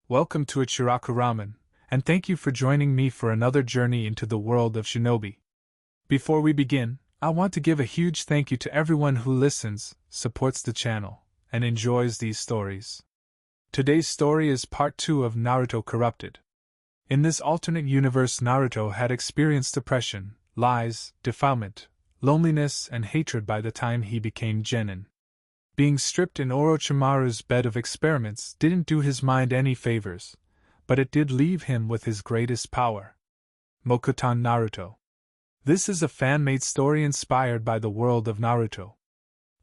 Welcome to Ichiraku Ramen, and thank you for joining me for another journey into the world of shinobi. Before we begin, I want to give a huge thank you to everyone who listens, supports the channel, and enjoys these stories. Today's story is part 2 of Naruto Corrupted. In this alternate universe, Naruto had experienced depression, lies, defilement, loneliness, and hatred by the time he became Genin. Being stripped in Orochimaru's bed of experiments didn't do his mind any favors, but it did leave him with his greatest power. Mokuton Naruto. This is a fan-made story inspired by the world of Naruto.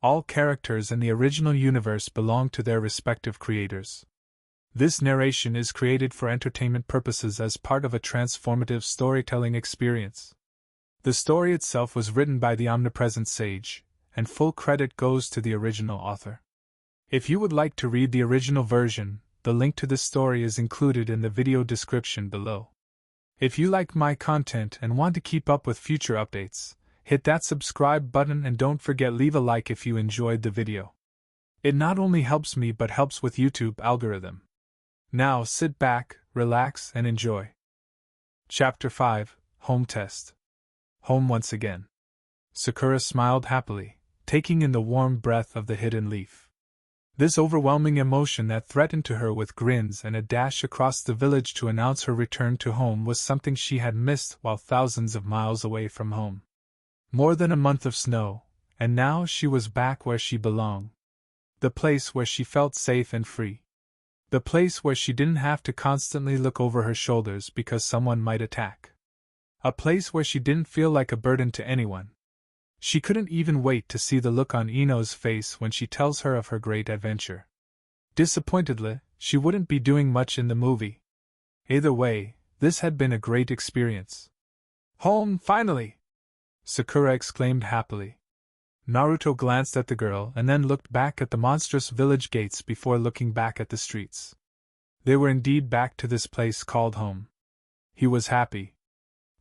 All characters in the original universe belong to their respective creators. This narration is created for entertainment purposes as part of a transformative storytelling experience. The story itself was written by the Omnipresent sage, and full credit goes to the original author. If you would like to read the original version, the link to this story is included in the video description below. If you like my content and want to keep up with future updates, hit that subscribe button and don't forget leave a like if you enjoyed the video. It not only helps me but helps with YouTube algorithm. Now sit back, relax and enjoy. Chapter 5, Home Test. Home once again. Sakura smiled happily, taking in the warm breath of the hidden leaf. This overwhelming emotion that threatened to her with grins and a dash across the village to announce her return to home was something she had missed while thousands of miles away from home. More than a month of snow, and now she was back where she belonged. The place where she felt safe and free. The place where she didn't have to constantly look over her shoulders because someone might attack. A place where she didn't feel like a burden to anyone. She couldn't even wait to see the look on Ino's face when she tells her of her great adventure. Disappointedly, she wouldn't be doing much in the movie. Either way, this had been a great experience. Home, finally! Sakura exclaimed happily. Naruto glanced at the girl and then looked back at the monstrous village gates before looking back at the streets. They were indeed back to this place called home. He was happy.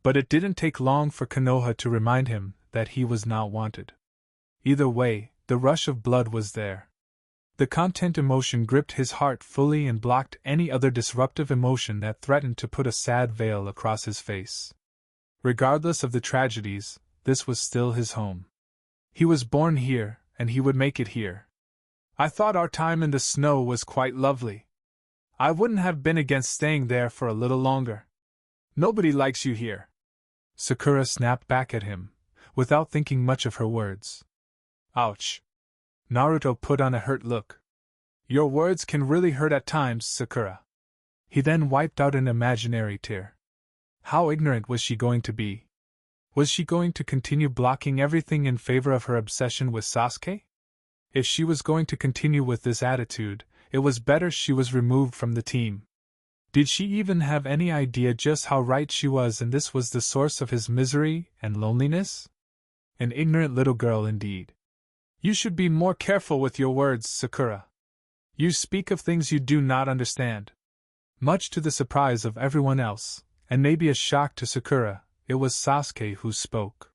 But it didn't take long for Konoha to remind him that he was not wanted. Either way, the rush of blood was there. The content emotion gripped his heart fully and blocked any other disruptive emotion that threatened to put a sad veil across his face. Regardless of the tragedies, this was still his home. He was born here, and he would make it here. I thought our time in the snow was quite lovely. I wouldn't have been against staying there for a little longer. Nobody likes you here. Sakura snapped back at him, without thinking much of her words. Ouch. Naruto put on a hurt look. Your words can really hurt at times, Sakura. He then wiped out an imaginary tear. How ignorant was she going to be? Was she going to continue blocking everything in favor of her obsession with Sasuke? If she was going to continue with this attitude, it was better she was removed from the team. Did she even have any idea just how right she was and this was the source of his misery and loneliness? An ignorant little girl indeed. You should be more careful with your words, Sakura. You speak of things you do not understand. Much to the surprise of everyone else, and maybe a shock to Sakura, it was Sasuke who spoke.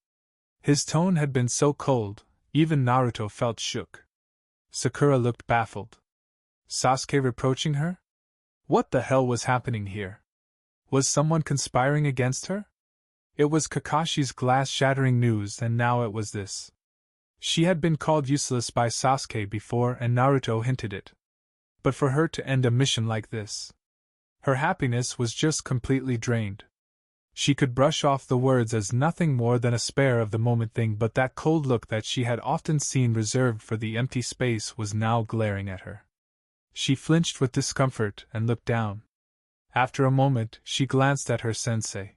His tone had been so cold, even Naruto felt shook. Sakura looked baffled. Sasuke reproaching her? What the hell was happening here? Was someone conspiring against her? It was Kakashi's glass-shattering news and now it was this. She had been called useless by Sasuke before and Naruto hinted it. But for her to end a mission like this. Her happiness was just completely drained. She could brush off the words as nothing more than a spare-of-the-moment thing, but that cold look that she had often seen reserved for the empty space was now glaring at her. She flinched with discomfort and looked down. After a moment, she glanced at her sensei.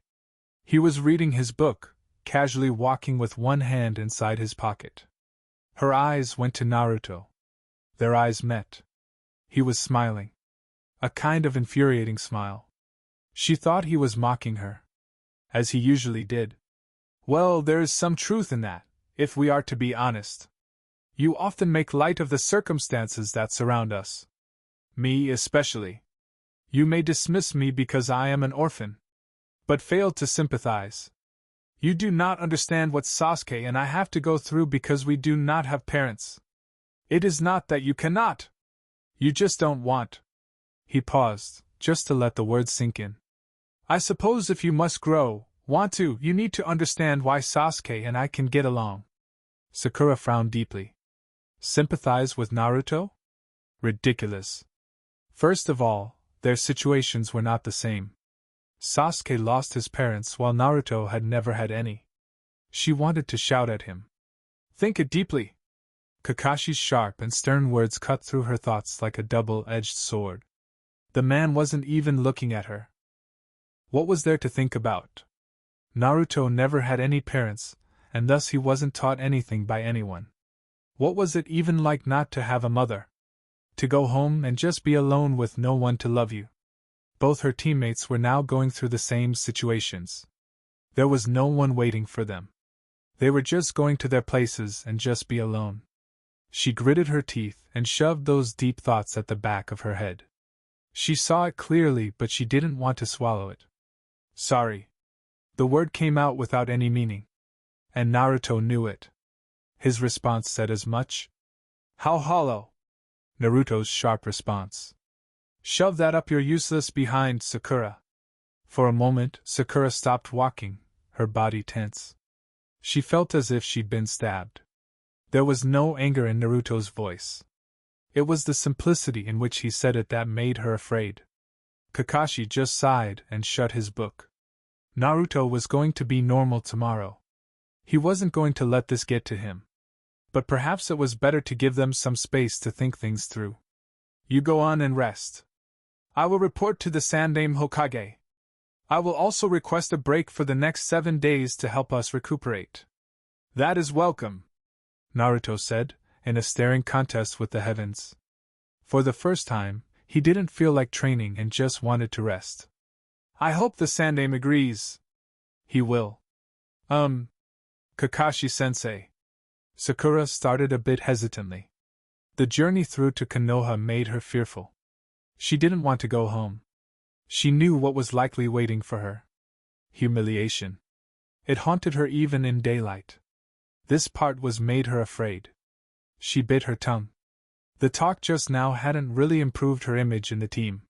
He was reading his book, casually walking with one hand inside his pocket. Her eyes went to Naruto. Their eyes met. He was smiling. A kind of infuriating smile. She thought he was mocking her. As he usually did. Well, there is some truth in that, if we are to be honest. You often make light of the circumstances that surround us. Me especially. You may dismiss me because I am an orphan. But fail to sympathize. You do not understand what Sasuke and I have to go through because we do not have parents. It is not that you cannot. You just don't want. He paused, just to let the words sink in. I suppose if you must want to, you need to understand why Sasuke and I can get along. Sakura frowned deeply. Sympathize with Naruto? Ridiculous. First of all, their situations were not the same. Sasuke lost his parents while Naruto had never had any. She wanted to shout at him. Think it deeply. Kakashi's sharp and stern words cut through her thoughts like a double-edged sword. The man wasn't even looking at her. What was there to think about? Naruto never had any parents, and thus he wasn't taught anything by anyone. What was it even like not to have a mother? To go home and just be alone with no one to love you. Both her teammates were now going through the same situations. There was no one waiting for them. They were just going to their places and just be alone. She gritted her teeth and shoved those deep thoughts at the back of her head. She saw it clearly, but she didn't want to swallow it. Sorry. The word came out without any meaning. And Naruto knew it. His response said as much. How hollow. Naruto's sharp response. Shove that up your useless behind, Sakura. For a moment, Sakura stopped walking, her body tense. She felt as if she'd been stabbed. There was no anger in Naruto's voice. It was the simplicity in which he said it that made her afraid. Kakashi just sighed and shut his book. Naruto was going to be normal tomorrow. He wasn't going to let this get to him. But perhaps it was better to give them some space to think things through. You go on and rest. I will report to the Sandaime Hokage. I will also request a break for the next 7 days to help us recuperate. That is welcome, Naruto said, in a staring contest with the heavens. For the first time, he didn't feel like training and just wanted to rest. I hope the Sandaime agrees. He will. Kakashi-sensei. Sakura started a bit hesitantly. The journey through to Konoha made her fearful. She didn't want to go home. She knew what was likely waiting for her. Humiliation. It haunted her even in daylight. This part was made her afraid. She bit her tongue. The talk just now hadn't really improved her image in the team.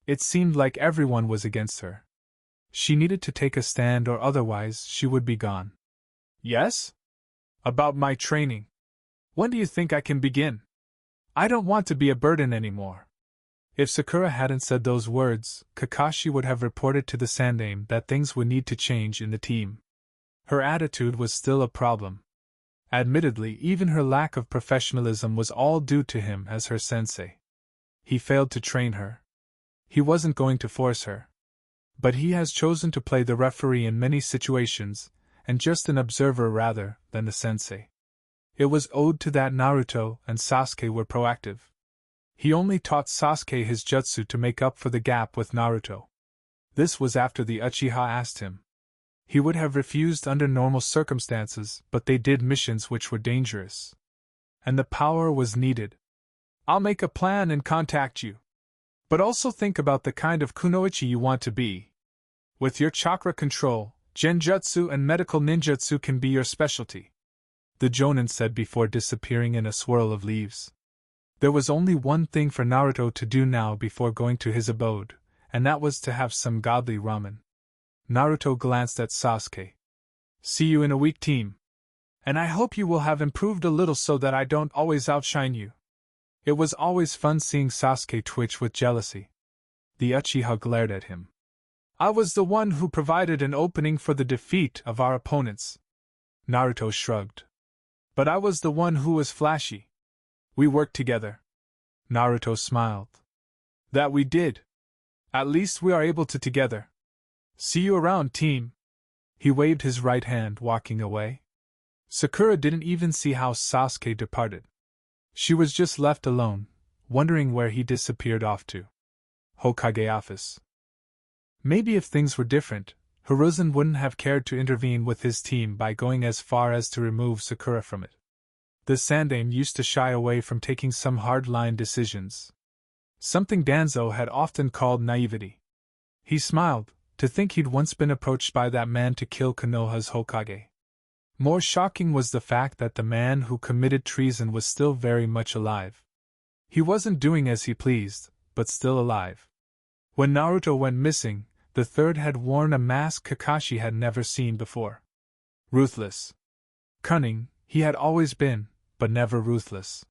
It seemed like everyone was against her. She needed to take a stand or otherwise she would be gone. Yes? About my training. When do you think I can begin? I don't want to be a burden anymore. If Sakura hadn't said those words, Kakashi would have reported to the Sandaime that things would need to change in the team. Her attitude was still a problem. Admittedly, even her lack of professionalism was all due to him as her sensei. He failed to train her. He wasn't going to force her. But he has chosen to play the referee in many situations, and just an observer rather than the sensei. It was owed to that Naruto and Sasuke were proactive. He only taught Sasuke his jutsu to make up for the gap with Naruto. This was after the Uchiha asked him. He would have refused under normal circumstances, but they did missions which were dangerous. And the power was needed. I'll make a plan and contact you. But also think about the kind of kunoichi you want to be. With your chakra control, genjutsu and medical ninjutsu can be your specialty, the Jonin said before disappearing in a swirl of leaves. There was only one thing for Naruto to do now before going to his abode, and that was to have some godly ramen. Naruto glanced at Sasuke. See you in a week, team. And I hope you will have improved a little so that I don't always outshine you. It was always fun seeing Sasuke twitch with jealousy. The Uchiha glared at him. I was the one who provided an opening for the defeat of our opponents. Naruto shrugged. But I was the one who was flashy. We worked together. Naruto smiled. That we did. At least we are able to together. See you around, team. He waved his right hand, walking away. Sakura didn't even see how Sasuke departed. She was just left alone, wondering where he disappeared off to. Hokage office. Maybe if things were different, Hiruzen wouldn't have cared to intervene with his team by going as far as to remove Sakura from it. The Sandaime used to shy away from taking some hard-line decisions. Something Danzo had often called naivety. He smiled, to think he'd once been approached by that man to kill Konoha's Hokage. More shocking was the fact that the man who committed treason was still very much alive. He wasn't doing as he pleased, but still alive. When Naruto went missing, the third had worn a mask Kakashi had never seen before. Ruthless. Cunning, he had always been, but never ruthless.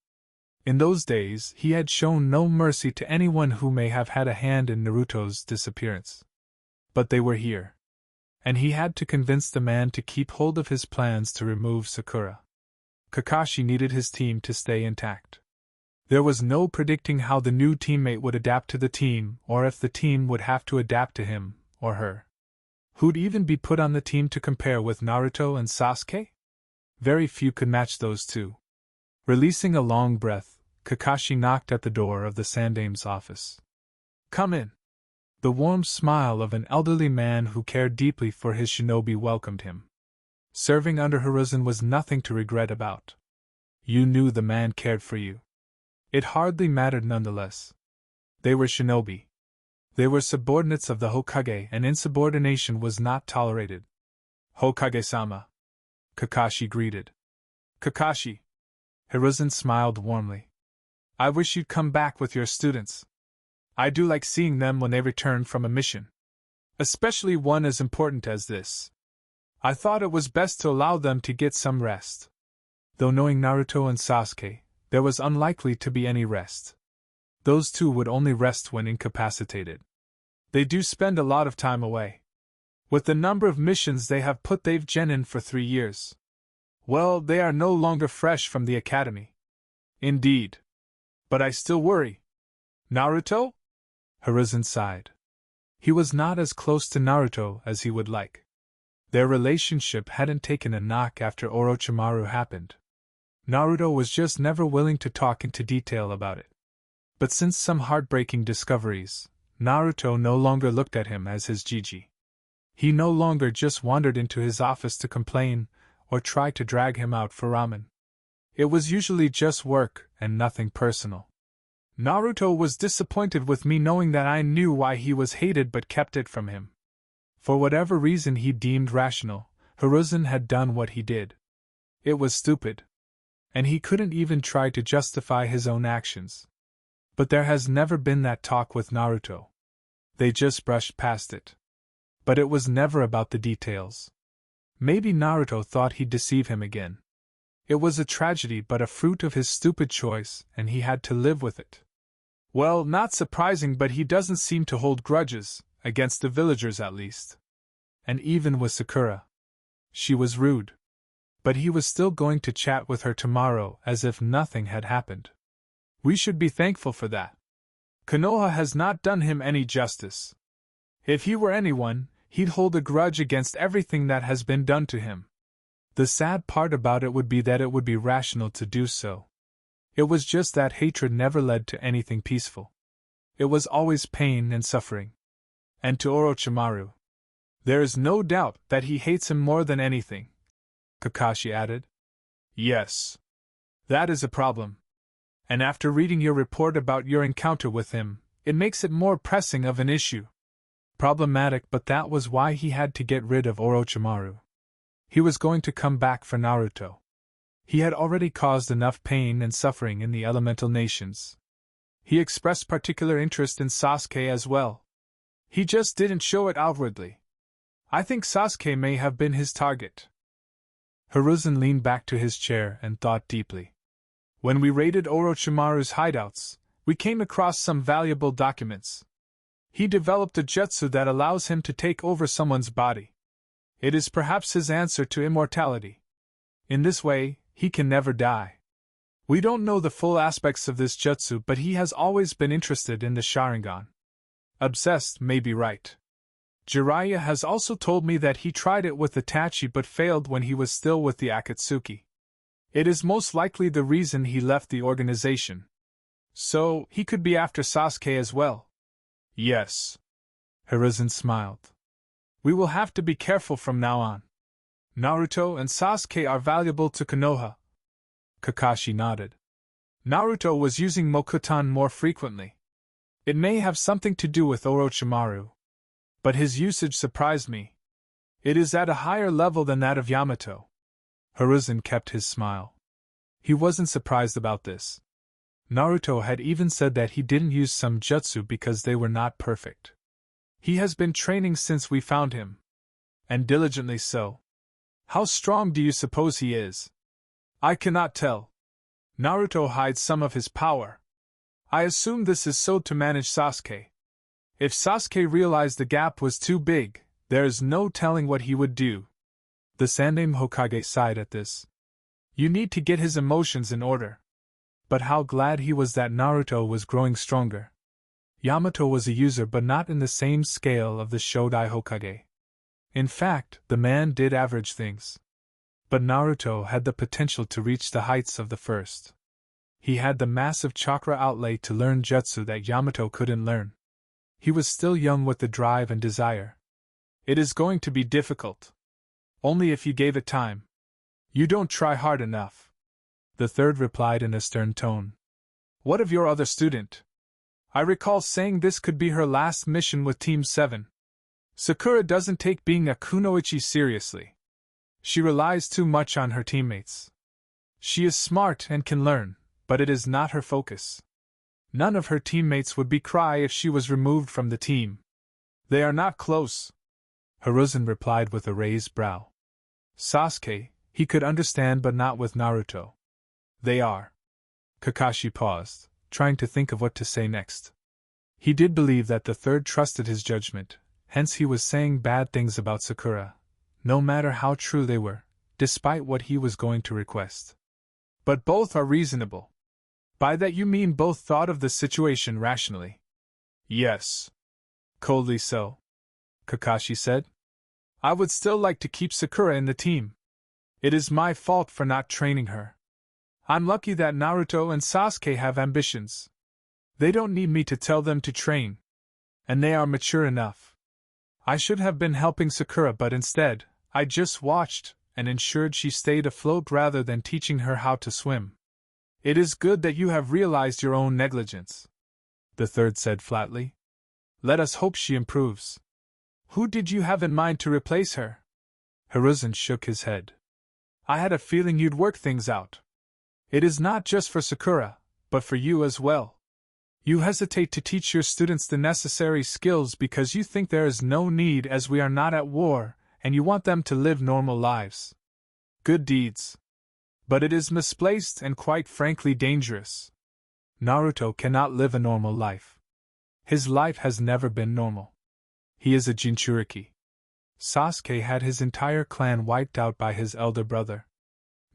In those days, he had shown no mercy to anyone who may have had a hand in Naruto's disappearance. But they were here. And he had to convince the man to keep hold of his plans to remove Sakura. Kakashi needed his team to stay intact. There was no predicting how the new teammate would adapt to the team, or if the team would have to adapt to him, or her. Who'd even be put on the team to compare with Naruto and Sasuke? Very few could match those two. Releasing a long breath, Kakashi knocked at the door of the Sandame's office. "Come in." The warm smile of an elderly man who cared deeply for his shinobi welcomed him. Serving under Hiruzen was nothing to regret about. You knew the man cared for you. It hardly mattered nonetheless. They were shinobi. They were subordinates of the Hokage, and insubordination was not tolerated. "Hokage-sama," Kakashi greeted. "Kakashi." Hiruzen smiled warmly. "I wish you'd come back with your students. I do like seeing them when they return from a mission. Especially one as important as this. I thought it was best to allow them to get some rest." Though knowing Naruto and Sasuke, there was unlikely to be any rest. Those two would only rest when incapacitated. They do spend a lot of time away. With the number of missions they have put, they've Genin for 3 years. Well, they are no longer fresh from the academy. Indeed. But I still worry. Naruto? Hiruzen sighed. He was not as close to Naruto as he would like. Their relationship hadn't taken a knock after Orochimaru happened. Naruto was just never willing to talk into detail about it. But since some heartbreaking discoveries, Naruto no longer looked at him as his Gigi. He no longer just wandered into his office to complain, or try to drag him out for ramen. It was usually just work, and nothing personal. Naruto was disappointed with me knowing that I knew why he was hated but kept it from him. For whatever reason he deemed rational, Hiruzen had done what he did. It was stupid. And he couldn't even try to justify his own actions. But there has never been that talk with Naruto. They just brushed past it. But it was never about the details. Maybe Naruto thought he'd deceive him again. It was a tragedy but a fruit of his stupid choice, and he had to live with it. Well, not surprising, but he doesn't seem to hold grudges, against the villagers at least. And even with Sakura. She was rude. But he was still going to chat with her tomorrow as if nothing had happened. We should be thankful for that. Konoha has not done him any justice. If he were anyone, he'd hold a grudge against everything that has been done to him. The sad part about it would be that it would be rational to do so. It was just that hatred never led to anything peaceful. It was always pain and suffering. And to Orochimaru. There is no doubt that he hates him more than anything, Kakashi added. Yes. That is a problem. And after reading your report about your encounter with him, it makes it more pressing of an issue. Problematic, but that was why he had to get rid of Orochimaru. He was going to come back for Naruto. He had already caused enough pain and suffering in the elemental nations. He expressed particular interest in Sasuke as well. He just didn't show it outwardly. I think Sasuke may have been his target. Hiruzen leaned back to his chair and thought deeply. When we raided Orochimaru's hideouts, we came across some valuable documents. He developed a jutsu that allows him to take over someone's body. It is perhaps his answer to immortality. In this way, he can never die. We don't know the full aspects of this jutsu, but he has always been interested in the Sharingan. Obsessed may be right. Jiraiya has also told me that he tried it with Itachi but failed when he was still with the Akatsuki. It is most likely the reason he left the organization. So, he could be after Sasuke as well. Yes. Hiruzen smiled. We will have to be careful from now on. Naruto and Sasuke are valuable to Konoha. Kakashi nodded. Naruto was using Mokuton more frequently. It may have something to do with Orochimaru. But his usage surprised me. It is at a higher level than that of Yamato. Hiruzen kept his smile. He wasn't surprised about this. Naruto had even said that he didn't use some jutsu because they were not perfect. He has been training since we found him. And diligently so. How strong do you suppose he is? I cannot tell. Naruto hides some of his power. I assume this is so to manage Sasuke. If Sasuke realized the gap was too big, there is no telling what he would do. The Sandaime Hokage sighed at this. You need to get his emotions in order. But how glad he was that Naruto was growing stronger. Yamato was a user but not in the same scale of the Shodai Hokage. In fact, the man did average things. But Naruto had the potential to reach the heights of the first. He had the massive chakra outlay to learn jutsu that Yamato couldn't learn. He was still young with the drive and desire. It is going to be difficult. Only if you gave it time. You don't try hard enough. The third replied in a stern tone. What of your other student? I recall saying this could be her last mission with Team 7. Sakura doesn't take being a kunoichi seriously. She relies too much on her teammates. She is smart and can learn, but it is not her focus. None of her teammates would be cry if she was removed from the team. They are not close. Hiruzen replied with a raised brow. Sasuke, he could understand but not with Naruto. They are. Kakashi paused, trying to think of what to say next. He did believe that the third trusted his judgment, hence he was saying bad things about Sakura, no matter how true they were, despite what he was going to request. But both are reasonable. By that you mean both thought of the situation rationally? Yes. Coldly so. Kakashi said. I would still like to keep Sakura in the team. It is my fault for not training her. I'm lucky that Naruto and Sasuke have ambitions. They don't need me to tell them to train. And they are mature enough. I should have been helping Sakura, but instead, I just watched and ensured she stayed afloat rather than teaching her how to swim. It is good that you have realized your own negligence, the third said flatly. Let us hope she improves. Who did you have in mind to replace her? Hiruzen shook his head. I had a feeling you'd work things out. It is not just for Sakura, but for you as well. You hesitate to teach your students the necessary skills because you think there is no need as we are not at war, and you want them to live normal lives. Good deeds. But it is misplaced and quite frankly dangerous. Naruto cannot live a normal life. His life has never been normal. He is a Jinchuriki. Sasuke had his entire clan wiped out by his elder brother.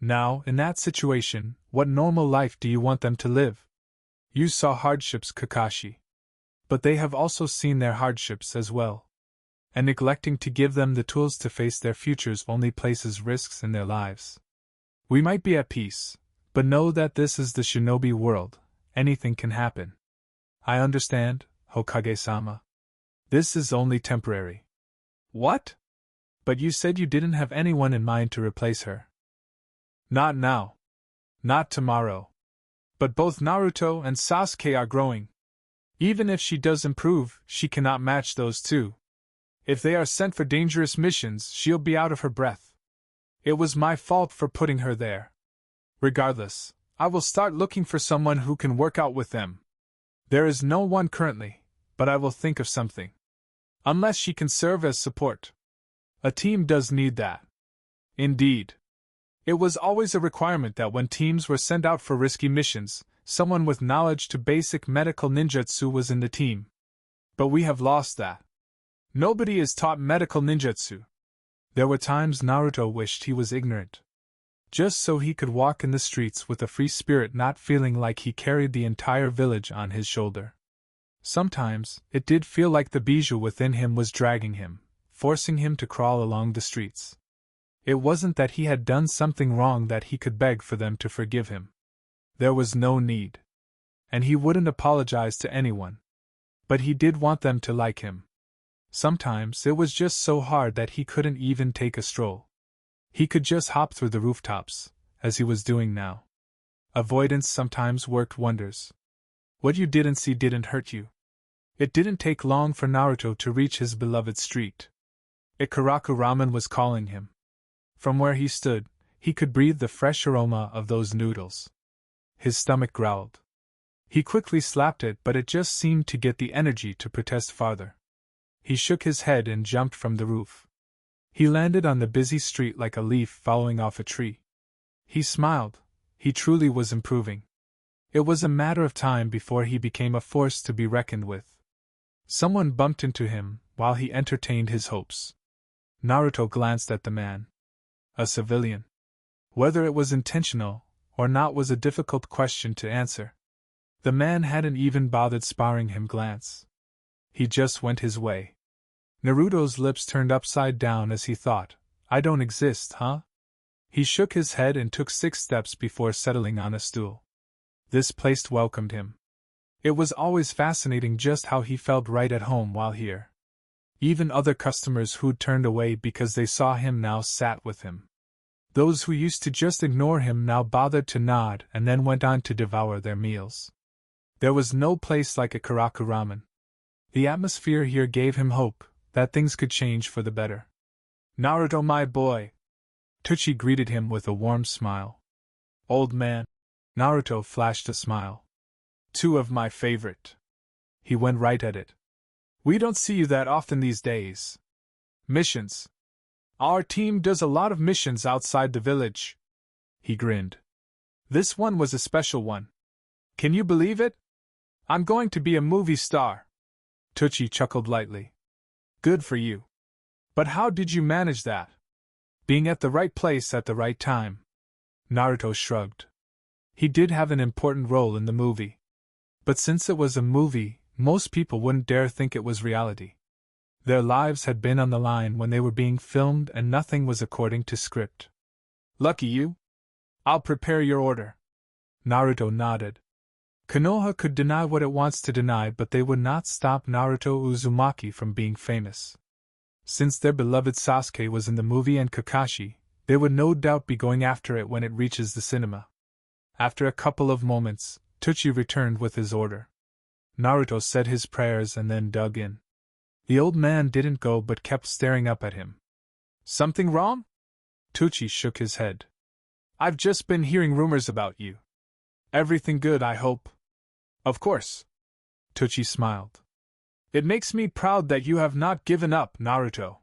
Now, in that situation, what normal life do you want them to live? You saw hardships, Kakashi. But they have also seen their hardships as well. And neglecting to give them the tools to face their futures only places risks in their lives. We might be at peace, but know that this is the shinobi world. Anything can happen. I understand, Hokage-sama. This is only temporary. What? But you said you didn't have anyone in mind to replace her. Not now. Not tomorrow. But both Naruto and Sasuke are growing. Even if she does improve, she cannot match those two. If they are sent for dangerous missions, she'll be out of her breath. It was my fault for putting her there. Regardless, I will start looking for someone who can work out with them. There is no one currently, but I will think of something. Unless she can serve as support. A team does need that. Indeed. It was always a requirement that when teams were sent out for risky missions, someone with knowledge to basic medical ninjutsu was in the team. But we have lost that. Nobody is taught medical ninjutsu. There were times Naruto wished he was ignorant. Just so he could walk in the streets with a free spirit, not feeling like he carried the entire village on his shoulder. Sometimes, it did feel like the bijou within him was dragging him, forcing him to crawl along the streets. It wasn't that he had done something wrong that he could beg for them to forgive him. There was no need. And he wouldn't apologize to anyone. But he did want them to like him. Sometimes it was just so hard that he couldn't even take a stroll. He could just hop through the rooftops, as he was doing now. Avoidance sometimes worked wonders. What you didn't see didn't hurt you. It didn't take long for Naruto to reach his beloved street. Ichiraku Ramen was calling him. From where he stood, he could breathe the fresh aroma of those noodles. His stomach growled. He quickly slapped it, but it just seemed to get the energy to protest farther. He shook his head and jumped from the roof. He landed on the busy street like a leaf falling off a tree. He smiled. He truly was improving. It was a matter of time before he became a force to be reckoned with. Someone bumped into him while he entertained his hopes. Naruto glanced at the man. A civilian. Whether it was intentional or not was a difficult question to answer. The man hadn't even bothered sparring him glance. He just went his way. Naruto's lips turned upside down as he thought, I don't exist, huh? He shook his head and took 6 steps before settling on a stool. This place welcomed him. It was always fascinating just how he felt right at home while here. Even other customers who'd turned away because they saw him now sat with him. Those who used to just ignore him now bothered to nod and then went on to devour their meals. There was no place like Ichiraku Ramen. The atmosphere here gave him hope that things could change for the better. Naruto, my boy! Teuchi greeted him with a warm smile. Old man. Naruto flashed a smile. 2 of my favorite. He went right at it. We don't see you that often these days. Missions. Our team does a lot of missions outside the village. He grinned. This one was a special one. Can you believe it? I'm going to be a movie star. Teuchi chuckled lightly. Good for you. But how did you manage that? Being at the right place at the right time. Naruto shrugged. He did have an important role in the movie. But since it was a movie, most people wouldn't dare think it was reality. Their lives had been on the line when they were being filmed and nothing was according to script. Lucky you. I'll prepare your order. Naruto nodded. Konoha could deny what it wants to deny, but they would not stop Naruto Uzumaki from being famous. Since their beloved Sasuke was in the movie and Kakashi, they would no doubt be going after it when it reaches the cinema. After a couple of moments, Teuchi returned with his order. Naruto said his prayers and then dug in. The old man didn't go but kept staring up at him. Something wrong? Teuchi shook his head. I've just been hearing rumors about you. Everything good, I hope. Of course. Teuchi smiled. It makes me proud that you have not given up, Naruto.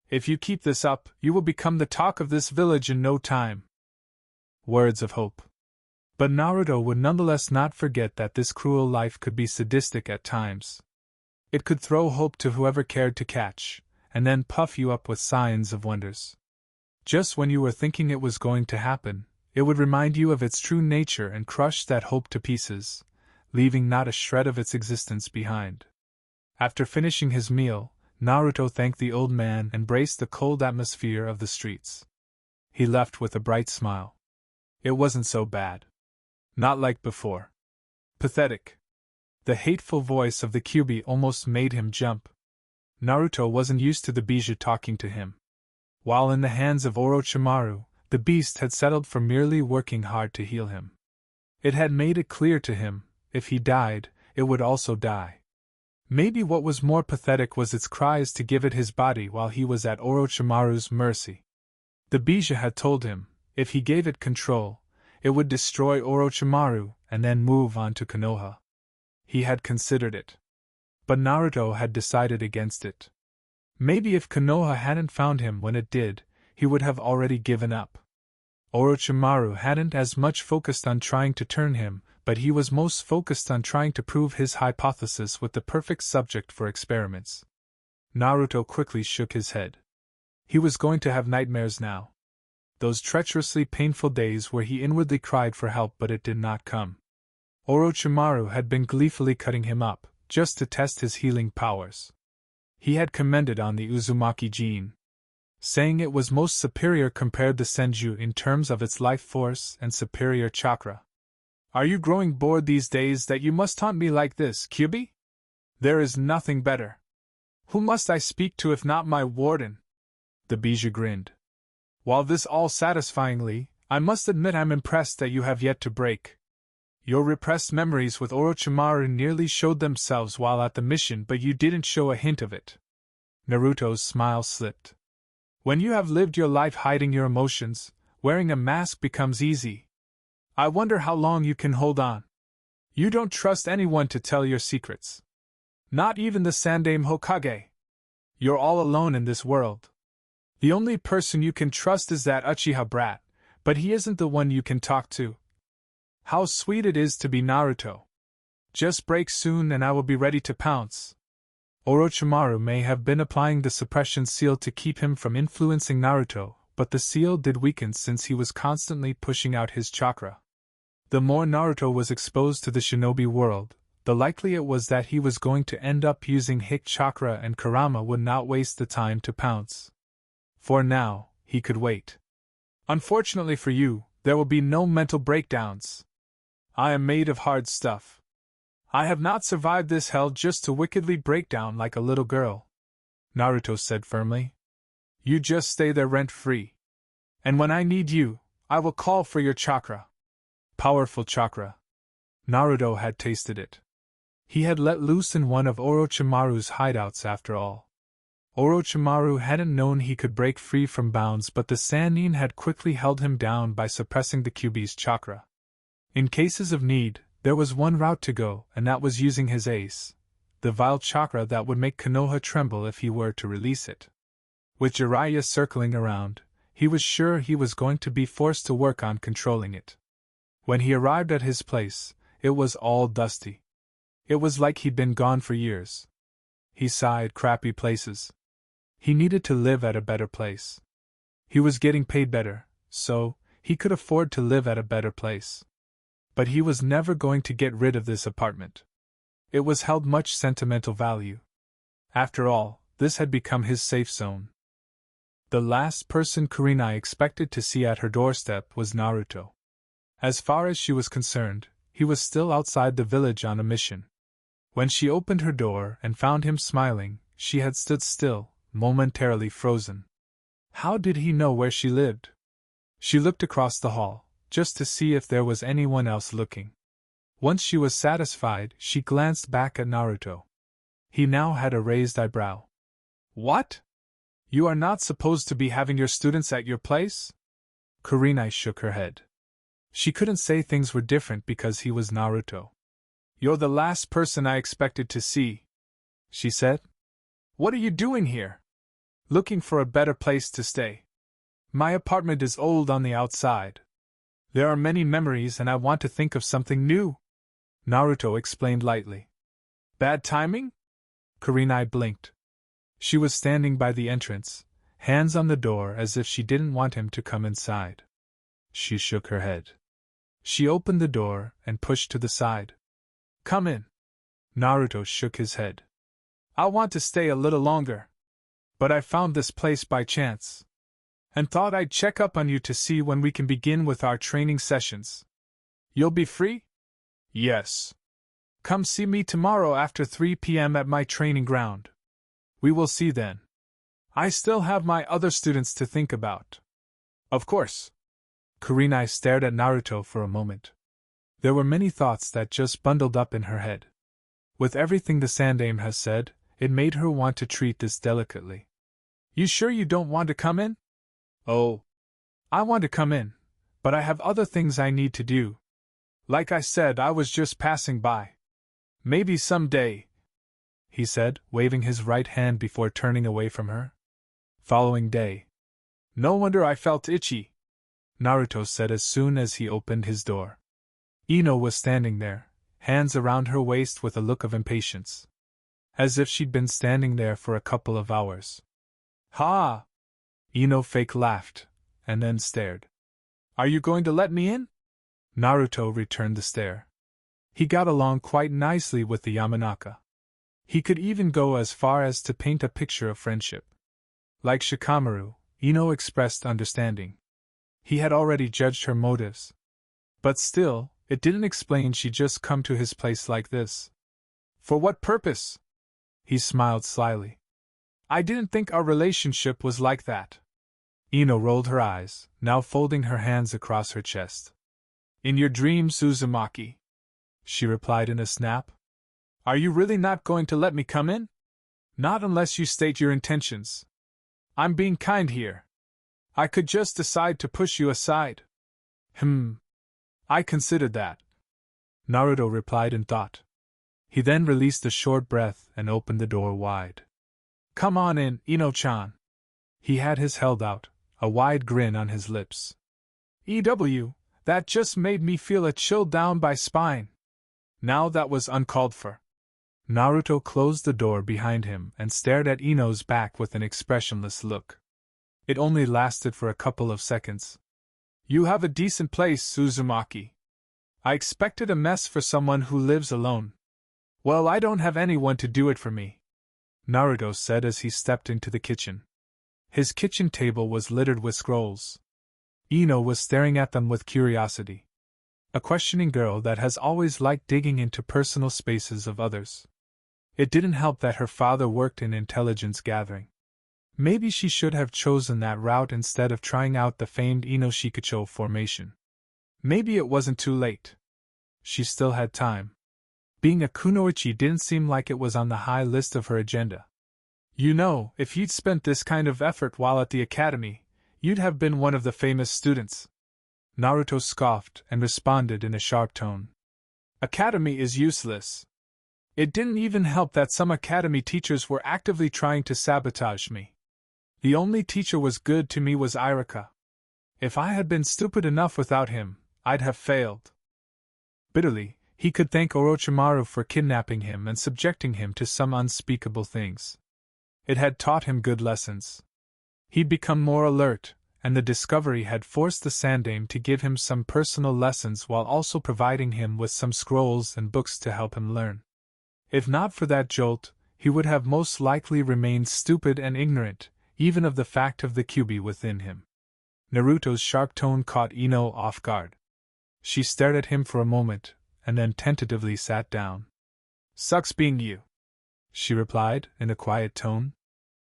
If you keep this up, you will become the talk of this village in no time. Words of hope. But Naruto would nonetheless not forget that this cruel life could be sadistic at times. It could throw hope to whoever cared to catch, and then puff you up with signs of wonders. Just when you were thinking it was going to happen, it would remind you of its true nature and crush that hope to pieces, leaving not a shred of its existence behind. After finishing his meal, Naruto thanked the old man and embraced the cold atmosphere of the streets. He left with a bright smile. It wasn't so bad. Not like before. Pathetic. The hateful voice of the Kyuubi almost made him jump. Naruto wasn't used to the Bija talking to him. While in the hands of Orochimaru, the beast had settled for merely working hard to heal him. It had made it clear to him, if he died, it would also die. Maybe what was more pathetic was its cries to give it his body while he was at Orochimaru's mercy. The Bija had told him, if he gave it control, it would destroy Orochimaru and then move on to Konoha. He had considered it. But Naruto had decided against it. Maybe if Konoha hadn't found him when it did, he would have already given up. Orochimaru hadn't as much focused on trying to turn him, but he was most focused on trying to prove his hypothesis with the perfect subject for experiments. Naruto quickly shook his head. He was going to have nightmares now. Those treacherously painful days where he inwardly cried for help but it did not come. Orochimaru had been gleefully cutting him up, just to test his healing powers. He had commented on the Uzumaki gene, saying it was most superior compared to Senju in terms of its life force and superior chakra. Are you growing bored these days that you must taunt me like this, Kyuubi? There is nothing better. Who must I speak to if not my warden? The Bija grinned. While this all satisfyingly, I must admit I'm impressed that you have yet to break. Your repressed memories with Orochimaru nearly showed themselves while at the mission, but you didn't show a hint of it. Naruto's smile slipped. When you have lived your life hiding your emotions, wearing a mask becomes easy. I wonder how long you can hold on. You don't trust anyone to tell your secrets. Not even the Sandaime Hokage. You're all alone in this world. The only person you can trust is that Uchiha brat, but he isn't the one you can talk to. How sweet it is to be Naruto. Just break soon and I will be ready to pounce. Orochimaru may have been applying the suppression seal to keep him from influencing Naruto, but the seal did weaken since he was constantly pushing out his chakra. The more Naruto was exposed to the shinobi world, the likely it was that he was going to end up using Hik chakra and Kurama would not waste the time to pounce. For now, he could wait. Unfortunately for you, there will be no mental breakdowns. I am made of hard stuff. I have not survived this hell just to wickedly break down like a little girl, Naruto said firmly. You just stay there rent-free. And when I need you, I will call for your chakra. Powerful chakra. Naruto had tasted it. He had let loose in one of Orochimaru's hideouts after all. Orochimaru hadn't known he could break free from bounds, but the Sannin had quickly held him down by suppressing the Kyuubi's chakra. In cases of need, there was one route to go, and that was using his ace, the vile chakra that would make Konoha tremble if he were to release it. With Jiraiya circling around, he was sure he was going to be forced to work on controlling it. When he arrived at his place, it was all dusty. It was like he'd been gone for years. He sighed. Crappy places. He needed to live at a better place. He was getting paid better, so he could afford to live at a better place. But he was never going to get rid of this apartment. It was held much sentimental value. After all, this had become his safe zone. The last person Kurenai expected to see at her doorstep was Naruto. As far as she was concerned, he was still outside the village on a mission. When she opened her door and found him smiling, she had stood still, momentarily frozen. How did he know where she lived? She looked across the hall, just to see if there was anyone else looking. Once she was satisfied, she glanced back at Naruto. He now had a raised eyebrow. What? You are not supposed to be having your students at your place? Kurenai shook her head. She couldn't say things were different because he was Naruto. You're the last person I expected to see, she said. What are you doing here? Looking for a better place to stay. My apartment is old on the outside. There are many memories and I want to think of something new, Naruto explained lightly. Bad timing? Kurenai blinked. She was standing by the entrance, hands on the door as if she didn't want him to come inside. She shook her head. She opened the door and pushed to the side. Come in. Naruto shook his head. I want to stay a little longer. But I found this place by chance. And thought I'd check up on you to see when we can begin with our training sessions. You'll be free? Yes. Come see me tomorrow after 3 p.m. at my training ground. We will see then. I still have my other students to think about. Of course. Kurenai stared at Naruto for a moment. There were many thoughts that just bundled up in her head. With everything the Sandaime has said, it made her want to treat this delicately. You sure you don't want to come in? Oh. I want to come in, but I have other things I need to do. Like I said, I was just passing by. Maybe someday, he said, waving his right hand before turning away from her. Following day. No wonder I felt itchy, Naruto said as soon as he opened his door. Ino was standing there, hands around her waist with a look of impatience. As if she'd been standing there for a couple of hours. Ha! Ino fake laughed, and then stared. Are you going to let me in? Naruto returned the stare. He got along quite nicely with the Yamanaka. He could even go as far as to paint a picture of friendship. Like Shikamaru, Ino expressed understanding. He had already judged her motives. But still, it didn't explain she'd just come to his place like this. For what purpose? He smiled slyly. I didn't think our relationship was like that. Ino rolled her eyes, now folding her hands across her chest. In your dreams, Uzumaki, she replied in a snap. Are you really not going to let me come in? Not unless you state your intentions. I'm being kind here. I could just decide to push you aside. I considered that, Naruto replied in thought. He then released a short breath and opened the door wide. Come on in, Ino-chan. He had his held out, a wide grin on his lips. That just made me feel a chill down my spine. Now that was uncalled for. Naruto closed the door behind him and stared at Ino's back with an expressionless look. It only lasted for a couple of seconds. You have a decent place, Uzumaki. I expected a mess for someone who lives alone. Well, I don't have anyone to do it for me, Naruto said as he stepped into the kitchen. His kitchen table was littered with scrolls. Ino was staring at them with curiosity. A questioning girl that has always liked digging into personal spaces of others. It didn't help that her father worked in intelligence gathering. Maybe she should have chosen that route instead of trying out the famed Ino-Shikucho formation. Maybe it wasn't too late. She still had time. Being a kunoichi didn't seem like it was on the high list of her agenda. You know, if you'd spent this kind of effort while at the academy, you'd have been one of the famous students. Naruto scoffed and responded in a sharp tone. Academy is useless. It didn't even help that some academy teachers were actively trying to sabotage me. The only teacher was good to me was Ichiraku. If I had been stupid enough without him, I'd have failed. Bitterly, he could thank Orochimaru for kidnapping him and subjecting him to some unspeakable things. It had taught him good lessons. He'd become more alert, and the discovery had forced the Sandaime to give him some personal lessons while also providing him with some scrolls and books to help him learn. If not for that jolt, he would have most likely remained stupid and ignorant, even of the fact of the Kyuubi within him. Naruto's sharp tone caught Ino off guard. She stared at him for a moment, and then tentatively sat down. Sucks being you, she replied, in a quiet tone.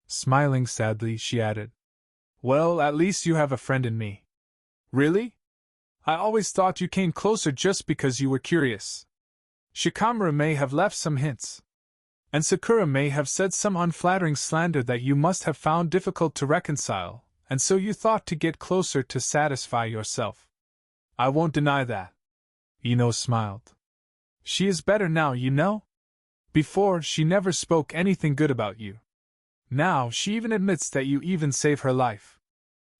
Smiling sadly, she added, Well, at least you have a friend in me. Really? I always thought you came closer just because you were curious. Shikamaru may have left some hints. And Sakura may have said some unflattering slander that you must have found difficult to reconcile, and so you thought to get closer to satisfy yourself. I won't deny that. Ino smiled. She is better now, you know? Before, she never spoke anything good about you. Now, she even admits that you even save her life.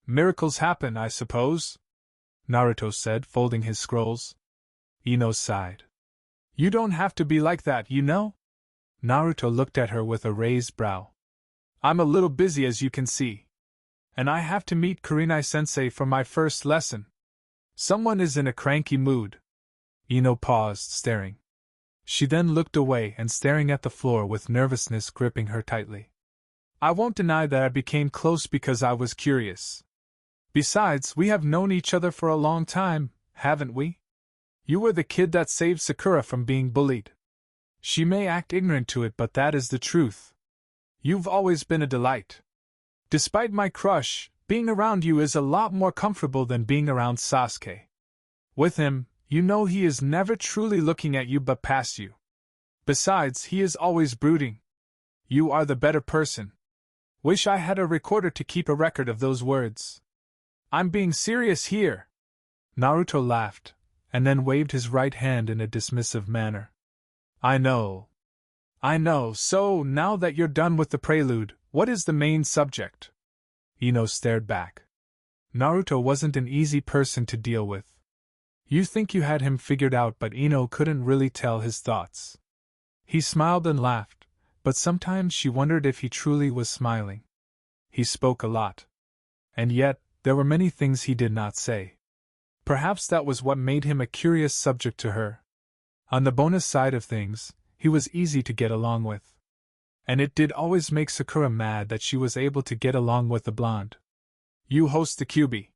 Miracles happen, I suppose? Naruto said, folding his scrolls. Ino sighed. You don't have to be like that, you know? Naruto looked at her with a raised brow. I'm a little busy, as you can see. And I have to meet Kurenai-sensei for my first lesson. Someone is in a cranky mood. Ino paused, staring. She then looked away and staring at the floor with nervousness gripping her tightly. I won't deny that I became close because I was curious. Besides, we have known each other for a long time, haven't we? You were the kid that saved Sakura from being bullied. She may act ignorant to it, but that is the truth. You've always been a delight. Despite my crush, being around you is a lot more comfortable than being around Sasuke. With him, you know he is never truly looking at you but past you. Besides, he is always brooding. You are the better person. Wish I had a recorder to keep a record of those words. I'm being serious here. Naruto laughed, and then waved his right hand in a dismissive manner. I know. So, now that you're done with the prelude, what is the main subject? Ino stared back. Naruto wasn't an easy person to deal with. You think you had him figured out, but Ino couldn't really tell his thoughts. He smiled and laughed, but sometimes she wondered if he truly was smiling. He spoke a lot. And yet, there were many things he did not say. Perhaps that was what made him a curious subject to her. On the bonus side of things, he was easy to get along with. And it did always make Sakura mad that she was able to get along with the blonde. You host the Kyuubi.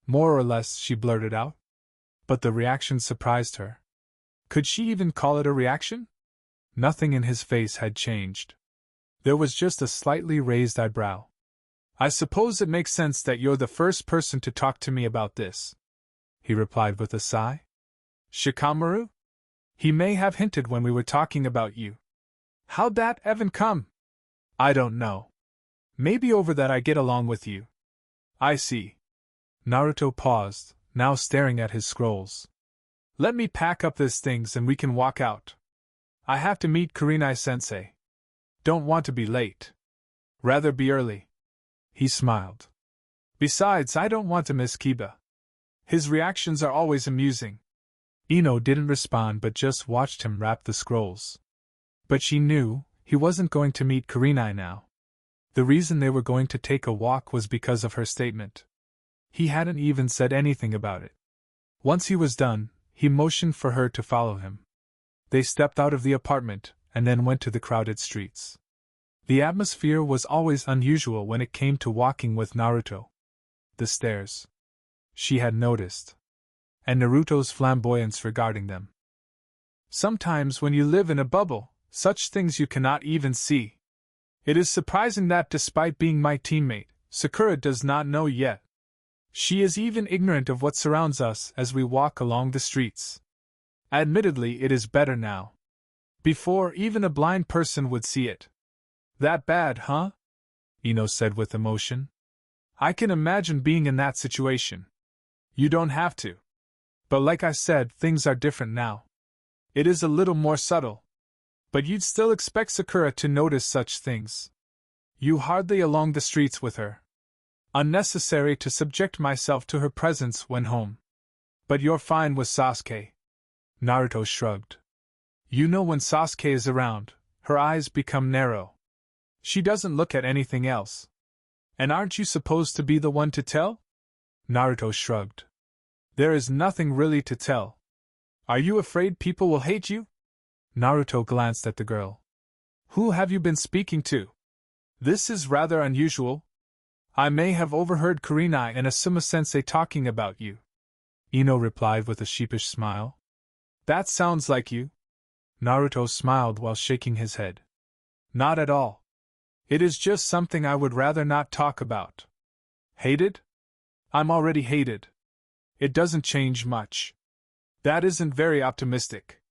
More or less, she blurted out. But the reaction surprised her. Could she even call it a reaction? Nothing in his face had changed. There was just a slightly raised eyebrow. I suppose it makes sense that you're the first person to talk to me about this, he replied with a sigh. Shikamaru? He may have hinted when we were talking about you. How'd that even come? I don't know. Maybe over that I get along with you. I see. Naruto paused, now staring at his scrolls. Let me pack up these things and we can walk out. I have to meet Kurenai-sensei. Don't want to be late. Rather be early. He smiled. Besides, I don't want to miss Kiba. His reactions are always amusing. Ino didn't respond but just watched him wrap the scrolls. But she knew he wasn't going to meet Kurenai now. The reason they were going to take a walk was because of her statement. He hadn't even said anything about it. Once he was done, he motioned for her to follow him. They stepped out of the apartment, and then went to the crowded streets. The atmosphere was always unusual when it came to walking with Naruto. The stairs. She had noticed. And Naruto's flamboyance regarding them. Sometimes when you live in a bubble, such things you cannot even see. It is surprising that despite being my teammate, Sakura does not know yet. She is even ignorant of what surrounds us as we walk along the streets. Admittedly, it is better now. Before, even a blind person would see it. That bad, huh? Ino said with emotion. I can imagine being in that situation. You don't have to. But like I said, things are different now. It is a little more subtle. But you'd still expect Sakura to notice such things. You hardly along the streets with her. Unnecessary to subject myself to her presence when home. But you're fine with Sasuke. Naruto shrugged. You know when Sasuke is around, her eyes become narrow. She doesn't look at anything else. And aren't you supposed to be the one to tell? Naruto shrugged. There is nothing really to tell. Are you afraid people will hate you? Naruto glanced at the girl. Who have you been speaking to? This is rather unusual. I may have overheard Kurenai and Asuma-sensei talking about you. Ino replied with a sheepish smile. That sounds like you. Naruto smiled while shaking his head. Not at all. It is just something I would rather not talk about. Hated? I'm already hated. It doesn't change much. That isn't very optimistic.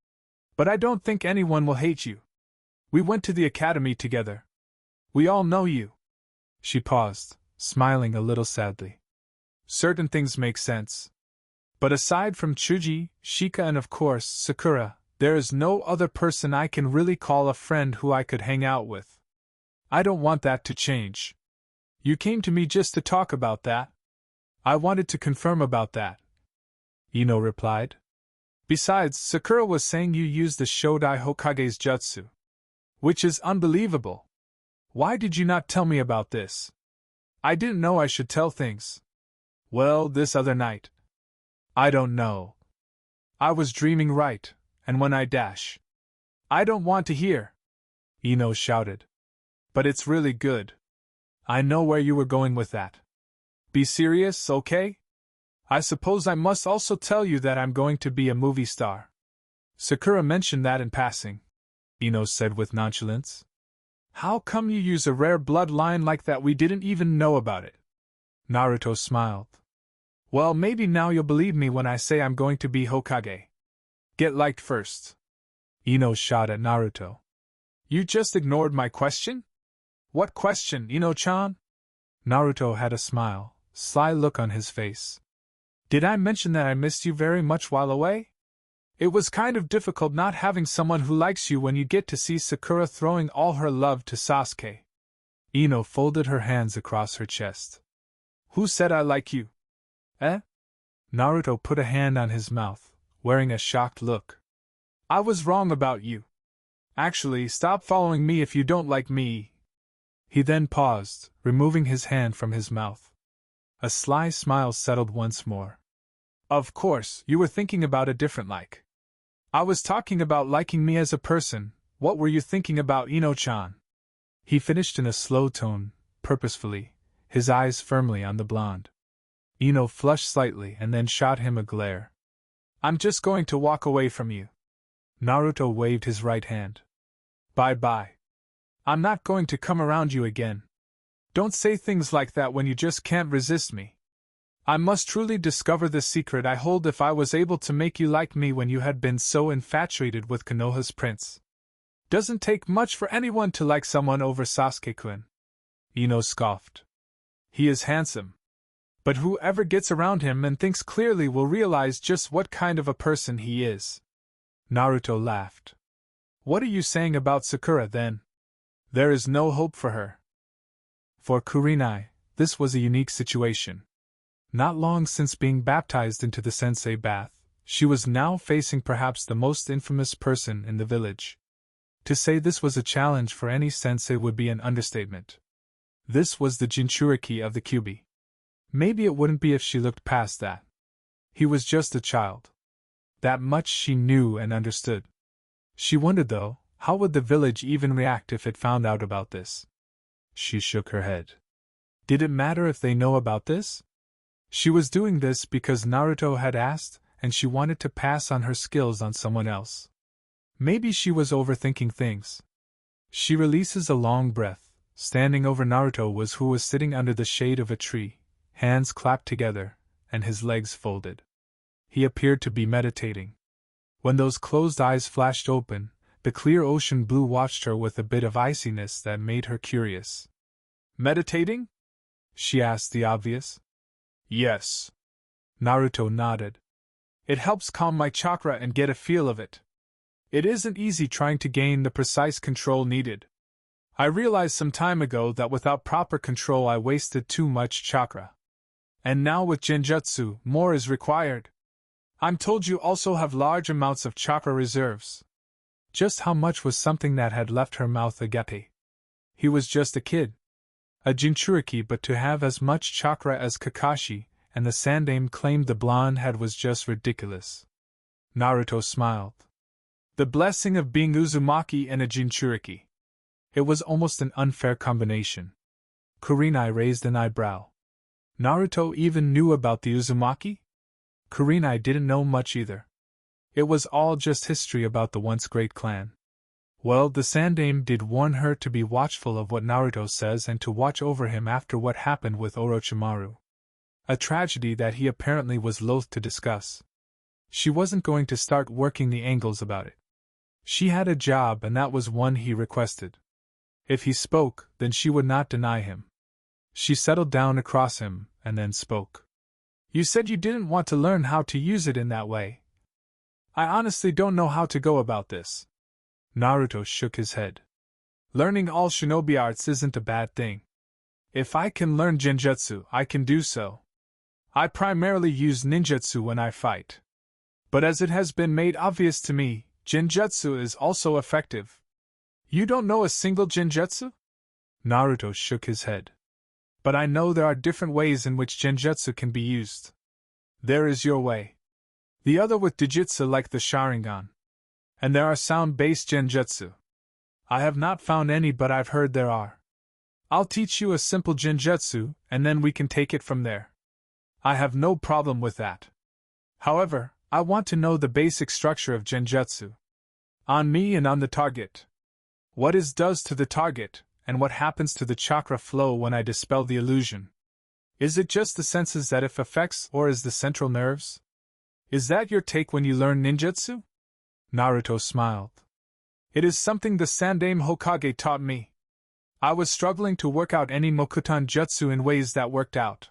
But I don't think anyone will hate you. We went to the academy together. We all know you. She paused, smiling a little sadly. Certain things make sense. But aside from Chuji, Shika and of course Sakura, there is no other person I can really call a friend who I could hang out with. I don't want that to change. You came to me just to talk about that. I wanted to confirm about that. Ino replied. Besides, Sakura was saying you used the Shodai Hokage's jutsu. Which is unbelievable. Why did you not tell me about this? I didn't know I should tell things. Well, this other night. I don't know. I was dreaming right, and when I dash. I don't want to hear. Ino shouted. But it's really good. I know where you were going with that. Be serious, okay? I suppose I must also tell you that I'm going to be a movie star. Sakura mentioned that in passing, Ino said with nonchalance. How come you use a rare bloodline like that we didn't even know about it? Naruto smiled. Well, maybe now you'll believe me when I say I'm going to be Hokage. Get liked first. Ino shot at Naruto. You just ignored my question? What question, Ino-chan? Naruto had a smile, sly look on his face. Did I mention that I missed you very much while away? It was kind of difficult not having someone who likes you when you get to see Sakura throwing all her love to Sasuke. Ino folded her hands across her chest. Who said I like you? Eh? Naruto put a hand on his mouth, wearing a shocked look. I was wrong about you. Actually, stop following me if you don't like me. He then paused, removing his hand from his mouth. A sly smile settled once more. Of course, you were thinking about a different like. I was talking about liking me as a person. What were you thinking about, Ino-chan? He finished in a slow tone, purposefully, his eyes firmly on the blonde. Ino flushed slightly and then shot him a glare. I'm just going to walk away from you. Naruto waved his right hand. Bye-bye. I'm not going to come around you again. Don't say things like that when you just can't resist me. I must truly discover the secret I hold if I was able to make you like me when you had been so infatuated with Konoha's prince. Doesn't take much for anyone to like someone over Sasuke-kun. Ino scoffed. He is handsome. But whoever gets around him and thinks clearly will realize just what kind of a person he is. Naruto laughed. What are you saying about Sakura then? There is no hope for her. For Kurenai, this was a unique situation. Not long since being baptized into the sensei bath, she was now facing perhaps the most infamous person in the village. To say this was a challenge for any sensei would be an understatement. This was the Jinchuriki of the Kyuubi. Maybe it wouldn't be if she looked past that. He was just a child. That much she knew and understood. She wondered, though, how would the village even react if it found out about this? She shook her head. Did it matter if they know about this? She was doing this because Naruto had asked, and she wanted to pass on her skills on someone else. Maybe she was overthinking things. She releases a long breath. Standing over Naruto was who was sitting under the shade of a tree, hands clapped together, and his legs folded. He appeared to be meditating. When those closed eyes flashed open, the clear ocean blue watched her with a bit of iciness that made her curious. Meditating? She asked the obvious. Yes. Naruto nodded. It helps calm my chakra and get a feel of it. It isn't easy trying to gain the precise control needed. I realized some time ago that without proper control I wasted too much chakra. And now with Genjutsu, more is required. I'm told you also have large amounts of chakra reserves. Just how much was something that had left her mouth agape. He was just a kid. A Jinchuriki, but to have as much chakra as Kakashi, and the Sandaime claimed the blonde had was just ridiculous. Naruto smiled. The blessing of being Uzumaki and a Jinchuriki. It was almost an unfair combination. Kurenai raised an eyebrow. Naruto even knew about the Uzumaki? Kurenai didn't know much either. It was all just history about the once great clan. Well, the Sandaime did warn her to be watchful of what Naruto says and to watch over him after what happened with Orochimaru. A tragedy that he apparently was loath to discuss. She wasn't going to start working the angles about it. She had a job and that was one he requested. If he spoke, then she would not deny him. She settled down across him, and then spoke. You said you didn't want to learn how to use it in that way. I honestly don't know how to go about this. Naruto shook his head. Learning all shinobi arts isn't a bad thing. If I can learn genjutsu, I can do so. I primarily use ninjutsu when I fight. But as it has been made obvious to me, genjutsu is also effective. You don't know a single genjutsu? Naruto shook his head. But I know there are different ways in which genjutsu can be used. There is your way. The other with Dijitsu like the Sharingan. And there are sound-based genjutsu. I have not found any, but I've heard there are. I'll teach you a simple genjutsu, and then we can take it from there. I have no problem with that. However, I want to know the basic structure of genjutsu. On me and on the target. What it does to the target, and what happens to the chakra flow when I dispel the illusion. Is it just the senses that it affects, or is the central nerves? Is that your take when you learn ninjutsu? Naruto smiled. It is something the Sandaime Hokage taught me. I was struggling to work out any Mokuton jutsu in ways that worked out.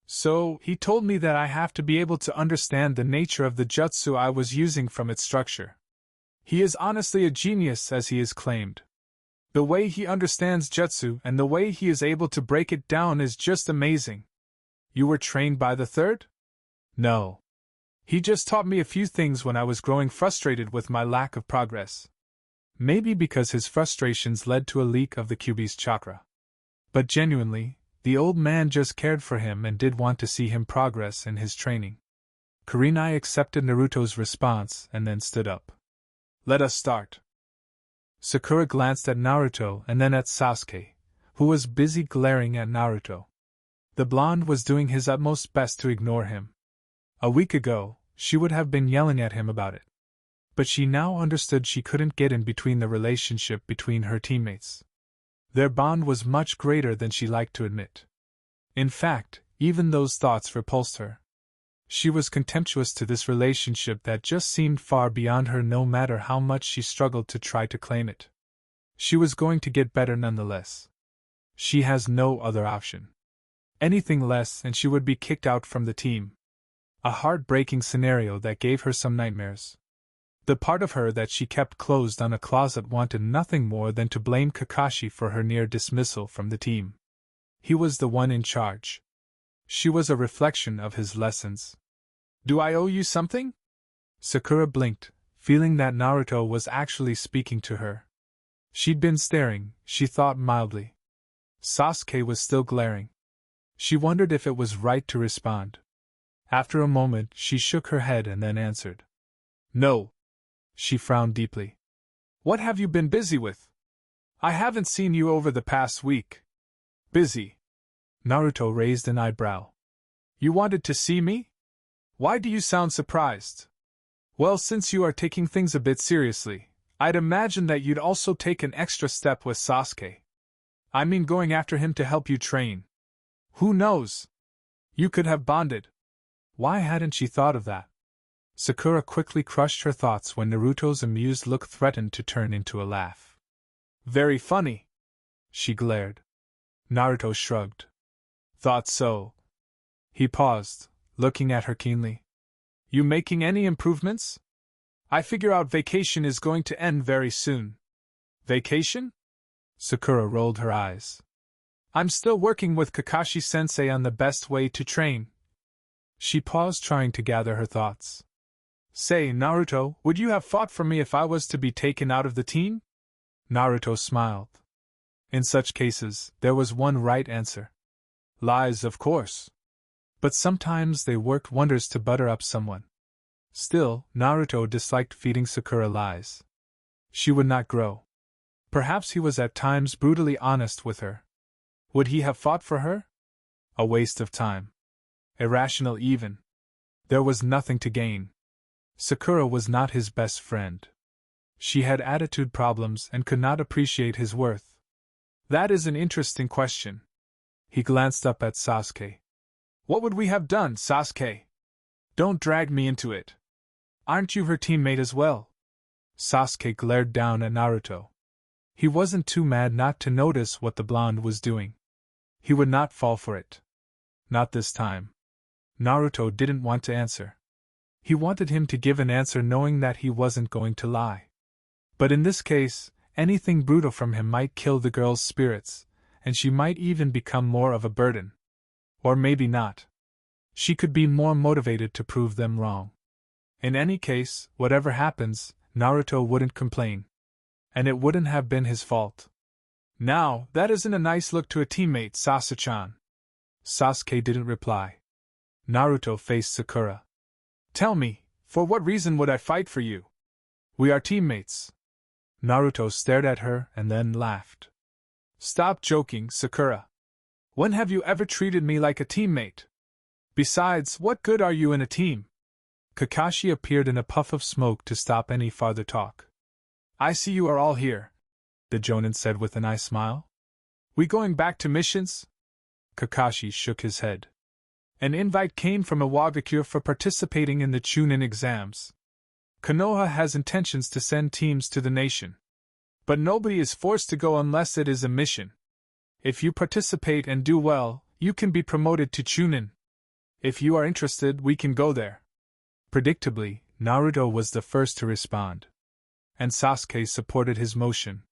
So, he told me that I have to be able to understand the nature of the jutsu I was using from its structure. He is honestly a genius, as he is claimed. The way he understands jutsu and the way he is able to break it down is just amazing. You were trained by the third? No. He just taught me a few things when I was growing frustrated with my lack of progress. Maybe because his frustrations led to a leak of the Kyuubi's chakra. But genuinely, the old man just cared for him and did want to see him progress in his training. Kurenai accepted Naruto's response and then stood up. Let us start. Sakura glanced at Naruto and then at Sasuke, who was busy glaring at Naruto. The blonde was doing his utmost best to ignore him. A week ago, she would have been yelling at him about it. But she now understood she couldn't get in between the relationship between her teammates. Their bond was much greater than she liked to admit. In fact, even those thoughts repulsed her. She was contemptuous to this relationship that just seemed far beyond her no matter how much she struggled to try to claim it. She was going to get better nonetheless. She has no other option. Anything less and she would be kicked out from the team. A heartbreaking scenario that gave her some nightmares. The part of her that she kept closed on a closet wanted nothing more than to blame Kakashi for her near dismissal from the team. He was the one in charge. She was a reflection of his lessons. Do I owe you something? Sakura blinked, feeling that Naruto was actually speaking to her. She'd been staring, she thought mildly. Sasuke was still glaring. She wondered if it was right to respond. After a moment, she shook her head and then answered. No. She frowned deeply. What have you been busy with? I haven't seen you over the past week. Busy? Naruto raised an eyebrow. You wanted to see me? Why do you sound surprised? Well, since you are taking things a bit seriously, I'd imagine that you'd also take an extra step with Sasuke. I mean going after him to help you train. Who knows? You could have bonded. Why hadn't she thought of that? Sakura quickly crushed her thoughts when Naruto's amused look threatened to turn into a laugh. Very funny. She glared. Naruto shrugged. Thought so. He paused, looking at her keenly. You making any improvements? I figure out vacation is going to end very soon. Vacation? Sakura rolled her eyes. I'm still working with Kakashi-sensei on the best way to train. She paused, trying to gather her thoughts. Say, Naruto, would you have fought for me if I was to be taken out of the team? Naruto smiled. In such cases, there was one right answer. Lies, of course. But sometimes they worked wonders to butter up someone. Still, Naruto disliked feeding Sakura lies. She would not grow. Perhaps he was at times brutally honest with her. Would he have fought for her? A waste of time. Irrational even. There was nothing to gain. Sakura was not his best friend. She had attitude problems and could not appreciate his worth. That is an interesting question. He glanced up at Sasuke. What would we have done, Sasuke? Don't drag me into it. Aren't you her teammate as well? Sasuke glared down at Naruto. He wasn't too mad not to notice what the blonde was doing. He would not fall for it. Not this time. Naruto didn't want to answer. He wanted him to give an answer knowing that he wasn't going to lie. But in this case, anything brutal from him might kill the girl's spirits, and she might even become more of a burden. Or maybe not. She could be more motivated to prove them wrong. In any case, whatever happens, Naruto wouldn't complain. And it wouldn't have been his fault. Now, that isn't a nice look to a teammate, Sasuke-chan. Sasuke didn't reply. Naruto faced Sakura. Tell me, for what reason would I fight for you? We are teammates. Naruto stared at her and then laughed. Stop joking, Sakura. When have you ever treated me like a teammate? Besides, what good are you in a team? Kakashi appeared in a puff of smoke to stop any farther talk. I see you are all here, the Jonin said with an eye smile. We going back to missions? Kakashi shook his head. An invite came from Iwagakure for participating in the Chunin exams. Konoha has intentions to send teams to the nation. But nobody is forced to go unless it is a mission. If you participate and do well, you can be promoted to Chunin. If you are interested, we can go there. Predictably, Naruto was the first to respond. And Sasuke supported his motion.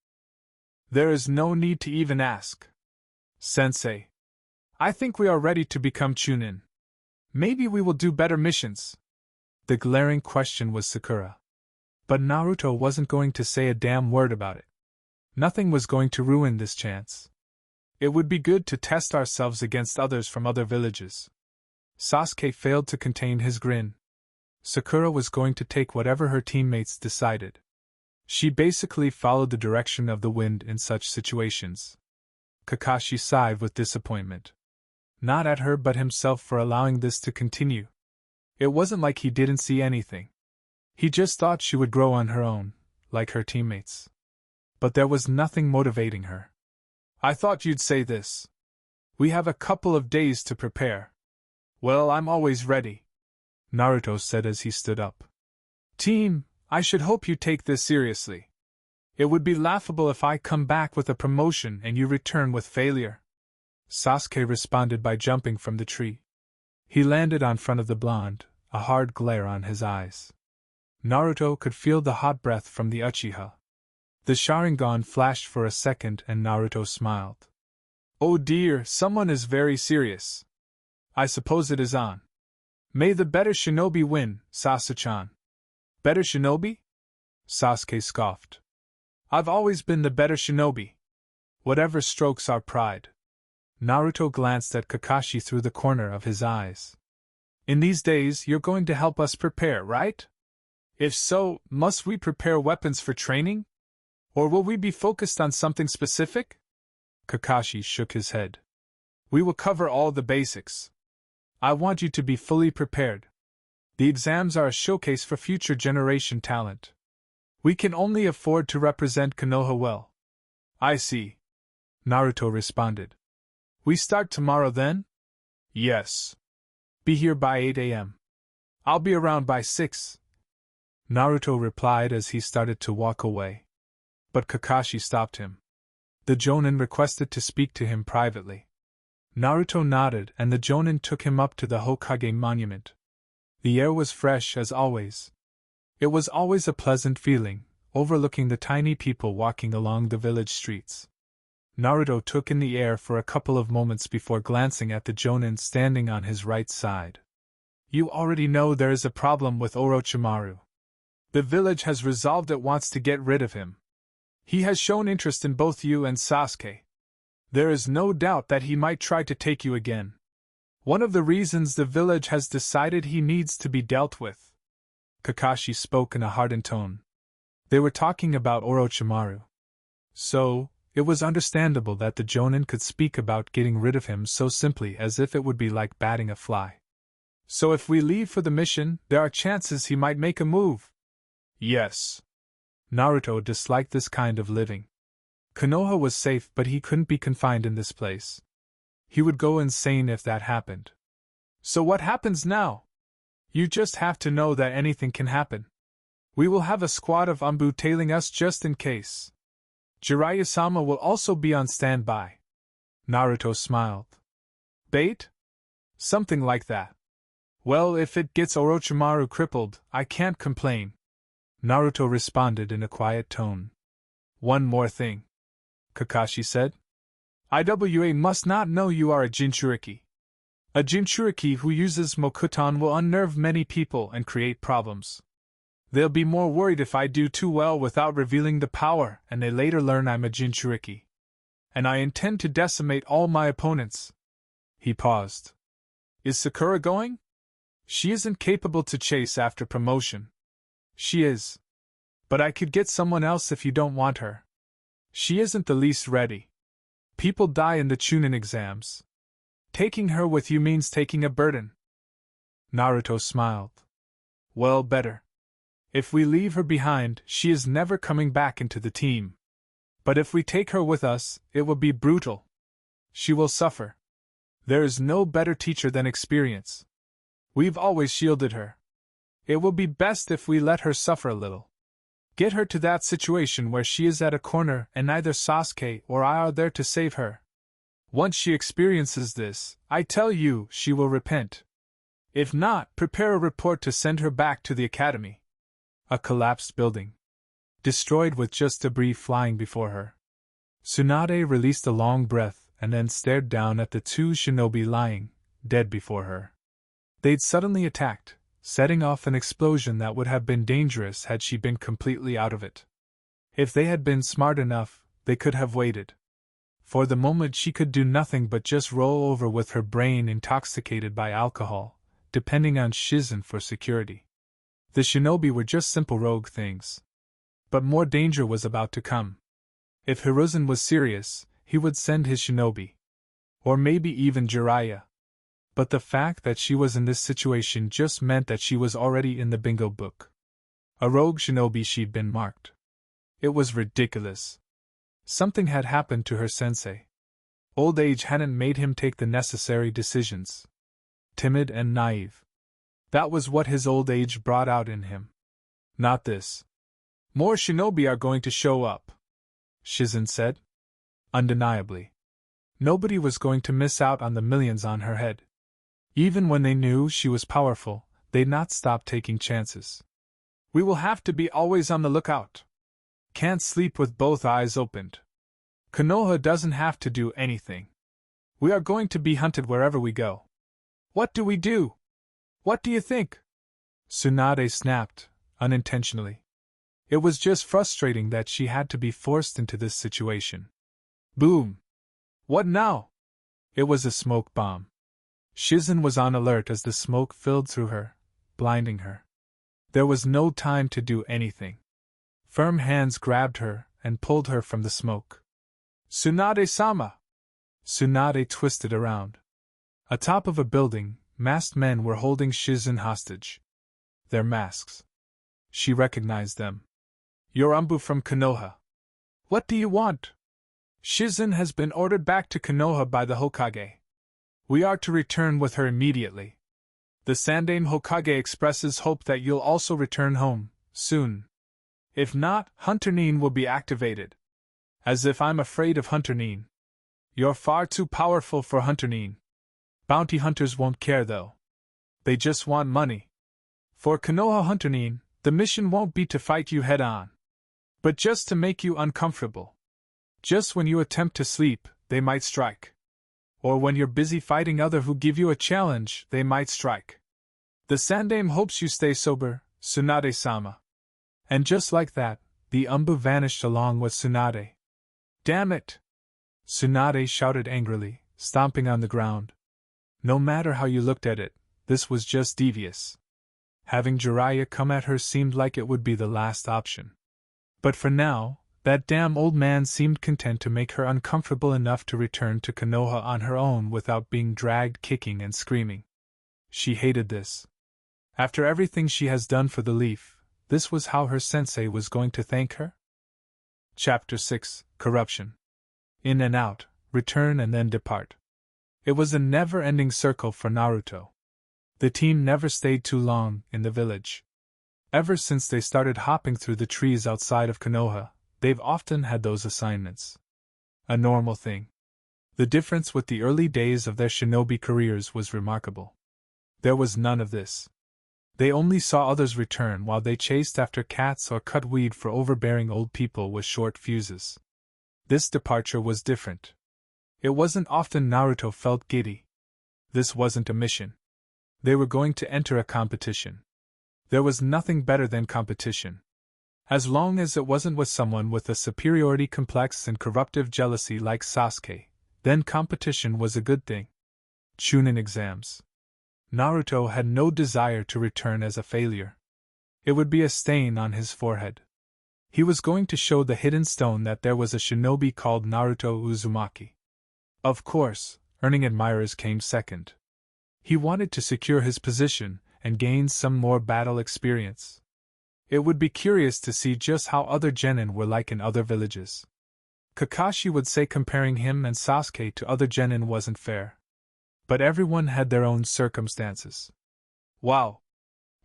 There is no need to even ask. Sensei. I think we are ready to become Chunin. Maybe we will do better missions. The glaring question was Sakura. But Naruto wasn't going to say a damn word about it. Nothing was going to ruin this chance. It would be good to test ourselves against others from other villages. Sasuke failed to contain his grin. Sakura was going to take whatever her teammates decided. She basically followed the direction of the wind in such situations. Kakashi sighed with disappointment. Not at her but himself for allowing this to continue. It wasn't like he didn't see anything. He just thought she would grow on her own, like her teammates. But there was nothing motivating her. I thought you'd say this. We have a couple of days to prepare. Well, I'm always ready, Naruto said as he stood up. Team, I should hope you take this seriously. It would be laughable if I come back with a promotion and you return with failure. Sasuke responded by jumping from the tree. He landed on front of the blonde, a hard glare on his eyes. Naruto could feel the hot breath from the Uchiha. The Sharingan flashed for a second and Naruto smiled. Oh dear, someone is very serious. I suppose it is on. May the better shinobi win, Sasuke-chan. Better shinobi? Sasuke scoffed. I've always been the better shinobi. Whatever strokes our pride. Naruto glanced at Kakashi through the corner of his eyes. In these days, you're going to help us prepare, right? If so, must we prepare weapons for training? Or will we be focused on something specific? Kakashi shook his head. We will cover all the basics. I want you to be fully prepared. The exams are a showcase for future generation talent. We can only afford to represent Konoha well. I see. Naruto responded. We start tomorrow then? Yes. Be here by 8 a.m. I'll be around by 6. Naruto replied as he started to walk away. But Kakashi stopped him. The Jonin requested to speak to him privately. Naruto nodded and the Jonin took him up to the Hokage monument. The air was fresh as always. It was always a pleasant feeling, overlooking the tiny people walking along the village streets. Naruto took in the air for a couple of moments before glancing at the Jonin standing on his right side. You already know there is a problem with Orochimaru. The village has resolved it wants to get rid of him. He has shown interest in both you and Sasuke. There is no doubt that he might try to take you again. One of the reasons the village has decided he needs to be dealt with. Kakashi spoke in a hardened tone. They were talking about Orochimaru. So, it was understandable that the Jonin could speak about getting rid of him so simply as if it would be like batting a fly. So if we leave for the mission, there are chances he might make a move. Yes. Naruto disliked this kind of living. Konoha was safe, but he couldn't be confined in this place. He would go insane if that happened. So what happens now? You just have to know that anything can happen. We will have a squad of Anbu tailing us just in case. Jiraiya-sama will also be on standby. Naruto smiled. Bait? Something like that. Well, if it gets Orochimaru crippled, I can't complain. Naruto responded in a quiet tone. One more thing. Kakashi said. IWA must not know you are a Jinchuriki. A Jinchuriki who uses Mokuton will unnerve many people and create problems. They'll be more worried if I do too well without revealing the power and they later learn I'm a Jinchuriki. And I intend to decimate all my opponents. He paused. Is Sakura going? She isn't capable to chase after promotion. She is. But I could get someone else if you don't want her. She isn't the least ready. People die in the Chunin exams. Taking her with you means taking a burden. Naruto smiled. Well, better. If we leave her behind, she is never coming back into the team. But if we take her with us, it will be brutal. She will suffer. There is no better teacher than experience. We've always shielded her. It will be best if we let her suffer a little. Get her to that situation where she is at a corner and neither Sasuke or I are there to save her. Once she experiences this, I tell you, she will repent. If not, prepare a report to send her back to the academy. A collapsed building. Destroyed with just debris flying before her. Tsunade released a long breath and then stared down at the two shinobi lying, dead before her. They'd suddenly attacked, setting off an explosion that would have been dangerous had she been completely out of it. If they had been smart enough, they could have waited. For the moment she could do nothing but just roll over with her brain intoxicated by alcohol, depending on Shizen for security. The shinobi were just simple rogue things. But more danger was about to come. If Hiruzen was serious, he would send his shinobi. Or maybe even Jiraiya. But the fact that she was in this situation just meant that she was already in the bingo book. A rogue shinobi, she'd been marked. It was ridiculous. Something had happened to her sensei. Old age hadn't made him take the necessary decisions. Timid and naive. That was what his old age brought out in him. Not this. More shinobi are going to show up, Shizen said. Undeniably. Nobody was going to miss out on the millions on her head. Even when they knew she was powerful, they'd not stop taking chances. We will have to be always on the lookout. Can't sleep with both eyes opened. Konoha doesn't have to do anything. We are going to be hunted wherever we go. What do we do? What do you think? Tsunade snapped, unintentionally. It was just frustrating that she had to be forced into this situation. Boom! What now? It was a smoke bomb. Shizen was on alert as the smoke filled through her, blinding her. There was no time to do anything. Firm hands grabbed her and pulled her from the smoke. Tsunade-sama! Tsunade twisted around. Atop of a building, masked men were holding Shizen hostage. Their masks. She recognized them. You're Umbu from Konoha. What do you want? Shizen has been ordered back to Konoha by the Hokage. We are to return with her immediately. The Sandaime Hokage expresses hope that you'll also return home, soon. If not, Hunter Nin will be activated. As if I'm afraid of Hunter Nin. You're far too powerful for Hunter Nin. Bounty hunters won't care though. They just want money. For Konoha Hunter Nin, the mission won't be to fight you head on. But just to make you uncomfortable. Just when you attempt to sleep, they might strike. Or when you're busy fighting others who give you a challenge, they might strike. The Sandaime hopes you stay sober, Tsunade-sama. And just like that, the Umbu vanished along with Tsunade. Damn it! Tsunade shouted angrily, stomping on the ground. No matter how you looked at it, this was just devious. Having Jiraiya come at her seemed like it would be the last option. But for now, that damn old man seemed content to make her uncomfortable enough to return to Konoha on her own without being dragged kicking and screaming. She hated this. After everything she has done for the Leaf, this was how her sensei was going to thank her? Chapter 6, Corruption. In and out, return and then depart. It was a never-ending circle for Naruto. The team never stayed too long in the village. Ever since they started hopping through the trees outside of Konoha, they've often had those assignments. A normal thing. The difference with the early days of their shinobi careers was remarkable. There was none of this. They only saw others return while they chased after cats or cut weed for overbearing old people with short fuses. This departure was different. It wasn't often Naruto felt giddy. This wasn't a mission. They were going to enter a competition. There was nothing better than competition. As long as it wasn't with someone with a superiority complex and corruptive jealousy like Sasuke, then competition was a good thing. Chunin exams. Naruto had no desire to return as a failure. It would be a stain on his forehead. He was going to show the hidden stone that there was a shinobi called Naruto Uzumaki. Of course, earning admirers came second. He wanted to secure his position and gain some more battle experience. It would be curious to see just how other genin were like in other villages. Kakashi would say comparing him and Sasuke to other genin wasn't fair. But everyone had their own circumstances. Wow!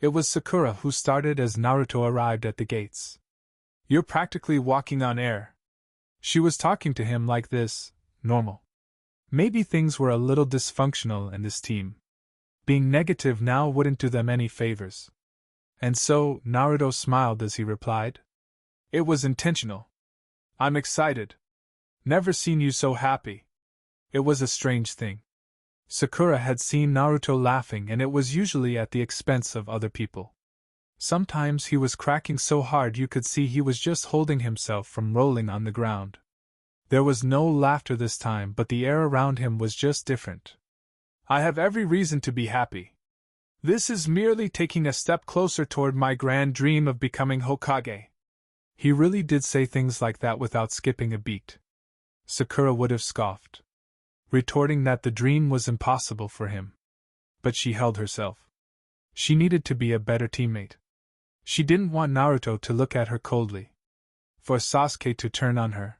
It was Sakura who started as Naruto arrived at the gates. You're practically walking on air. She was talking to him like this, normal. Maybe things were a little dysfunctional in this team. Being negative now wouldn't do them any favors. And so, Naruto smiled as he replied. It was intentional. I'm excited. Never seen you so happy. It was a strange thing. Sakura had seen Naruto laughing, and it was usually at the expense of other people. Sometimes he was cracking so hard you could see he was just holding himself from rolling on the ground. There was no laughter this time, but the air around him was just different. I have every reason to be happy. This is merely taking a step closer toward my grand dream of becoming Hokage. He really did say things like that without skipping a beat. Sakura would have scoffed, retorting that the dream was impossible for him. But she held herself. She needed to be a better teammate. She didn't want Naruto to look at her coldly. For Sasuke to turn on her.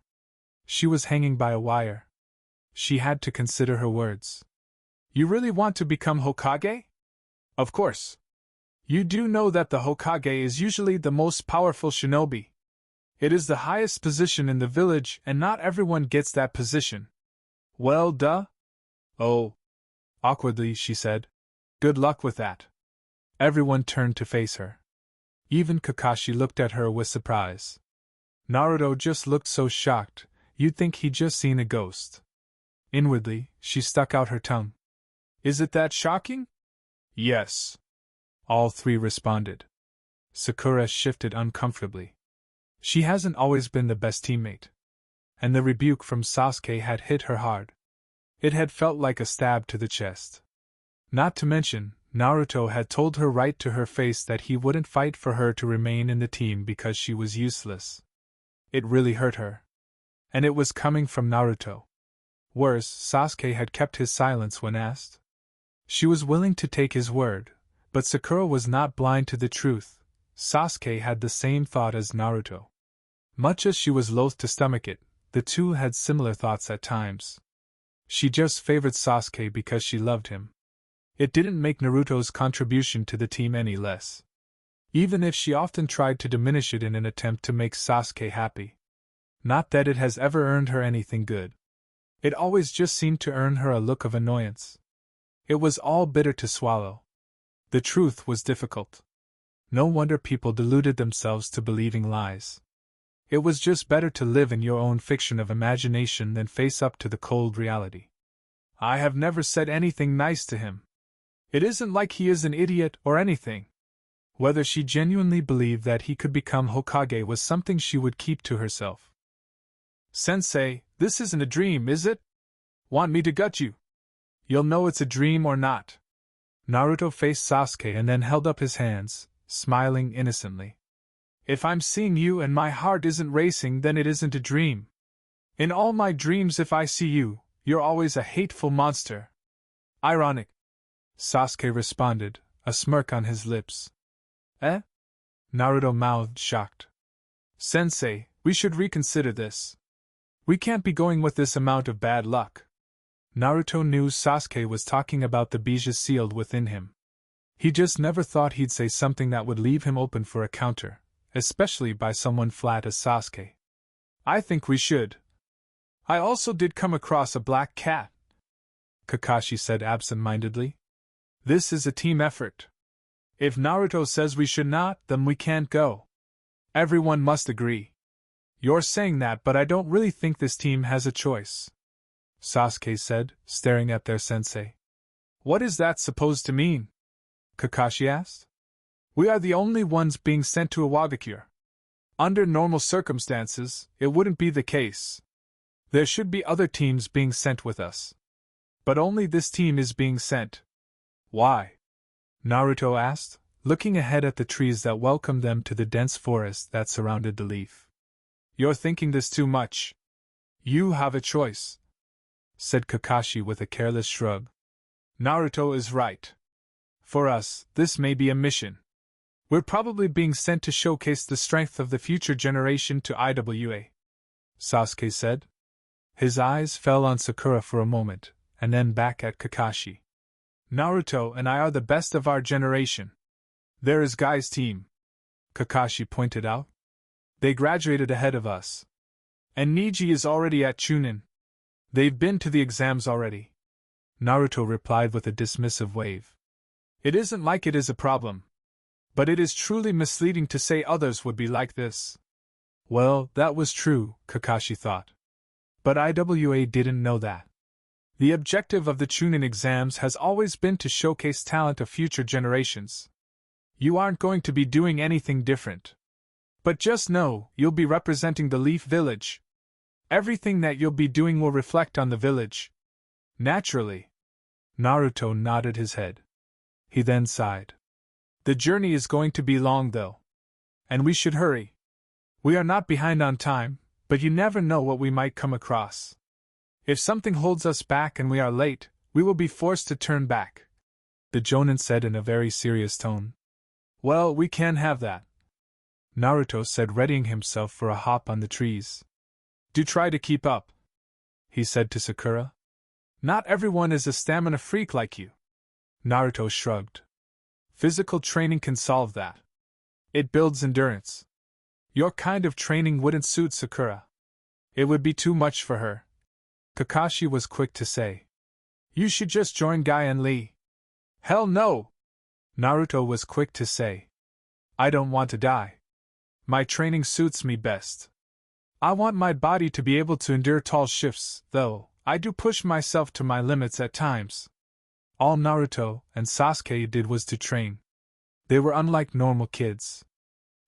She was hanging by a wire. She had to consider her words. You really want to become Hokage? Of course. You do know that the Hokage is usually the most powerful shinobi. It is the highest position in the village, and not everyone gets that position. Well, duh. Oh. Awkwardly, she said. Good luck with that. Everyone turned to face her. Even Kakashi looked at her with surprise. Naruto just looked so shocked, you'd think he'd just seen a ghost. Inwardly, she stuck out her tongue. Is it that shocking? Yes. All three responded. Sakura shifted uncomfortably. She hasn't always been the best teammate. And the rebuke from Sasuke had hit her hard. It had felt like a stab to the chest. Not to mention, Naruto had told her right to her face that he wouldn't fight for her to remain in the team because she was useless. It really hurt her. And it was coming from Naruto. Worse, Sasuke had kept his silence when asked. She was willing to take his word, but Sakura was not blind to the truth. Sasuke had the same thought as Naruto. Much as she was loath to stomach it, the two had similar thoughts at times. She just favored Sasuke because she loved him. It didn't make Naruto's contribution to the team any less. Even if she often tried to diminish it in an attempt to make Sasuke happy. Not that it has ever earned her anything good. It always just seemed to earn her a look of annoyance. It was all bitter to swallow. The truth was difficult. No wonder people deluded themselves to believing lies. It was just better to live in your own fiction of imagination than face up to the cold reality. I have never said anything nice to him. It isn't like he is an idiot or anything. Whether she genuinely believed that he could become Hokage was something she would keep to herself. Sensei, this isn't a dream, is it? Want me to gut you? You'll know it's a dream or not. Naruto faced Sasuke and then held up his hands, smiling innocently. If I'm seeing you and my heart isn't racing, then it isn't a dream. In all my dreams, if I see you, you're always a hateful monster. Ironic. Sasuke responded, a smirk on his lips. Eh? Naruto mouthed, shocked. Sensei, we should reconsider this. We can't be going with this amount of bad luck. Naruto knew Sasuke was talking about the bejas sealed within him. He just never thought he'd say something that would leave him open for a counter, especially by someone flat as Sasuke. I think we should. I also did come across a black cat, Kakashi said absent-mindedly. This is a team effort. If Naruto says we should not, then we can't go. Everyone must agree. You're saying that, but I don't really think this team has a choice, Sasuke said, staring at their sensei. What is that supposed to mean? Kakashi asked. We are the only ones being sent to Iwagakure. Under normal circumstances, it wouldn't be the case. There should be other teams being sent with us. But only this team is being sent. Why? Naruto asked, looking ahead at the trees that welcomed them to the dense forest that surrounded the leaf. You're thinking this too much. You have a choice, said Kakashi with a careless shrug. Naruto is right. For us, this may be a mission. We're probably being sent to showcase the strength of the future generation to IWA, Sasuke said. His eyes fell on Sakura for a moment, and then back at Kakashi. Naruto and I are the best of our generation. There is Guy's team, Kakashi pointed out. They graduated ahead of us. And Niji is already at Chunin. They've been to the exams already. Naruto replied with a dismissive wave. It isn't like it is a problem. But it is truly misleading to say others would be like this. Well, that was true, Kakashi thought. But IWA didn't know that. The objective of the Chunin exams has always been to showcase talent of future generations. You aren't going to be doing anything different. But just know, you'll be representing the Leaf Village. Everything that you'll be doing will reflect on the village. Naturally. Naruto nodded his head. He then sighed. The journey is going to be long, though. And we should hurry. We are not behind on time, but you never know what we might come across. If something holds us back and we are late, we will be forced to turn back, the Jonin said in a very serious tone. Well, we can have that, Naruto said, readying himself for a hop on the trees. Do try to keep up, he said to Sakura. Not everyone is a stamina freak like you. Naruto shrugged. Physical training can solve that. It builds endurance. Your kind of training wouldn't suit Sakura. It would be too much for her. Kakashi was quick to say. You should just join Guy and Lee. Hell no! Naruto was quick to say. I don't want to die. My training suits me best. I want my body to be able to endure tall shifts, though. I do push myself to my limits at times. All Naruto and Sasuke did was to train. They were unlike normal kids.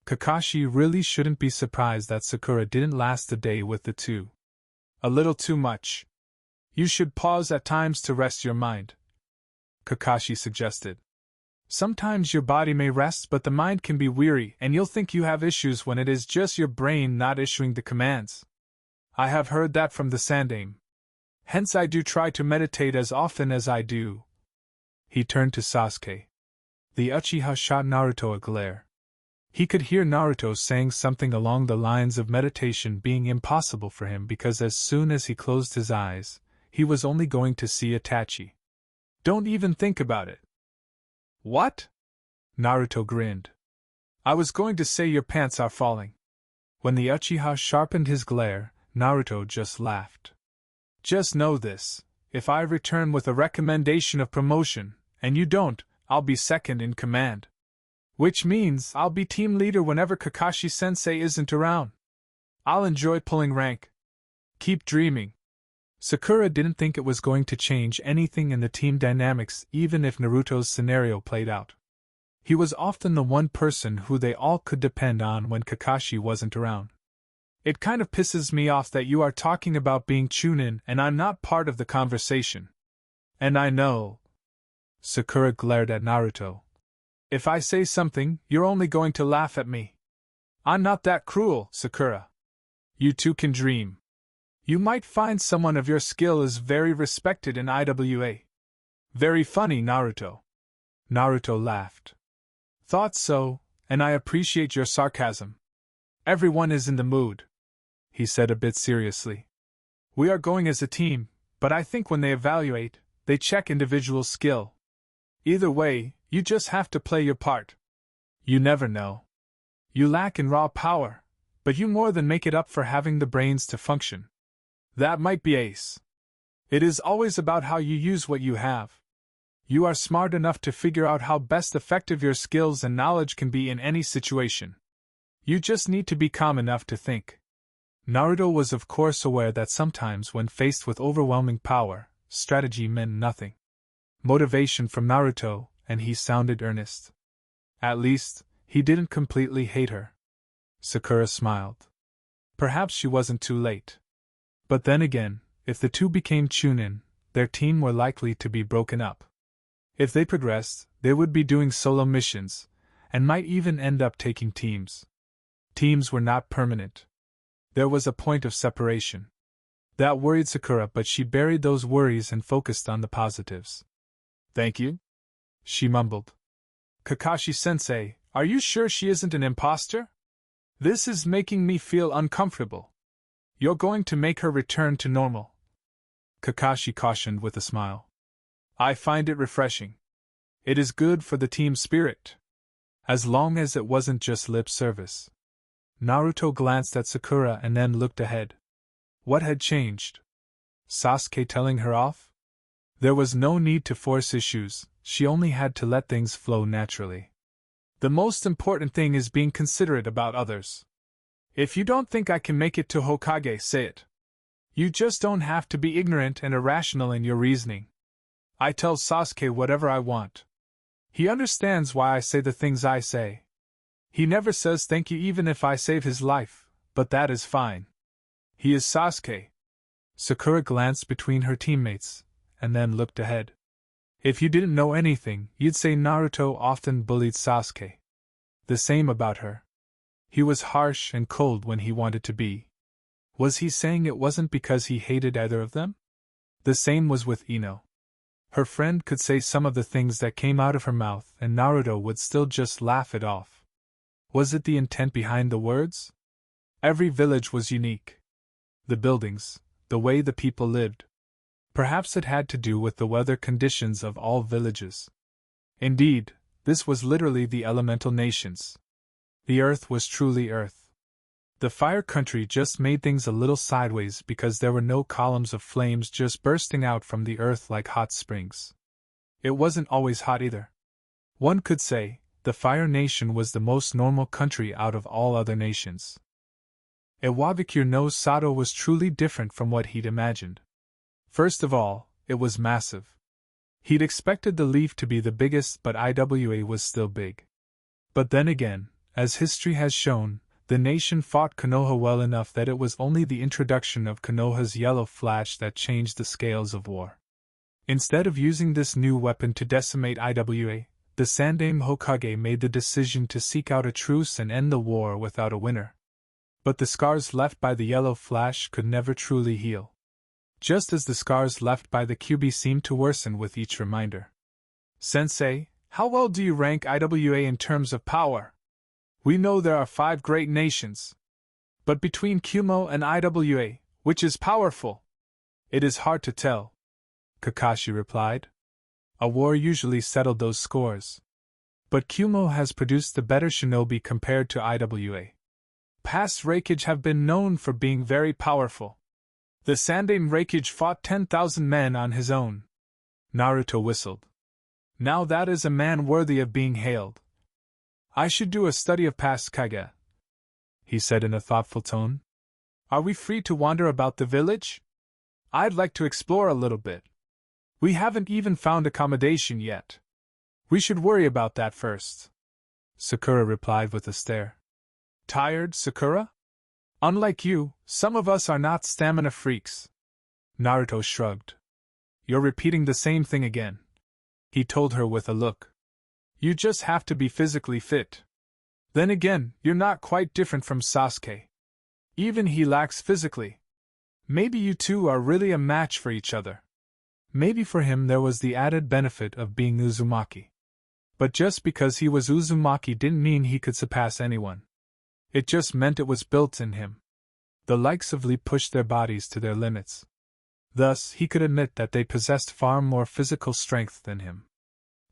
Kakashi really shouldn't be surprised that Sakura didn't last a day with the two. A little too much. You should pause at times to rest your mind, Kakashi suggested. Sometimes your body may rest, but the mind can be weary, and you'll think you have issues when it is just your brain not issuing the commands. I have heard that from the Sandaime. Hence I do try to meditate as often as I do. He turned to Sasuke. The Uchiha shot Naruto a glare. He could hear Naruto saying something along the lines of meditation being impossible for him because as soon as he closed his eyes, he was only going to see Itachi. Don't even think about it. What? Naruto grinned. I was going to say your pants are falling. When the Uchiha sharpened his glare, Naruto just laughed. Just know this, if I return with a recommendation of promotion, and you don't, I'll be second in command. Which means I'll be team leader whenever Kakashi-sensei isn't around. I'll enjoy pulling rank. Keep dreaming. Sakura didn't think it was going to change anything in the team dynamics even if Naruto's scenario played out. He was often the one person who they all could depend on when Kakashi wasn't around. It kind of pisses me off that you are talking about being Chunin and I'm not part of the conversation. And I know. Sakura glared at Naruto. If I say something, you're only going to laugh at me. I'm not that cruel, Sakura. You too can dream. You might find someone of your skill is very respected in IWA. Very funny, Naruto. Naruto laughed. Thought so, and I appreciate your sarcasm. Everyone is in the mood, he said a bit seriously. We are going as a team, but I think when they evaluate, they check individual skill. Either way, you just have to play your part. You never know. You lack in raw power, but you more than make it up for having the brains to function. That might be ace. It is always about how you use what you have. You are smart enough to figure out how best effective your skills and knowledge can be in any situation. You just need to be calm enough to think. Naruto was of course aware that sometimes when faced with overwhelming power, strategy meant nothing. Motivation from Naruto, and he sounded earnest. At least, he didn't completely hate her. Sakura smiled. Perhaps she wasn't too late. But then again, if the two became Chunin, their team were likely to be broken up. If they progressed, they would be doing solo missions, and might even end up taking teams. Teams were not permanent. There was a point of separation. That worried Sakura, but she buried those worries and focused on the positives. Thank you? She mumbled. Kakashi-sensei, are you sure she isn't an imposter? This is making me feel uncomfortable. You're going to make her return to normal? Kakashi cautioned with a smile. I find it refreshing. It is good for the team spirit. As long as it wasn't just lip service. Naruto glanced at Sakura and then looked ahead. What had changed? Sasuke telling her off? There was no need to force issues, she only had to let things flow naturally. The most important thing is being considerate about others. If you don't think I can make it to Hokage, say it. You just don't have to be ignorant and irrational in your reasoning. I tell Sasuke whatever I want. He understands why I say the things I say. He never says thank you even if I save his life, but that is fine. He is Sasuke. Sakura glanced between her teammates, and then looked ahead. If you didn't know anything, you'd say Naruto often bullied Sasuke. The same about her. He was harsh and cold when he wanted to be. Was he saying it wasn't because he hated either of them? The same was with Ino. Her friend could say some of the things that came out of her mouth and Naruto would still just laugh it off. Was it the intent behind the words? Every village was unique. The buildings, the way the people lived. Perhaps it had to do with the weather conditions of all villages. Indeed, this was literally the elemental nations. The earth was truly earth. The fire country just made things a little sideways because there were no columns of flames just bursting out from the earth like hot springs. It wasn't always hot either. One could say, the Fire Nation was the most normal country out of all other nations. Iwabikure no Sato was truly different from what he'd imagined. First of all, it was massive. He'd expected the leaf to be the biggest, but IWA was still big. But then again, as history has shown, the nation fought Konoha well enough that it was only the introduction of Konoha's yellow flash that changed the scales of war. Instead of using this new weapon to decimate IWA, the Sandaime Hokage made the decision to seek out a truce and end the war without a winner. But the scars left by the yellow flash could never truly heal. Just as the scars left by the Kyuubi seemed to worsen with each reminder. Sensei, how well do you rank IWA in terms of power? We know there are 5 great nations. But between Kyuumo and IWA, which is powerful? It is hard to tell, Kakashi replied. A war usually settled those scores. But Kyuumo has produced the better shinobi compared to IWA. Past Raikage have been known for being very powerful. The Sandaime Raikage fought 10,000 men on his own. Naruto whistled. Now that is a man worthy of being hailed. I should do a study of past Kage, he said in a thoughtful tone. Are we free to wander about the village? I'd like to explore a little bit. We haven't even found accommodation yet. We should worry about that first, Sakura replied with a stare. Tired, Sakura? Unlike you, some of us are not stamina freaks. Naruto shrugged. You're repeating the same thing again, he told her with a look. You just have to be physically fit. Then again, you're not quite different from Sasuke. Even he lacks physically. Maybe you two are really a match for each other. Maybe for him there was the added benefit of being Uzumaki. But just because he was Uzumaki didn't mean he could surpass anyone. It just meant it was built in him. The likes of Lee pushed their bodies to their limits. Thus, he could admit that they possessed far more physical strength than him.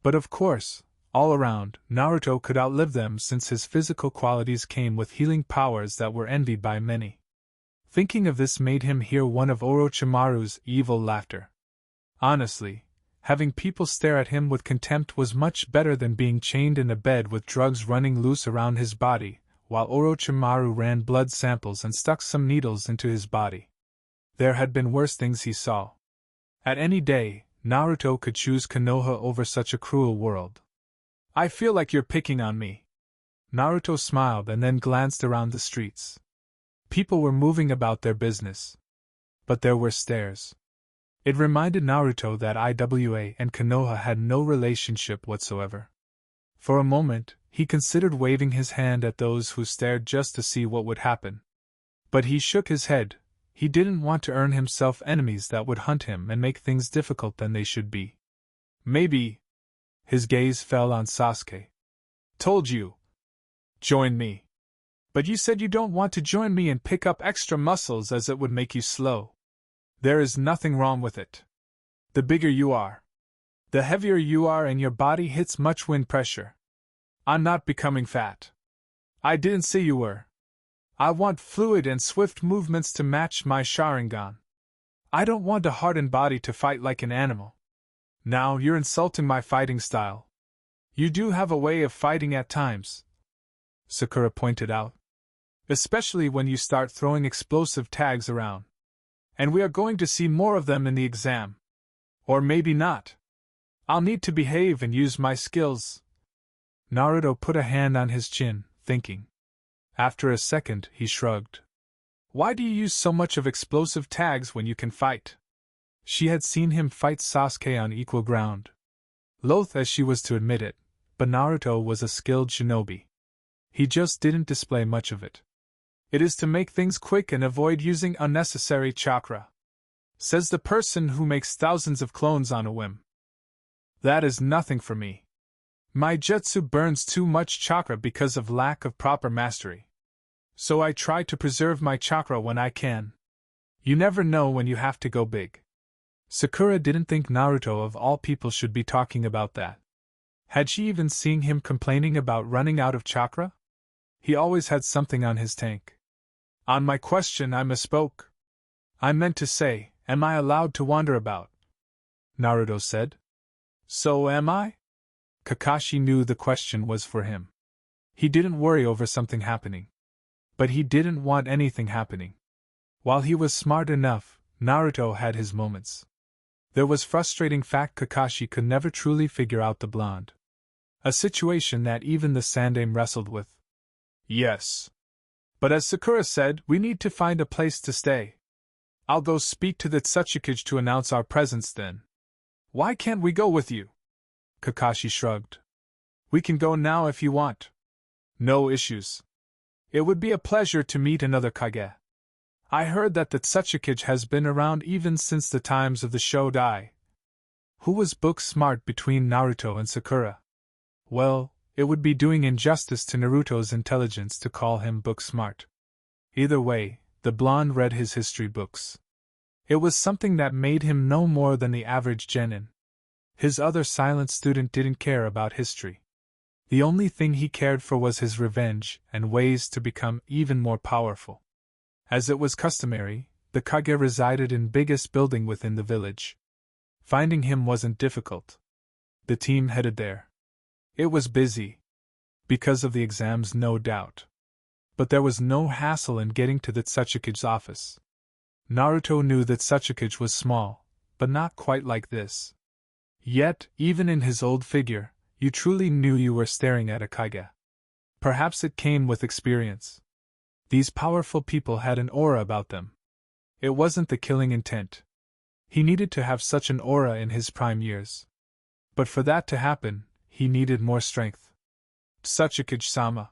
But of course, all around, Naruto could outlive them since his physical qualities came with healing powers that were envied by many. Thinking of this made him hear one of Orochimaru's evil laughter. Honestly, having people stare at him with contempt was much better than being chained in a bed with drugs running loose around his body, while Orochimaru ran blood samples and stuck some needles into his body. There had been worse things he saw. At any day, Naruto could choose Konoha over such a cruel world. I feel like you're picking on me. Naruto smiled and then glanced around the streets. People were moving about their business. But there were stares. It reminded Naruto that IWA and Konoha had no relationship whatsoever. For a moment, he considered waving his hand at those who stared just to see what would happen. But he shook his head. He didn't want to earn himself enemies that would hunt him and make things difficult than they should be. Maybe. His gaze fell on Sasuke. Told you. Join me. But you said you don't want to join me and pick up extra muscles as it would make you slow. There is nothing wrong with it. The bigger you are, the heavier you are and your body hits much wind pressure. I'm not becoming fat. I didn't say you were. I want fluid and swift movements to match my Sharingan. I don't want a hardened body to fight like an animal. Now you're insulting my fighting style. You do have a way of fighting at times, Sakura pointed out. Especially when you start throwing explosive tags around. And we are going to see more of them in the exam. Or maybe not. I'll need to behave and use my skills. Naruto put a hand on his chin, thinking. After a second, he shrugged. Why do you use so much of explosive tags when you can fight? She had seen him fight Sasuke on equal ground. Loath as she was to admit it, but Naruto was a skilled shinobi. He just didn't display much of it. It is to make things quick and avoid using unnecessary chakra, says the person who makes thousands of clones on a whim. That is nothing for me. My jutsu burns too much chakra because of lack of proper mastery. So I try to preserve my chakra when I can. You never know when you have to go big. Sakura didn't think Naruto of all people should be talking about that. Had she even seen him complaining about running out of chakra? He always had something on his tank. On my question I misspoke. I meant to say, am I allowed to wander about? Naruto said. So am I? Kakashi knew the question was for him. He didn't worry over something happening. But he didn't want anything happening. While he was smart enough, Naruto had his moments. There was frustrating fact Kakashi could never truly figure out the blonde. A situation that even the Sandame wrestled with. Yes. But as Sakura said, we need to find a place to stay. I'll go speak to the Tsuchikage to announce our presence then. Why can't we go with you? Kakashi shrugged. We can go now if you want. No issues. It would be a pleasure to meet another Kage. I heard that the Tsuchikage has been around even since the times of the Shodai. Who was book smart between Naruto and Sakura? Well, it would be doing injustice to Naruto's intelligence to call him book smart. Either way, the blonde read his history books. It was something that made him no more than the average genin. His other silent student didn't care about history. The only thing he cared for was his revenge and ways to become even more powerful. As it was customary, the Kage resided in biggest building within the village. Finding him wasn't difficult. The team headed there. It was busy. Because of the exams, no doubt. But there was no hassle in getting to the Tsuchikage's office. Naruto knew that Tsuchikage was small, but not quite like this. Yet, even in his old figure, you truly knew you were staring at a Kage. Perhaps it came with experience. These powerful people had an aura about them. It wasn't the killing intent. He needed to have such an aura in his prime years. But for that to happen, he needed more strength. Tsuchikage-sama.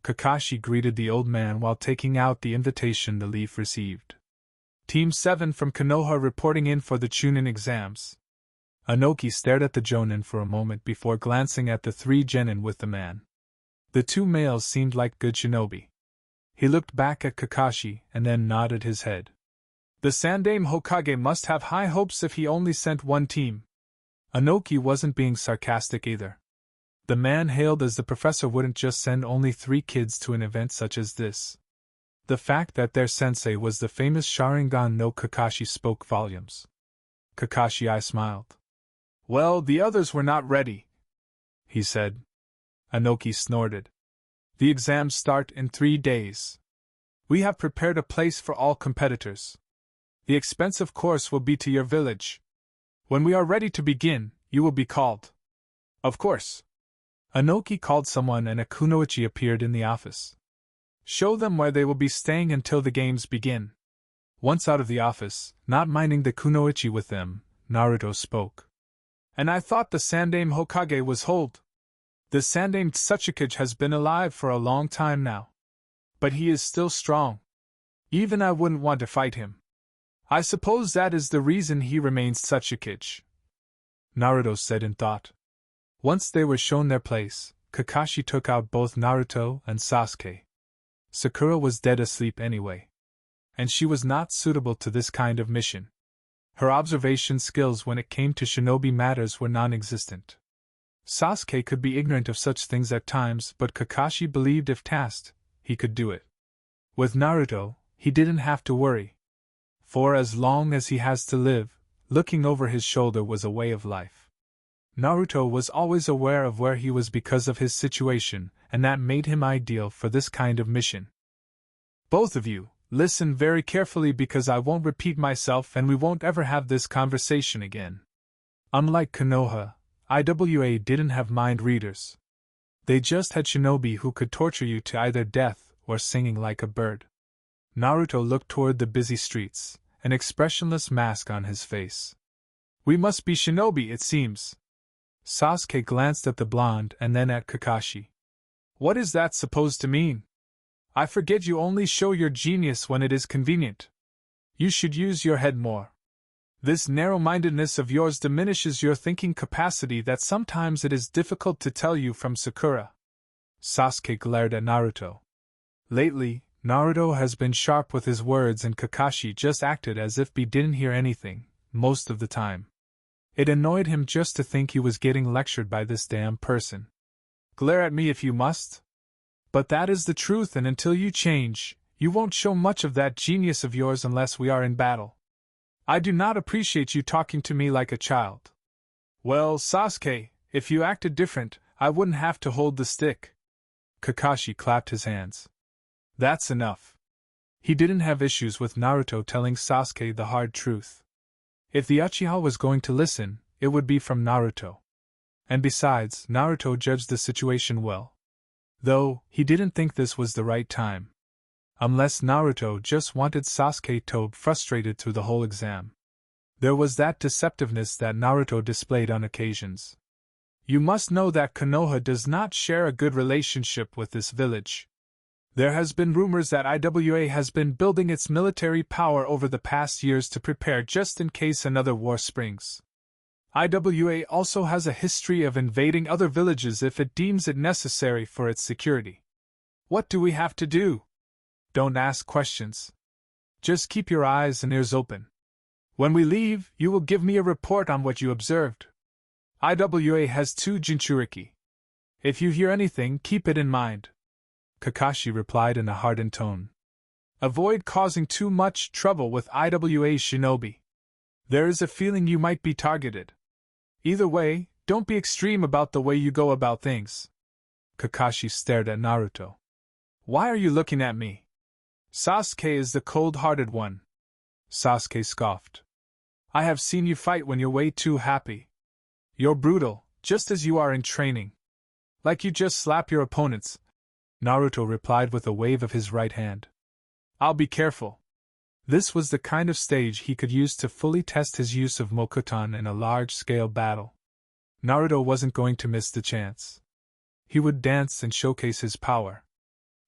Kakashi greeted the old man while taking out the invitation the Leaf received. Team 7 from Konoha reporting in for the Chunin exams. Anoki stared at the Jonin for a moment before glancing at the 3 genin with the man. The 2 males seemed like good shinobi. He looked back at Kakashi and then nodded his head. The Sandame Hokage must have high hopes if he only sent 1 team. Anoki wasn't being sarcastic either. The man hailed as the professor wouldn't just send only 3 kids to an event such as this. The fact that their sensei was the famous Sharingan no Kakashi spoke volumes. Kakashi smiled. Well, the others were not ready, he said. Anoki snorted. The exams start in 3 days. We have prepared a place for all competitors. The expensive course will be to your village. When we are ready to begin, you will be called. Of course. Anoki called someone and a kunoichi appeared in the office. Show them where they will be staying until the games begin. Once out of the office, not minding the kunoichi with them, Naruto spoke. And I thought the Sandame Hokage was hold. The Sandame Tsuchikage has been alive for a long time now. But he is still strong. Even I wouldn't want to fight him. I suppose that is the reason he remains Tsuchikage. Naruto said in thought. Once they were shown their place, Kakashi took out both Naruto and Sasuke. Sakura was dead asleep anyway. And she was not suitable to this kind of mission. Her observation skills when it came to shinobi matters were non-existent. Sasuke could be ignorant of such things at times, but Kakashi believed if tasked, he could do it. With Naruto, he didn't have to worry. For as long as he has to live, looking over his shoulder was a way of life. Naruto was always aware of where he was because of his situation, and that made him ideal for this kind of mission. Both of you, listen very carefully because I won't repeat myself and we won't ever have this conversation again. Unlike Konoha, IWA didn't have mind readers. They just had shinobi who could torture you to either death or singing like a bird. Naruto looked toward the busy streets, an expressionless mask on his face. We must be shinobi, it seems. Sasuke glanced at the blonde and then at Kakashi. What is that supposed to mean? I forget you only show your genius when it is convenient. You should use your head more. This narrow-mindedness of yours diminishes your thinking capacity that sometimes it is difficult to tell you from Sakura. Sasuke glared at Naruto. Lately, Naruto has been sharp with his words and Kakashi just acted as if he didn't hear anything, most of the time. It annoyed him just to think he was getting lectured by this damn person. Glare at me if you must. But that is the truth, and until you change, you won't show much of that genius of yours unless we are in battle. I do not appreciate you talking to me like a child. Well, Sasuke, if you acted different, I wouldn't have to hold the stick. Kakashi clapped his hands. That's enough. He didn't have issues with Naruto telling Sasuke the hard truth. If the Uchiha was going to listen, it would be from Naruto. And besides, Naruto judged the situation well. Though, he didn't think this was the right time. Unless Naruto just wanted Sasuke to be frustrated through the whole exam. There was that deceptiveness that Naruto displayed on occasions. You must know that Konoha does not share a good relationship with this village. There has been rumors that IWA has been building its military power over the past years to prepare just in case another war springs. IWA also has a history of invading other villages if it deems it necessary for its security. What do we have to do? Don't ask questions. Just keep your eyes and ears open. When we leave, you will give me a report on what you observed. IWA has 2 Jinchuriki. If you hear anything, keep it in mind. Kakashi replied in a hardened tone. Avoid causing too much trouble with IWA's shinobi. There is a feeling you might be targeted. Either way, don't be extreme about the way you go about things. Kakashi stared at Naruto. Why are you looking at me? Sasuke is the cold-hearted one. Sasuke scoffed. I have seen you fight when you're way too happy. You're brutal, just as you are in training. Like you just slap your opponents. Naruto replied with a wave of his right hand. I'll be careful. This was the kind of stage he could use to fully test his use of Mokuton in a large-scale battle. Naruto wasn't going to miss the chance. He would dance and showcase his power.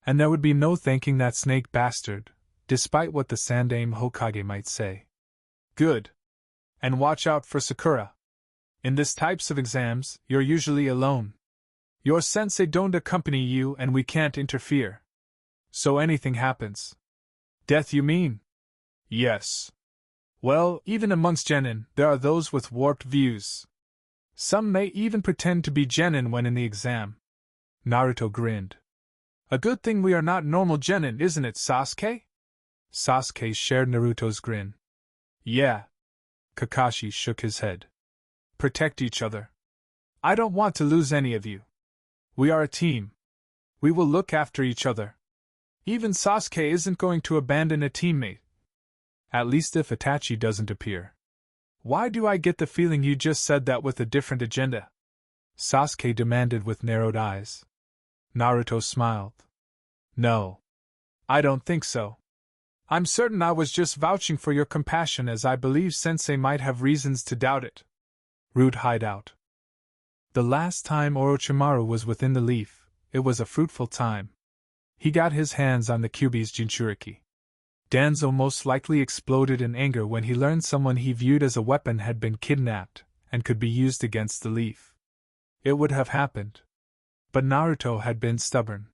And there would be no thanking that snake bastard, despite what the Sandaime Hokage might say. Good. And watch out for Sakura. In this types of exams, you're usually alone. Your sensei don't accompany you and we can't interfere. So anything happens. Death, you mean? Yes. Well, even amongst Genin, there are those with warped views. Some may even pretend to be Genin when in the exam. Naruto grinned. A good thing we are not normal Genin, isn't it, Sasuke? Sasuke shared Naruto's grin. Yeah. Kakashi shook his head. Protect each other. I don't want to lose any of you. We are a team. We will look after each other. Even Sasuke isn't going to abandon a teammate. At least if Itachi doesn't appear. Why do I get the feeling you just said that with a different agenda? Sasuke demanded with narrowed eyes. Naruto smiled. No. I don't think so. I'm certain I was just vouching for your compassion as I believe Sensei might have reasons to doubt it. Rude hideout. The last time Orochimaru was within the leaf, it was a fruitful time. He got his hands on the Kyuubi's Jinchuriki. Danzo most likely exploded in anger when he learned someone he viewed as a weapon had been kidnapped and could be used against the leaf. It would have happened. But Naruto had been stubborn.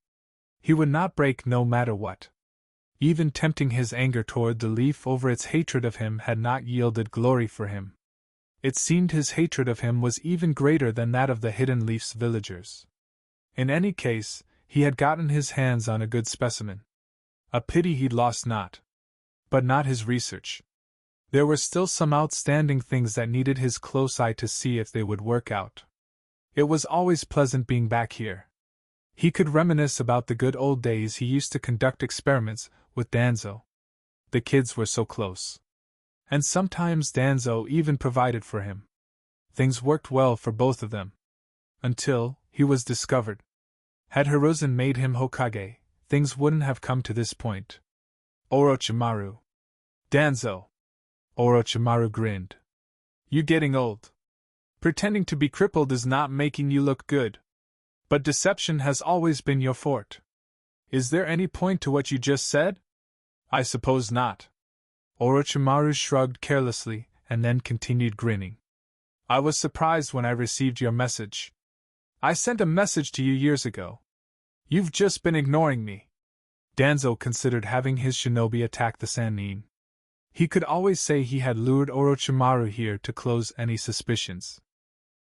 He would not break no matter what. Even tempting his anger toward the leaf over its hatred of him had not yielded glory for him. It seemed his hatred of him was even greater than that of the Hidden Leaf's villagers. In any case, he had gotten his hands on a good specimen. A pity he'd lost not. But not his research. There were still some outstanding things that needed his close eye to see if they would work out. It was always pleasant being back here. He could reminisce about the good old days he used to conduct experiments with Danzo. The kids were so close. And sometimes Danzo even provided for him. Things worked well for both of them. Until he was discovered. Had Hiruzen made him Hokage, things wouldn't have come to this point. Orochimaru. Danzo. Orochimaru grinned. You getting old. Pretending to be crippled is not making you look good. But deception has always been your forte. Is there any point to what you just said? I suppose not. Orochimaru shrugged carelessly and then continued grinning. I was surprised when I received your message. I sent a message to you years ago. You've just been ignoring me. Danzo considered having his shinobi attack the Sannin. He could always say he had lured Orochimaru here to close any suspicions.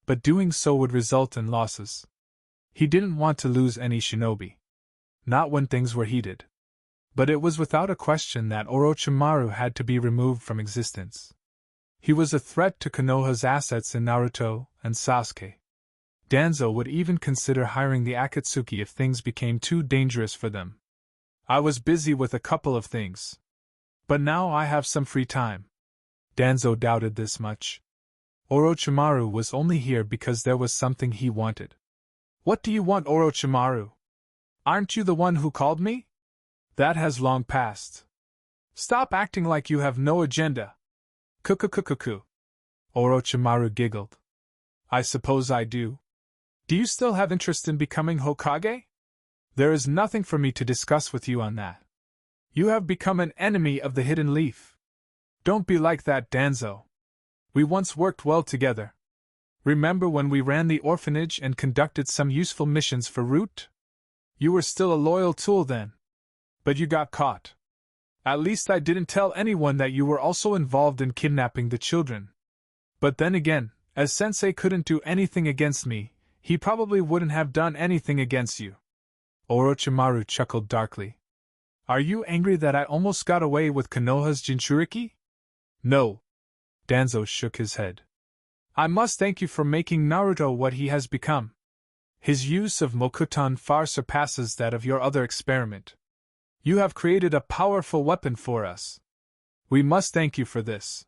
But doing so would result in losses. He didn't want to lose any shinobi. Not when things were heated. But it was without a question that Orochimaru had to be removed from existence. He was a threat to Konoha's assets in Naruto and Sasuke. Danzo would even consider hiring the Akatsuki if things became too dangerous for them. I was busy with a couple of things. But now I have some free time. Danzo doubted this much. Orochimaru was only here because there was something he wanted. What do you want, Orochimaru? Aren't you the one who called me? That has long passed. Stop acting like you have no agenda. Kukukukuku. Orochimaru giggled. I suppose I do. Do you still have interest in becoming Hokage? There is nothing for me to discuss with you on that. You have become an enemy of the Hidden Leaf. Don't be like that, Danzo. We once worked well together. Remember when we ran the orphanage and conducted some useful missions for Root? You were still a loyal tool then. But you got caught. At least I didn't tell anyone that you were also involved in kidnapping the children. But then again, as Sensei couldn't do anything against me, he probably wouldn't have done anything against you. Orochimaru chuckled darkly. Are you angry that I almost got away with Konoha's Jinchuriki? No. Danzo shook his head. I must thank you for making Naruto what he has become. His use of Mokuton far surpasses that of your other experiment. You have created a powerful weapon for us. We must thank you for this.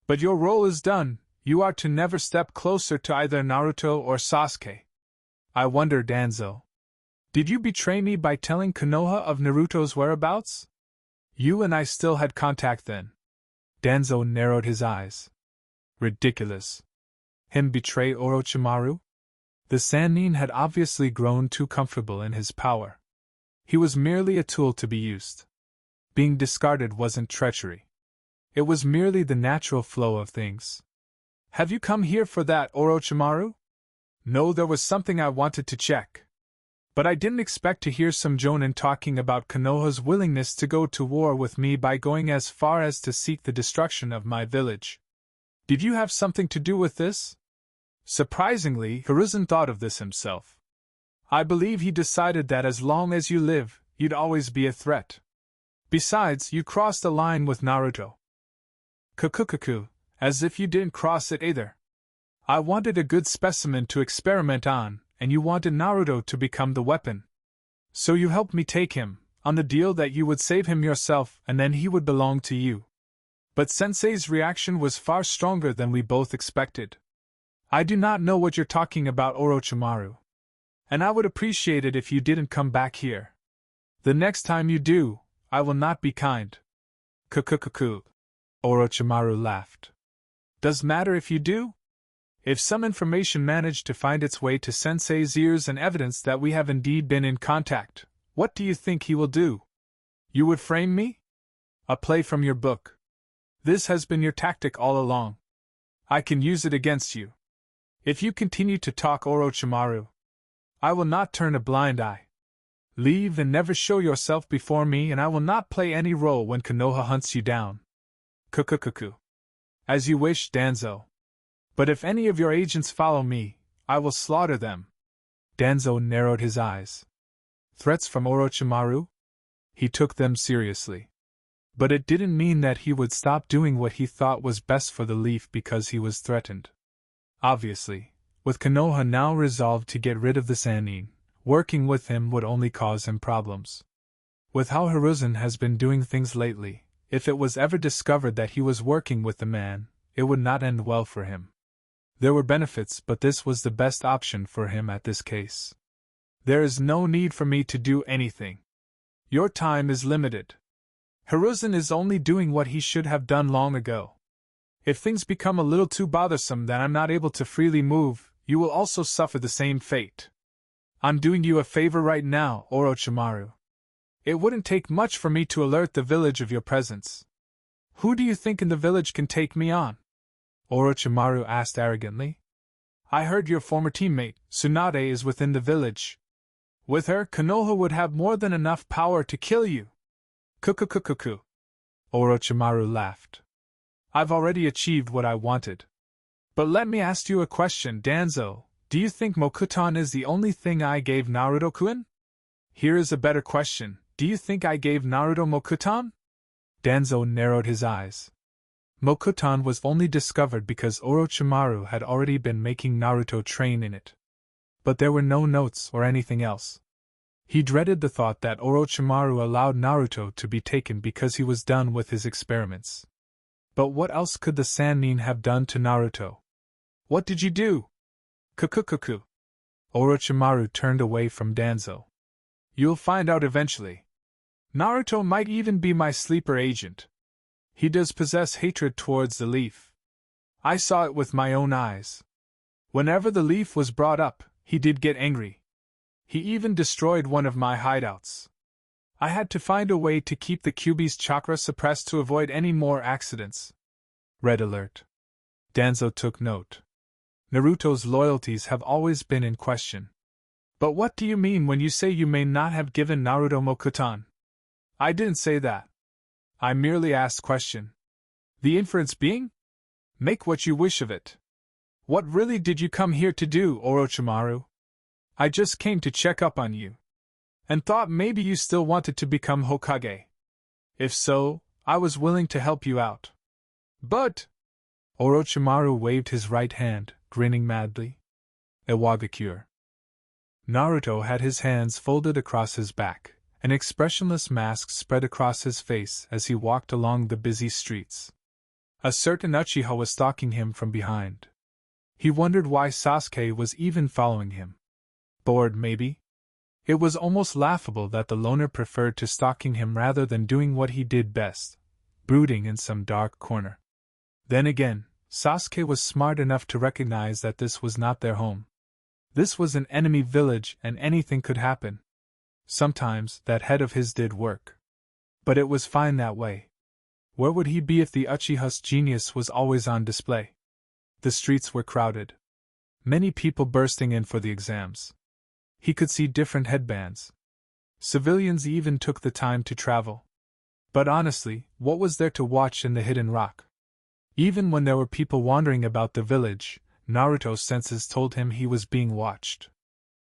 But your role is done, you are to never step closer to either Naruto or Sasuke. I wonder, Danzo. Did you betray me by telling Konoha of Naruto's whereabouts? You and I still had contact then. Danzo narrowed his eyes. Ridiculous. Him betray Orochimaru? The Sannin had obviously grown too comfortable in his power. He was merely a tool to be used. Being discarded wasn't treachery. It was merely the natural flow of things. Have you come here for that, Orochimaru? No, there was something I wanted to check. But I didn't expect to hear some Jonin talking about Konoha's willingness to go to war with me by going as far as to seek the destruction of my village. Did you have something to do with this? Surprisingly, Hiruzen thought of this himself. I believe he decided that as long as you live, you'd always be a threat. Besides, you crossed a line with Naruto. Kukukuku, as if you didn't cross it either. I wanted a good specimen to experiment on, and you wanted Naruto to become the weapon. So you helped me take him, on the deal that you would save him yourself and then he would belong to you. But Sensei's reaction was far stronger than we both expected. I do not know what you're talking about, Orochimaru. And I would appreciate it if you didn't come back here. The next time you do, I will not be kind. Kukukuku. Orochimaru laughed. Does matter if you do? If some information managed to find its way to Sensei's ears and evidence that we have indeed been in contact, what do you think he will do? You would frame me? A play from your book. This has been your tactic all along. I can use it against you. If you continue to talk, Orochimaru, I will not turn a blind eye. Leave and never show yourself before me, and I will not play any role when Konoha hunts you down. Kukukuku. As you wish, Danzo. But if any of your agents follow me, I will slaughter them. Danzo narrowed his eyes. Threats from Orochimaru? He took them seriously. But it didn't mean that he would stop doing what he thought was best for the Leaf because he was threatened. Obviously, with Konoha now resolved to get rid of the Sannin, working with him would only cause him problems. With how Hiruzen has been doing things lately, if it was ever discovered that he was working with the man, it would not end well for him. There were benefits, but this was the best option for him at this case. There is no need for me to do anything. Your time is limited. Hiruzen is only doing what he should have done long ago. If things become a little too bothersome that I'm not able to freely move, you will also suffer the same fate. I'm doing you a favor right now, Orochimaru. It wouldn't take much for me to alert the village of your presence. Who do you think in the village can take me on? Orochimaru asked arrogantly. I heard your former teammate, Tsunade, is within the village. With her, Konoha would have more than enough power to kill you. Kukukukuku. Orochimaru laughed. I've already achieved what I wanted. But let me ask you a question, Danzo. Do you think Mokuton is the only thing I gave Naruto-kun? Here is a better question. Do you think I gave Naruto Mokuton? Danzo narrowed his eyes. Mokuton was only discovered because Orochimaru had already been making Naruto train in it. But there were no notes or anything else. He dreaded the thought that Orochimaru allowed Naruto to be taken because he was done with his experiments. But what else could the Sannin have done to Naruto? What did you do? Kukukuku. Orochimaru turned away from Danzo. You'll find out eventually. Naruto might even be my sleeper agent. He does possess hatred towards the leaf. I saw it with my own eyes. Whenever the leaf was brought up, he did get angry. He even destroyed one of my hideouts. I had to find a way to keep the Kyuubi's chakra suppressed to avoid any more accidents. Red alert. Danzo took note. Naruto's loyalties have always been in question. But what do you mean when you say you may not have given Naruto Mokuton? I didn't say that. I merely asked question. The inference being? Make what you wish of it. What really did you come here to do, Orochimaru? I just came to check up on you. And thought maybe you still wanted to become Hokage. If so, I was willing to help you out. But… Orochimaru waved his right hand, grinning madly. Iwagakure. Naruto had his hands folded across his back, an expressionless mask spread across his face as he walked along the busy streets. A certain Uchiha was stalking him from behind. He wondered why Sasuke was even following him. Bored, maybe? It was almost laughable that the loner preferred to stalking him rather than doing what he did best, brooding in some dark corner. Then again, Sasuke was smart enough to recognize that this was not their home. This was an enemy village and anything could happen. Sometimes that head of his did work. But it was fine that way. Where would he be if the Uchiha's genius was always on display? The streets were crowded. Many people bursting in for the exams. He could see different headbands. Civilians even took the time to travel. But honestly, what was there to watch in the hidden rock? Even when there were people wandering about the village, Naruto's senses told him he was being watched.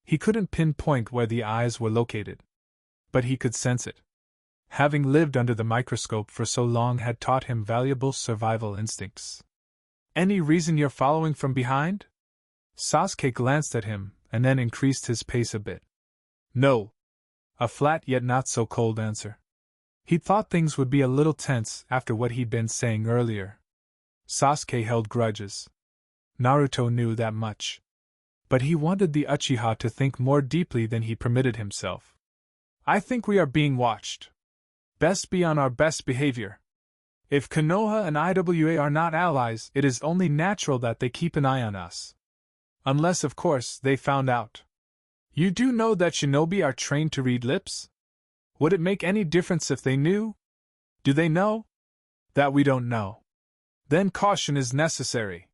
He couldn't pinpoint where the eyes were located. But he could sense it. Having lived under the microscope for so long had taught him valuable survival instincts. Any reason you're following from behind? Sasuke glanced at him, and then increased his pace a bit. No. A flat yet not so cold answer. He thought things would be a little tense after what he'd been saying earlier. Sasuke held grudges. Naruto knew that much. But he wanted the Uchiha to think more deeply than he permitted himself. I think we are being watched. Best be on our best behavior. If Konoha and IWA are not allies, it is only natural that they keep an eye on us. Unless, of course, they found out. You do know that shinobi are trained to read lips? Would it make any difference if they knew? Do they know? That we don't know. Then caution is necessary.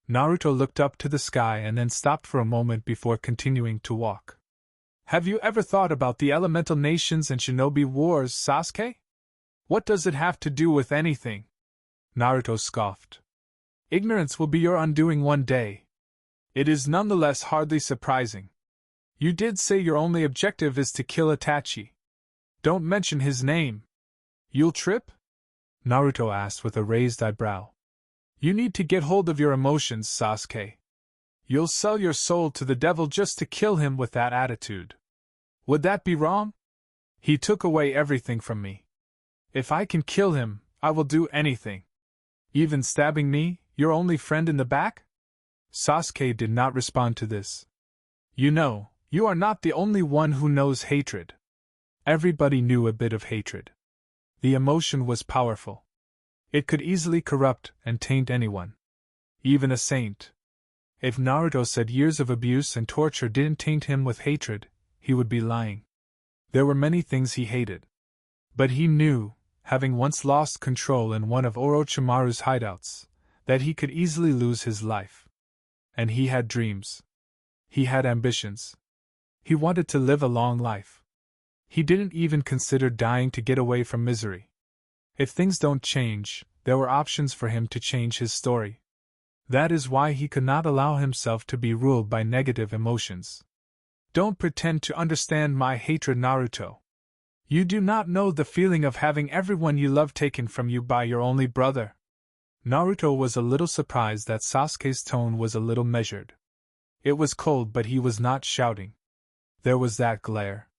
Naruto looked up to the sky and then stopped for a moment before continuing to walk. Have you ever thought about the elemental nations and shinobi wars, Sasuke? What does it have to do with anything? Naruto scoffed. Ignorance will be your undoing one day. It is nonetheless hardly surprising. You did say your only objective is to kill Itachi. Don't mention his name. You'll trip? Naruto asked with a raised eyebrow. You need to get hold of your emotions, Sasuke. You'll sell your soul to the devil just to kill him with that attitude. Would that be wrong? He took away everything from me. If I can kill him, I will do anything. Even stabbing me, your only friend in the back? Sasuke did not respond to this. You know, you are not the only one who knows hatred. Everybody knew a bit of hatred. The emotion was powerful. It could easily corrupt and taint anyone. Even a saint. If Naruto said years of abuse and torture didn't taint him with hatred, he would be lying. There were many things he hated. But he knew, having once lost control in one of Orochimaru's hideouts, that he could easily lose his life. And he had dreams. He had ambitions. He wanted to live a long life. He didn't even consider dying to get away from misery. If things don't change, there were options for him to change his story. That is why he could not allow himself to be ruled by negative emotions. Don't pretend to understand my hatred, Naruto. You do not know the feeling of having everyone you love taken from you by your only brother. Naruto was a little surprised that Sasuke's tone was a little measured. It was cold, but he was not shouting. There was that glare.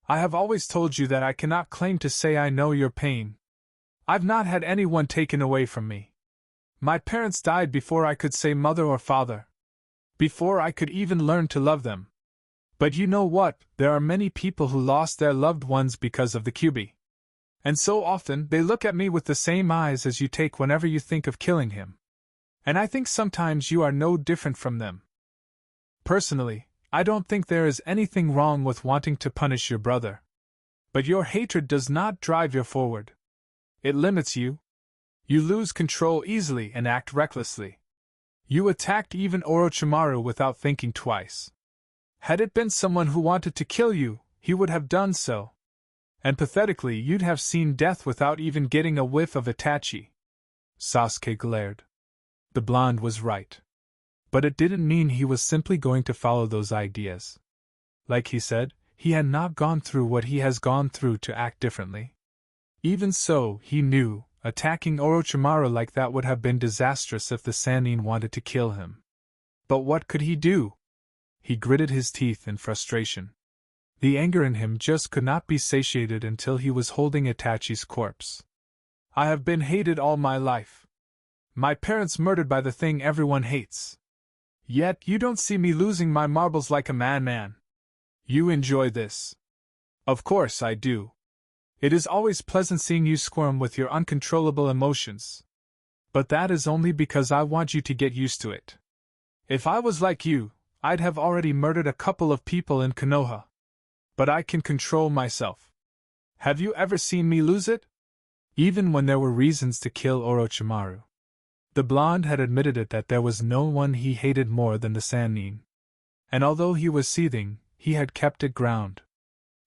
I have always told you that I cannot claim to say I know your pain. I've not had anyone taken away from me. My parents died before I could say mother or father. Before I could even learn to love them. But you know what, there are many people who lost their loved ones because of the Kyuubi. And so often, they look at me with the same eyes as you take whenever you think of killing him. And I think sometimes you are no different from them. Personally, I don't think there is anything wrong with wanting to punish your brother. But your hatred does not drive you forward. It limits you. You lose control easily and act recklessly. You attacked even Orochimaru without thinking twice. Had it been someone who wanted to kill you, he would have done so. And pathetically, you'd have seen death without even getting a whiff of Itachi. Sasuke glared. The blonde was right. But it didn't mean he was simply going to follow those ideas. Like he said, he had not gone through what he has gone through to act differently. Even so, he knew, attacking Orochimaru like that would have been disastrous if the Sannin wanted to kill him. But what could he do? He gritted his teeth in frustration. The anger in him just could not be satiated until he was holding Itachi's corpse. I have been hated all my life. My parents murdered by the thing everyone hates. Yet you don't see me losing my marbles like a madman. You enjoy this. Of course I do. It is always pleasant seeing you squirm with your uncontrollable emotions. But that is only because I want you to get used to it. If I was like you, I'd have already murdered a couple of people in Konoha. But I can control myself. Have you ever seen me lose it? Even when there were reasons to kill Orochimaru. The blonde had admitted it that there was no one he hated more than the Sannin. And although he was seething, he had kept it ground.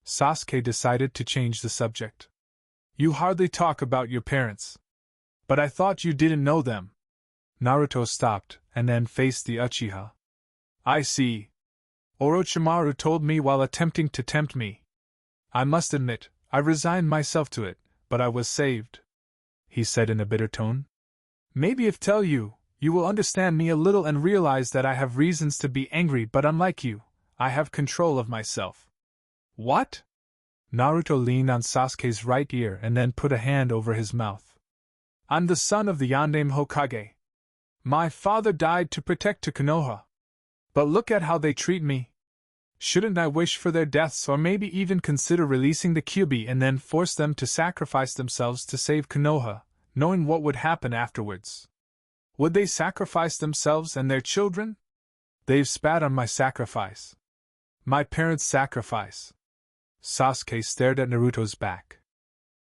Sasuke decided to change the subject. You hardly talk about your parents. But I thought you didn't know them. Naruto stopped, and then faced the Uchiha. I see. Orochimaru told me while attempting to tempt me. I must admit, I resigned myself to it, but I was saved. He said in a bitter tone. Maybe if tell you, you will understand me a little and realize that I have reasons to be angry, but unlike you, I have control of myself. What? Naruto leaned on Sasuke's right ear and then put a hand over his mouth. I'm the son of the Yondaime Hokage. My father died to protect Konoha. But look at how they treat me. Shouldn't I wish for their deaths or maybe even consider releasing the Kyuubi and then force them to sacrifice themselves to save Konoha, knowing what would happen afterwards? Would they sacrifice themselves and their children? They've spat on my sacrifice. My parents' sacrifice. Sasuke stared at Naruto's back.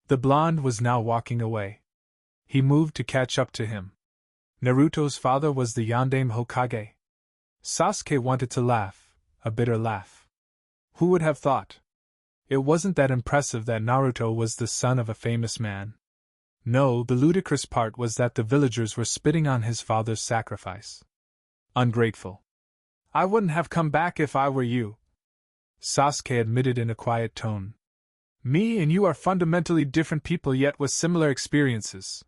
The blonde was now walking away. He moved to catch up to him. Naruto's father was the Yondaime Hokage. Sasuke wanted to laugh, a bitter laugh. Who would have thought? It wasn't that impressive that Naruto was the son of a famous man. No, the ludicrous part was that the villagers were spitting on his father's sacrifice. Ungrateful. I wouldn't have come back if I were you, Sasuke admitted in a quiet tone. Me and you are fundamentally different people yet with similar experiences.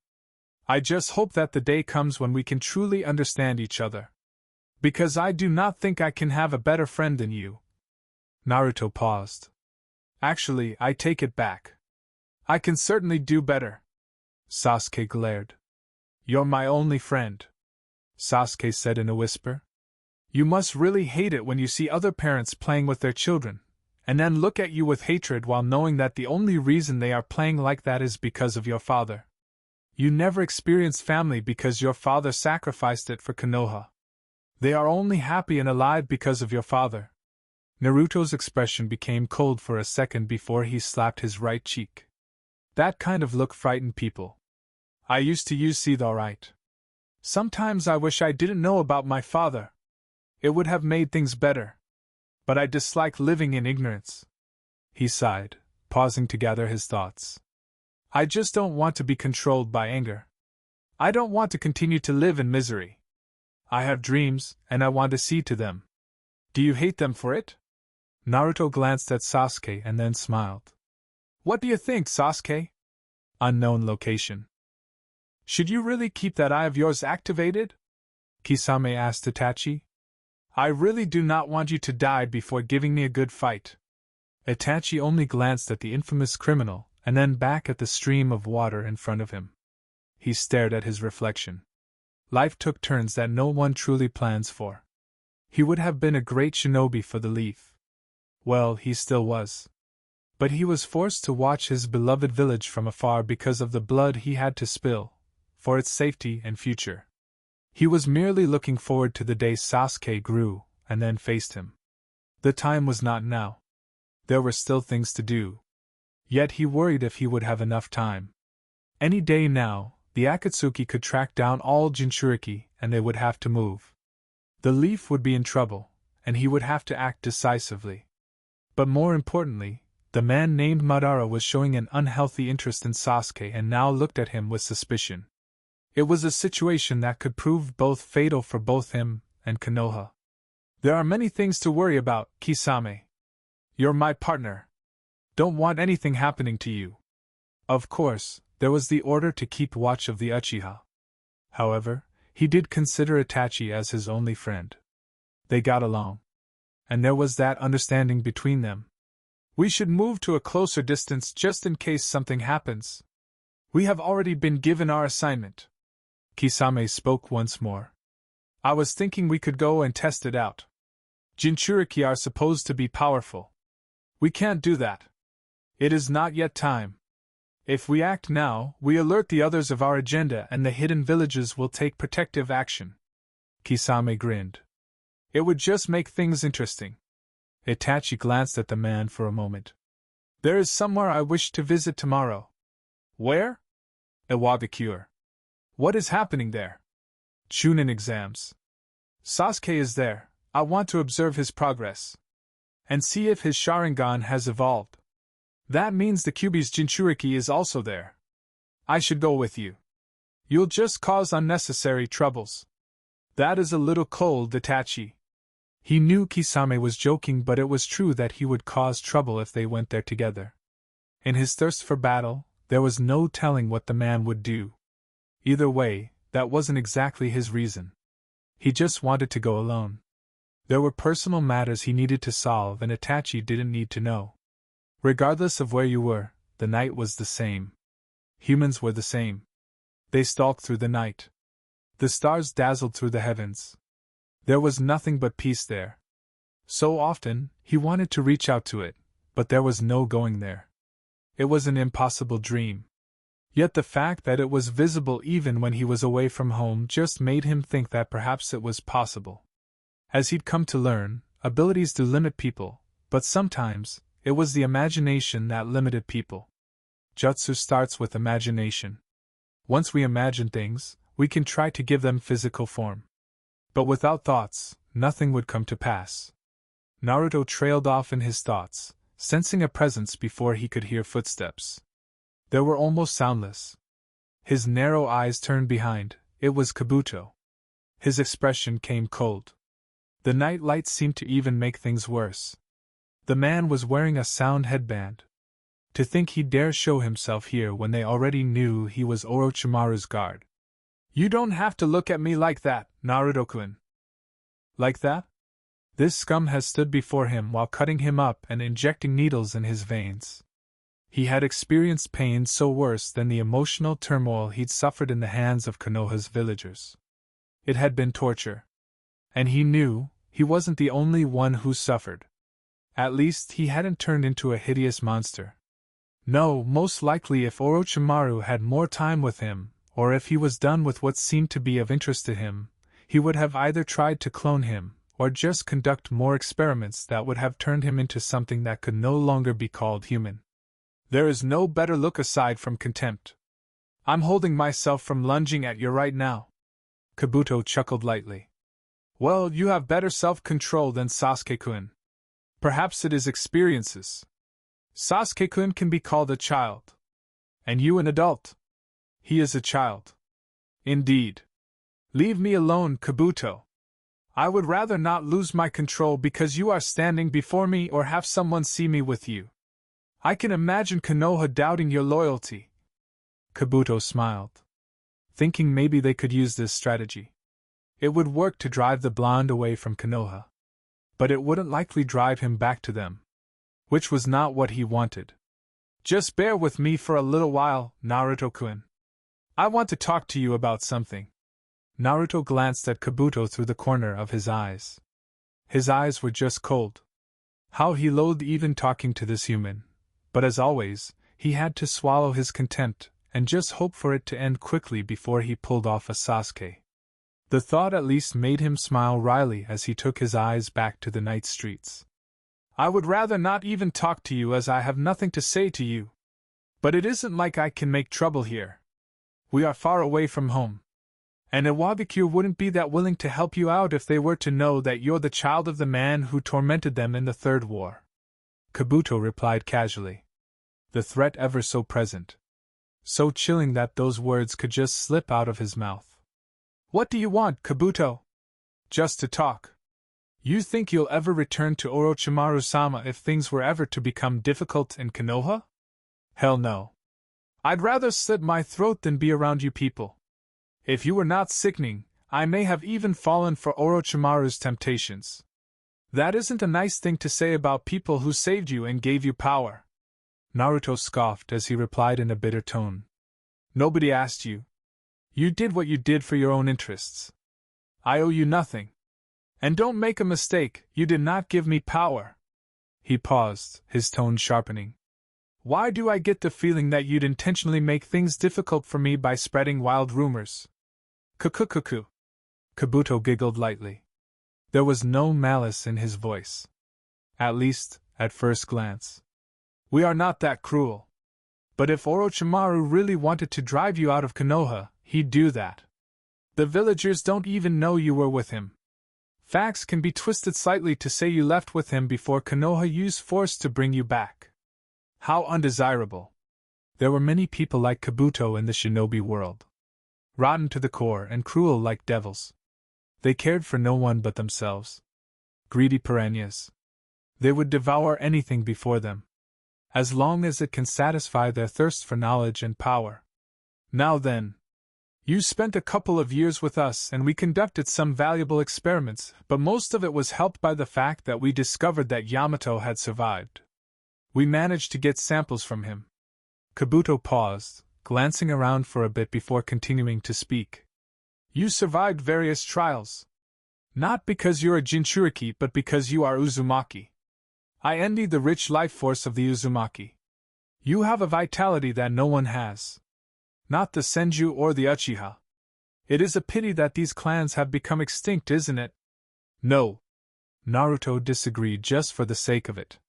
I just hope that the day comes when we can truly understand each other. Because I do not think I can have a better friend than you. Naruto paused. Actually, I take it back. I can certainly do better. Sasuke glared. You're my only friend, Sasuke said in a whisper. You must really hate it when you see other parents playing with their children, and then look at you with hatred while knowing that the only reason they are playing like that is because of your father. You never experienced family because your father sacrificed it for Konoha. They are only happy and alive because of your father. Naruto's expression became cold for a second before he slapped his right cheek. That kind of look frightened people. I used to use teeth alright. Sometimes I wish I didn't know about my father. It would have made things better. But I dislike living in ignorance. He sighed, pausing to gather his thoughts. I just don't want to be controlled by anger. I don't want to continue to live in misery. I have dreams, and I want to see to them. Do you hate them for it? Naruto glanced at Sasuke and then smiled. What do you think, Sasuke? Unknown location. Should you really keep that eye of yours activated? Kisame asked Itachi. I really do not want you to die before giving me a good fight. Itachi only glanced at the infamous criminal, and then back at the stream of water in front of him. He stared at his reflection. Life took turns that no one truly plans for. He would have been a great shinobi for the leaf. Well, he still was. But he was forced to watch his beloved village from afar because of the blood he had to spill, for its safety and future. He was merely looking forward to the day Sasuke grew, and then faced him. The time was not now. There were still things to do. Yet he worried if he would have enough time. Any day now, the Akatsuki could track down all Jinchuriki, and they would have to move. The leaf would be in trouble, and he would have to act decisively. But more importantly, the man named Madara was showing an unhealthy interest in Sasuke and now looked at him with suspicion. It was a situation that could prove both fatal for both him and Konoha. There are many things to worry about, Kisame. You're my partner. Don't want anything happening to you. Of course, there was the order to keep watch of the Uchiha. However, he did consider Itachi as his only friend. They got along. And there was that understanding between them. We should move to a closer distance just in case something happens. We have already been given our assignment. Kisame spoke once more. I was thinking we could go and test it out. Jinchuriki are supposed to be powerful. We can't do that. It is not yet time. If we act now, we alert the others of our agenda and the hidden villages will take protective action. Kisame grinned. It would just make things interesting. Itachi glanced at the man for a moment. There is somewhere I wish to visit tomorrow. Where? Iwabikure. What is happening there? Chunin exams. Sasuke is there. I want to observe his progress. And see if his Sharingan has evolved. That means the Kyuubi's Jinchuriki is also there. I should go with you. You'll just cause unnecessary troubles. That is a little cold, Itachi. He knew Kisame was joking, but it was true that he would cause trouble if they went there together. In his thirst for battle, there was no telling what the man would do. Either way, that wasn't exactly his reason. He just wanted to go alone. There were personal matters he needed to solve, and Itachi didn't need to know. Regardless of where you were, the night was the same. Humans were the same. They stalked through the night. The stars dazzled through the heavens. There was nothing but peace there. So often, he wanted to reach out to it, but there was no going there. It was an impossible dream. Yet the fact that it was visible even when he was away from home just made him think that perhaps it was possible. As he'd come to learn, abilities do limit people, but sometimes, it was the imagination that limited people. Jutsu starts with imagination. Once we imagine things, we can try to give them physical form. But without thoughts, nothing would come to pass. Naruto trailed off in his thoughts, sensing a presence before he could hear footsteps. They were almost soundless. His narrow eyes turned behind. It was Kabuto. His expression came cold. The night light seemed to even make things worse. The man was wearing a sound headband. To think he dare show himself here when they already knew he was Orochimaru's guard. You don't have to look at me like that, Naruto-kun. Like that? This scum has stood before him while cutting him up and injecting needles in his veins. He had experienced pain so worse than the emotional turmoil he'd suffered in the hands of Konoha's villagers. It had been torture. And he knew he wasn't the only one who suffered. At least he hadn't turned into a hideous monster. No, most likely if Orochimaru had more time with him, or if he was done with what seemed to be of interest to him, he would have either tried to clone him, or just conduct more experiments that would have turned him into something that could no longer be called human. There is no better look aside from contempt. I'm holding myself from lunging at you right now. Kabuto chuckled lightly. Well, you have better self-control than Sasuke-kun. Perhaps it is experiences. Sasuke-kun can be called a child. And you an adult. He is a child. Indeed. Leave me alone, Kabuto. I would rather not lose my control because you are standing before me or have someone see me with you. I can imagine Konoha doubting your loyalty. Kabuto smiled, thinking maybe they could use this strategy. It would work to drive the blonde away from Konoha. But it wouldn't likely drive him back to them. Which was not what he wanted. Just bear with me for a little while, Naruto-kun. I want to talk to you about something. Naruto glanced at Kabuto through the corner of his eyes. His eyes were just cold. How he loathed even talking to this human, but as always, he had to swallow his contempt and just hope for it to end quickly before he pulled off a Sasuke. The thought at least made him smile wryly as he took his eyes back to the night streets. I would rather not even talk to you as I have nothing to say to you. But it isn't like I can make trouble here. We are far away from home. And Iwabikure wouldn't be that willing to help you out if they were to know that you're the child of the man who tormented them in the Third War. Kabuto replied casually. The threat ever so present. So chilling that those words could just slip out of his mouth. What do you want, Kabuto? Just to talk. You think you'll ever return to Orochimaru-sama if things were ever to become difficult in Konoha? Hell no. I'd rather slit my throat than be around you people. If you were not sickening, I may have even fallen for Orochimaru's temptations. That isn't a nice thing to say about people who saved you and gave you power. Naruto scoffed as he replied in a bitter tone. Nobody asked you. You did what you did for your own interests. I owe you nothing. And don't make a mistake, you did not give me power. He paused, his tone sharpening. Why do I get the feeling that you'd intentionally make things difficult for me by spreading wild rumors? Kukukuku. Kabuto giggled lightly. There was no malice in his voice. At least, at first glance. We are not that cruel. But if Orochimaru really wanted to drive you out of Konoha, he'd do that. The villagers don't even know you were with him. Facts can be twisted slightly to say you left with him before Konoha used force to bring you back. How undesirable. There were many people like Kabuto in the shinobi world. Rotten to the core and cruel like devils. They cared for no one but themselves. Greedy piranhas. They would devour anything before them, as long as it can satisfy their thirst for knowledge and power. Now then, you spent a couple of years with us and we conducted some valuable experiments, but most of it was helped by the fact that we discovered that Yamato had survived. We managed to get samples from him. Kabuto paused, glancing around for a bit before continuing to speak. You survived various trials. Not because you're a Jinchuriki, but because you are Uzumaki. I envy the rich life force of the Uzumaki. You have a vitality that no one has. Not the Senju or the Uchiha. It is a pity that these clans have become extinct, isn't it? No. Naruto disagreed just for the sake of it.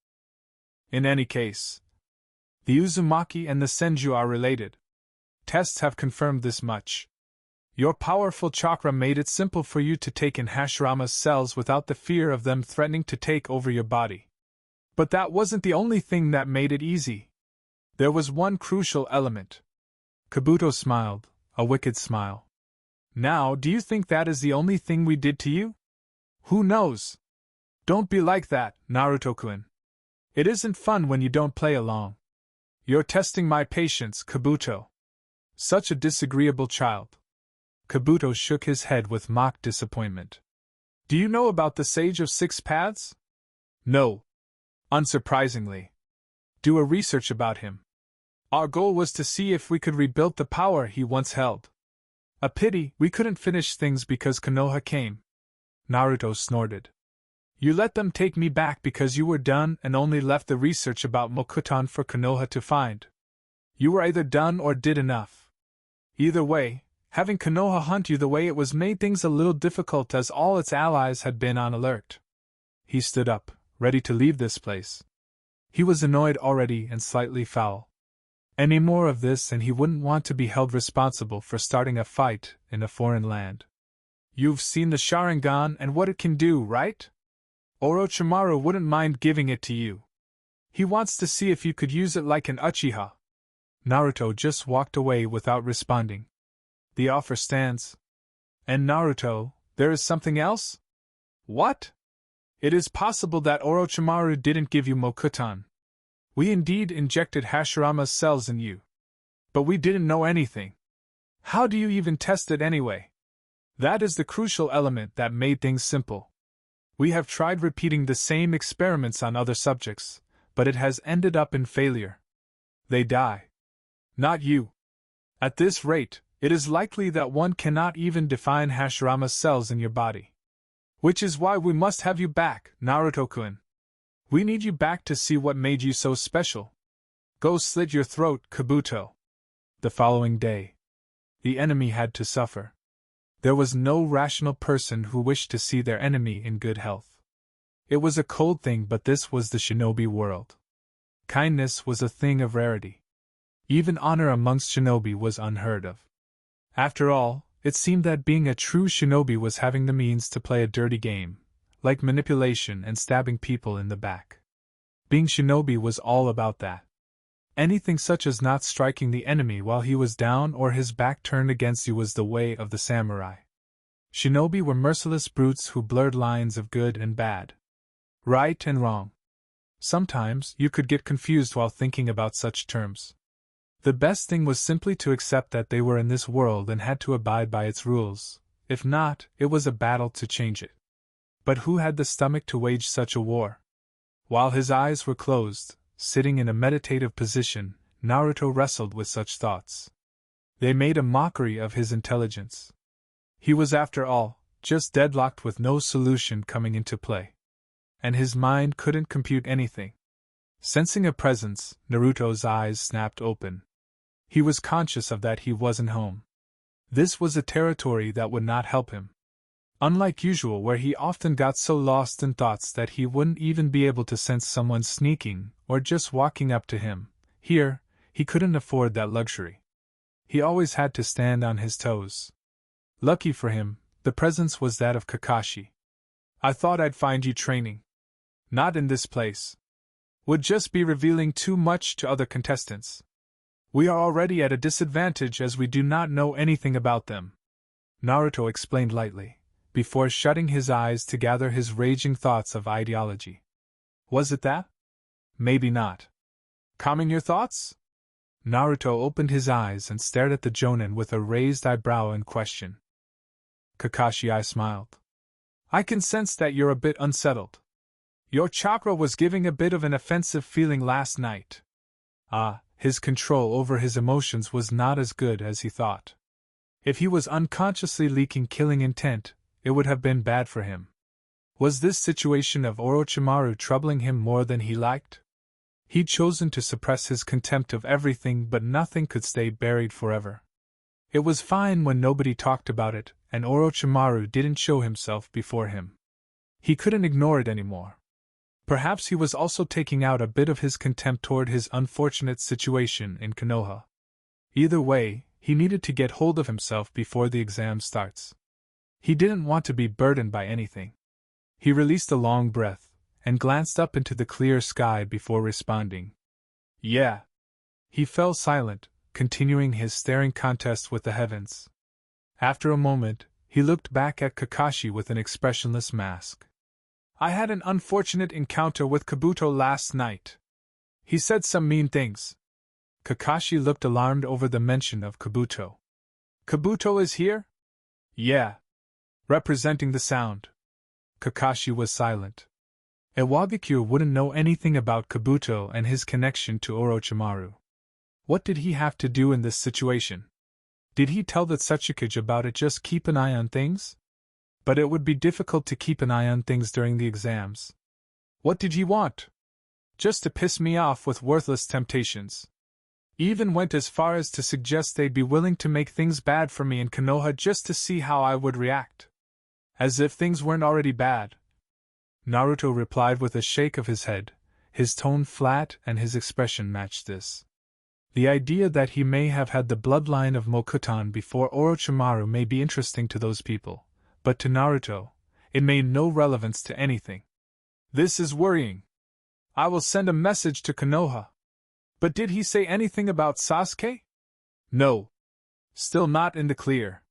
In any case, the Uzumaki and the Senju are related. Tests have confirmed this much. Your powerful chakra made it simple for you to take in Hashirama's cells without the fear of them threatening to take over your body. But that wasn't the only thing that made it easy. There was one crucial element. Kabuto smiled, a wicked smile. Now, do you think that is the only thing we did to you? Who knows? Don't be like that, Naruto-kun. It isn't fun when you don't play along. You're testing my patience, Kabuto. Such a disagreeable child. Kabuto shook his head with mock disappointment. Do you know about the Sage of Six Paths? No. Unsurprisingly. Do a research about him. Our goal was to see if we could rebuild the power he once held. A pity we couldn't finish things because Konoha came. Naruto snorted. You let them take me back because you were done and only left the research about Mokuton for Konoha to find. You were either done or did enough. Either way, having Konoha hunt you the way it was made things a little difficult as all its allies had been on alert. He stood up, ready to leave this place. He was annoyed already and slightly foul. Any more of this and he wouldn't want to be held responsible for starting a fight in a foreign land. You've seen the Sharingan and what it can do, right? Orochimaru wouldn't mind giving it to you. He wants to see if you could use it like an Uchiha. Naruto just walked away without responding. The offer stands. And Naruto, there is something else? What? It is possible that Orochimaru didn't give you Mokuton. We indeed injected Hashirama's cells in you. But we didn't know anything. How do you even test it anyway? That is the crucial element that made things simple. We have tried repeating the same experiments on other subjects, but it has ended up in failure. They die. Not you. At this rate, it is likely that one cannot even define Hashirama's cells in your body. Which is why we must have you back, Naruto-kun. We need you back to see what made you so special. Go slit your throat, Kabuto. The following day, the enemy had to suffer. There was no rational person who wished to see their enemy in good health. It was a cold thing, but this was the shinobi world. Kindness was a thing of rarity. Even honor amongst shinobi was unheard of. After all, it seemed that being a true shinobi was having the means to play a dirty game, like manipulation and stabbing people in the back. Being shinobi was all about that. Anything such as not striking the enemy while he was down or his back turned against you was the way of the samurai. Shinobi were merciless brutes who blurred lines of good and bad, right and wrong. Sometimes you could get confused while thinking about such terms. The best thing was simply to accept that they were in this world and had to abide by its rules. If not, it was a battle to change it. But who had the stomach to wage such a war? While his eyes were closed, sitting in a meditative position, Naruto wrestled with such thoughts. They made a mockery of his intelligence. He was, after all, just deadlocked with no solution coming into play. And his mind couldn't compute anything. Sensing a presence, Naruto's eyes snapped open. He was conscious of that he wasn't home. This was a territory that would not help him. Unlike usual, where he often got so lost in thoughts that he wouldn't even be able to sense someone sneaking or just walking up to him, here, he couldn't afford that luxury. He always had to stand on his toes. Lucky for him, the presence was that of Kakashi. I thought I'd find you training. Not in this place. Would just be revealing too much to other contestants. We are already at a disadvantage as we do not know anything about them, Naruto explained lightly, before shutting his eyes to gather his raging thoughts of ideology. Was it that? Maybe not. Calming your thoughts? Naruto opened his eyes and stared at the Jonin with a raised eyebrow in question. Kakashi smiled. I can sense that you're a bit unsettled. Your chakra was giving a bit of an offensive feeling last night. His control over his emotions was not as good as he thought. If he was unconsciously leaking killing intent, it would have been bad for him. Was this situation of Orochimaru troubling him more than he liked? He'd chosen to suppress his contempt of everything, but nothing could stay buried forever. It was fine when nobody talked about it, and Orochimaru didn't show himself before him. He couldn't ignore it anymore. Perhaps he was also taking out a bit of his contempt toward his unfortunate situation in Konoha. Either way, he needed to get hold of himself before the exam starts. He didn't want to be burdened by anything. He released a long breath, and glanced up into the clear sky before responding. Yeah. He fell silent, continuing his staring contest with the heavens. After a moment, he looked back at Kakashi with an expressionless mask. I had an unfortunate encounter with Kabuto last night. He said some mean things. Kakashi looked alarmed over the mention of Kabuto. Kabuto is here? Yeah. Representing the sound. Kakashi was silent. A Wagakure wouldn't know anything about Kabuto and his connection to Orochimaru. What did he have to do in this situation? Did he tell the Tsuchikage about it? Just keep an eye on things? But it would be difficult to keep an eye on things during the exams. What did he want? Just to piss me off with worthless temptations. Even went as far as to suggest they'd be willing to make things bad for me in Konoha just to see how I would react. As if things weren't already bad. Naruto replied with a shake of his head, his tone flat and his expression matched this. The idea that he may have had the bloodline of Mokuton before Orochimaru may be interesting to those people. But to Naruto, it made no relevance to anything. This is worrying. I will send a message to Konoha. But did he say anything about Sasuke? No. Still not in the clear.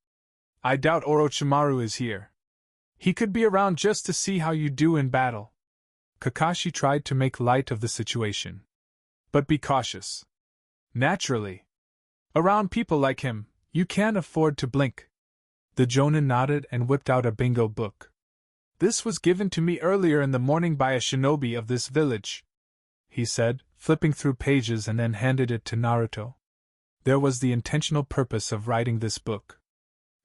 I doubt Orochimaru is here. He could be around just to see how you do in battle. Kakashi tried to make light of the situation. But be cautious. Naturally. Around people like him, you can't afford to blink. The Jonin nodded and whipped out a bingo book. This was given to me earlier in the morning by a shinobi of this village. he said, flipping through pages and then handed it to Naruto. There was the intentional purpose of writing this book.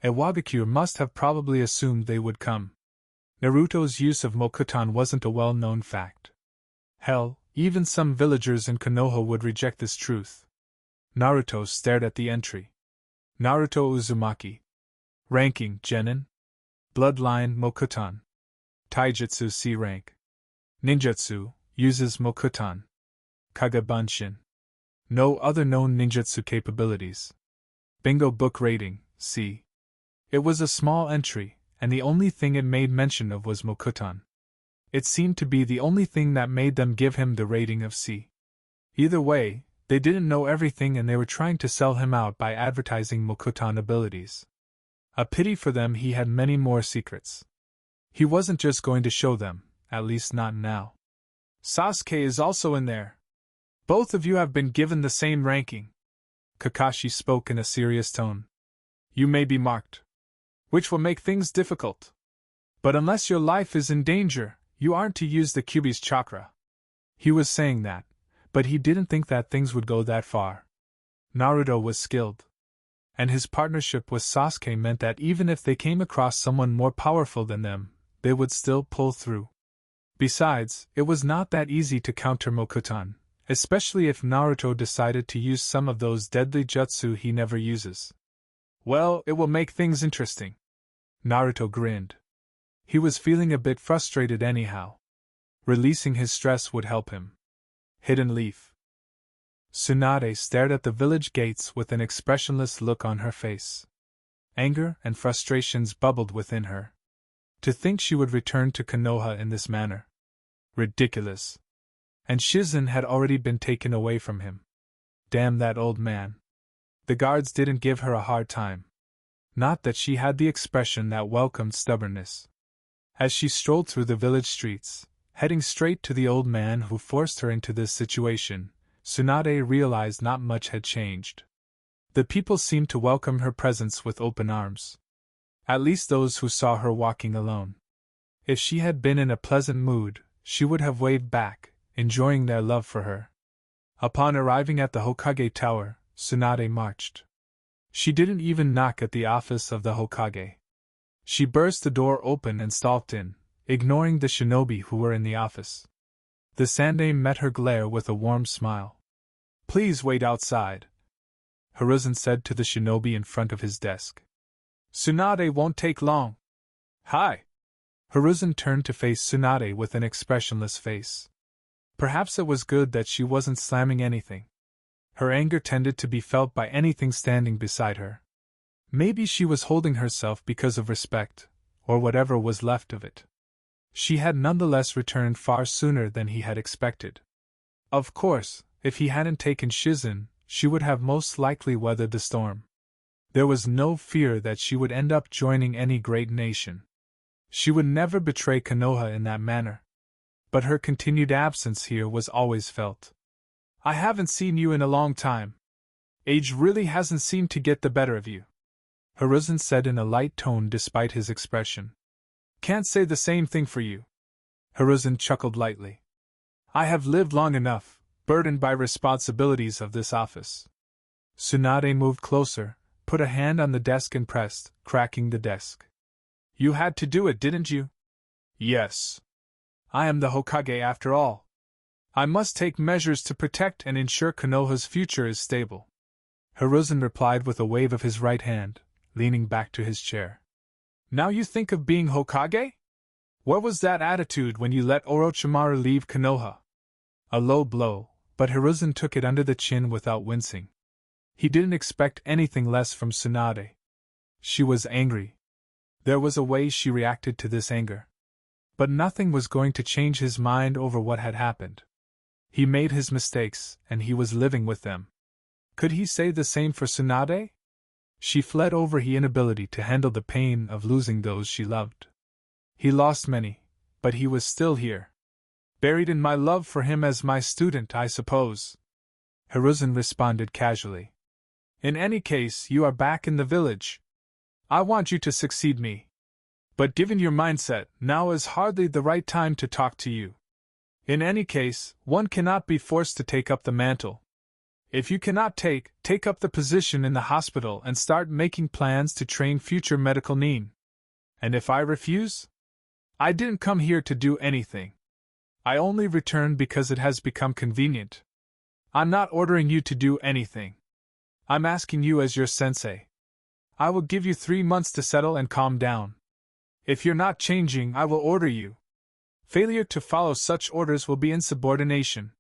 A Wagakure must have probably assumed they would come. Naruto's use of Mokuton wasn't a well-known fact. Hell, even some villagers in Konoha would reject this truth. Naruto stared at the entry. Naruto Uzumaki. Ranking, Genin. Bloodline, Mokuton. Taijutsu C rank. Ninjutsu, uses Mokuton. Kage-bunshin. No other known ninjutsu capabilities. Bingo book rating, C. It was a small entry, and the only thing it made mention of was Mokuton. It seemed to be the only thing that made them give him the rating of C. Either way, they didn't know everything and they were trying to sell him out by advertising Mokuton abilities. A pity for them, he had many more secrets. He wasn't just going to show them, at least not now. Sasuke is also in there. Both of you have been given the same ranking. Kakashi spoke in a serious tone. You may be marked, which will make things difficult. But unless your life is in danger, you aren't to use the Kyuubi's chakra. He was saying that, but he didn't think that things would go that far. Naruto was skilled. And his partnership with Sasuke meant that even if they came across someone more powerful than them, they would still pull through. Besides, it was not that easy to counter Mokuton, especially if Naruto decided to use some of those deadly jutsu he never uses. Well, it will make things interesting. Naruto grinned. He was feeling a bit frustrated anyhow. Releasing his stress would help him. Hidden Leaf. Tsunade stared at the village gates with an expressionless look on her face. Anger and frustrations bubbled within her. To think she would return to Konoha in this manner. Ridiculous. And Shizen had already been taken away from him. Damn that old man. The guards didn't give her a hard time. Not that she had the expression that welcomed stubbornness. As she strolled through the village streets, heading straight to the old man who forced her into this situation, Tsunade realized not much had changed. The people seemed to welcome her presence with open arms. At least those who saw her walking alone. If she had been in a pleasant mood, she would have waved back, enjoying their love for her. Upon arriving at the Hokage Tower, Tsunade marched. She didn't even knock at the office of the Hokage. She burst the door open and stalked in, ignoring the shinobi who were in the office. The Sandaime met her glare with a warm smile. Please wait outside, Hiruzen said to the shinobi in front of his desk. Tsunade won't take long. Hi. Hiruzen turned to face Tsunade with an expressionless face. Perhaps it was good that she wasn't slamming anything. Her anger tended to be felt by anything standing beside her. Maybe she was holding herself because of respect, or whatever was left of it. She had nonetheless returned far sooner than he had expected. Of course, if he hadn't taken Shizen, she would have most likely weathered the storm. There was no fear that she would end up joining any great nation. She would never betray Konoha in that manner. But her continued absence here was always felt. I haven't seen you in a long time. Age really hasn't seemed to get the better of you, Hiruzen said in a light tone despite his expression. Can't say the same thing for you. Hiruzen chuckled lightly. I have lived long enough, burdened by responsibilities of this office. Tsunade moved closer, put a hand on the desk and pressed, cracking the desk. You had to do it, didn't you? Yes. I am the Hokage after all. I must take measures to protect and ensure Konoha's future is stable. Hiruzen replied with a wave of his right hand, leaning back to his chair. Now you think of being Hokage? What was that attitude when you let Orochimaru leave Konoha? A low blow, but Hiruzen took it under the chin without wincing. He didn't expect anything less from Tsunade. She was angry. There was a way she reacted to this anger. But nothing was going to change his mind over what had happened. He made his mistakes, and he was living with them. Could he say the same for Tsunade? She fled over his inability to handle the pain of losing those she loved. He lost many, but he was still here. Buried in my love for him as my student, I suppose. Hiruzen responded casually. In any case, you are back in the village. I want you to succeed me. But given your mindset, now is hardly the right time to talk to you. In any case, one cannot be forced to take up the mantle. If you cannot take up the position in the hospital and start making plans to train future medical nin. And if I refuse? I didn't come here to do anything. I only returned because it has become convenient. I'm not ordering you to do anything. I'm asking you as your sensei. I will give you 3 months to settle and calm down. If you're not changing, I will order you. Failure to follow such orders will be insubordination.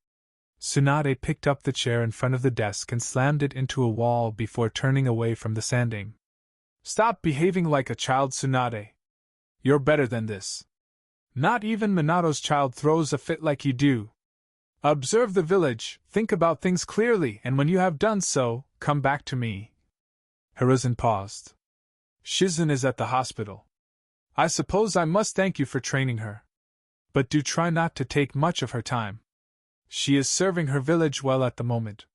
Tsunade picked up the chair in front of the desk and slammed it into a wall before turning away from the sandame. Stop behaving like a child, Tsunade. You're better than this. Not even Minato's child throws a fit like you do. Observe the village, think about things clearly, and when you have done so, come back to me. Hiruzen paused. Shizen is at the hospital. I suppose I must thank you for training her. But do try not to take much of her time. She is serving her village well at the moment.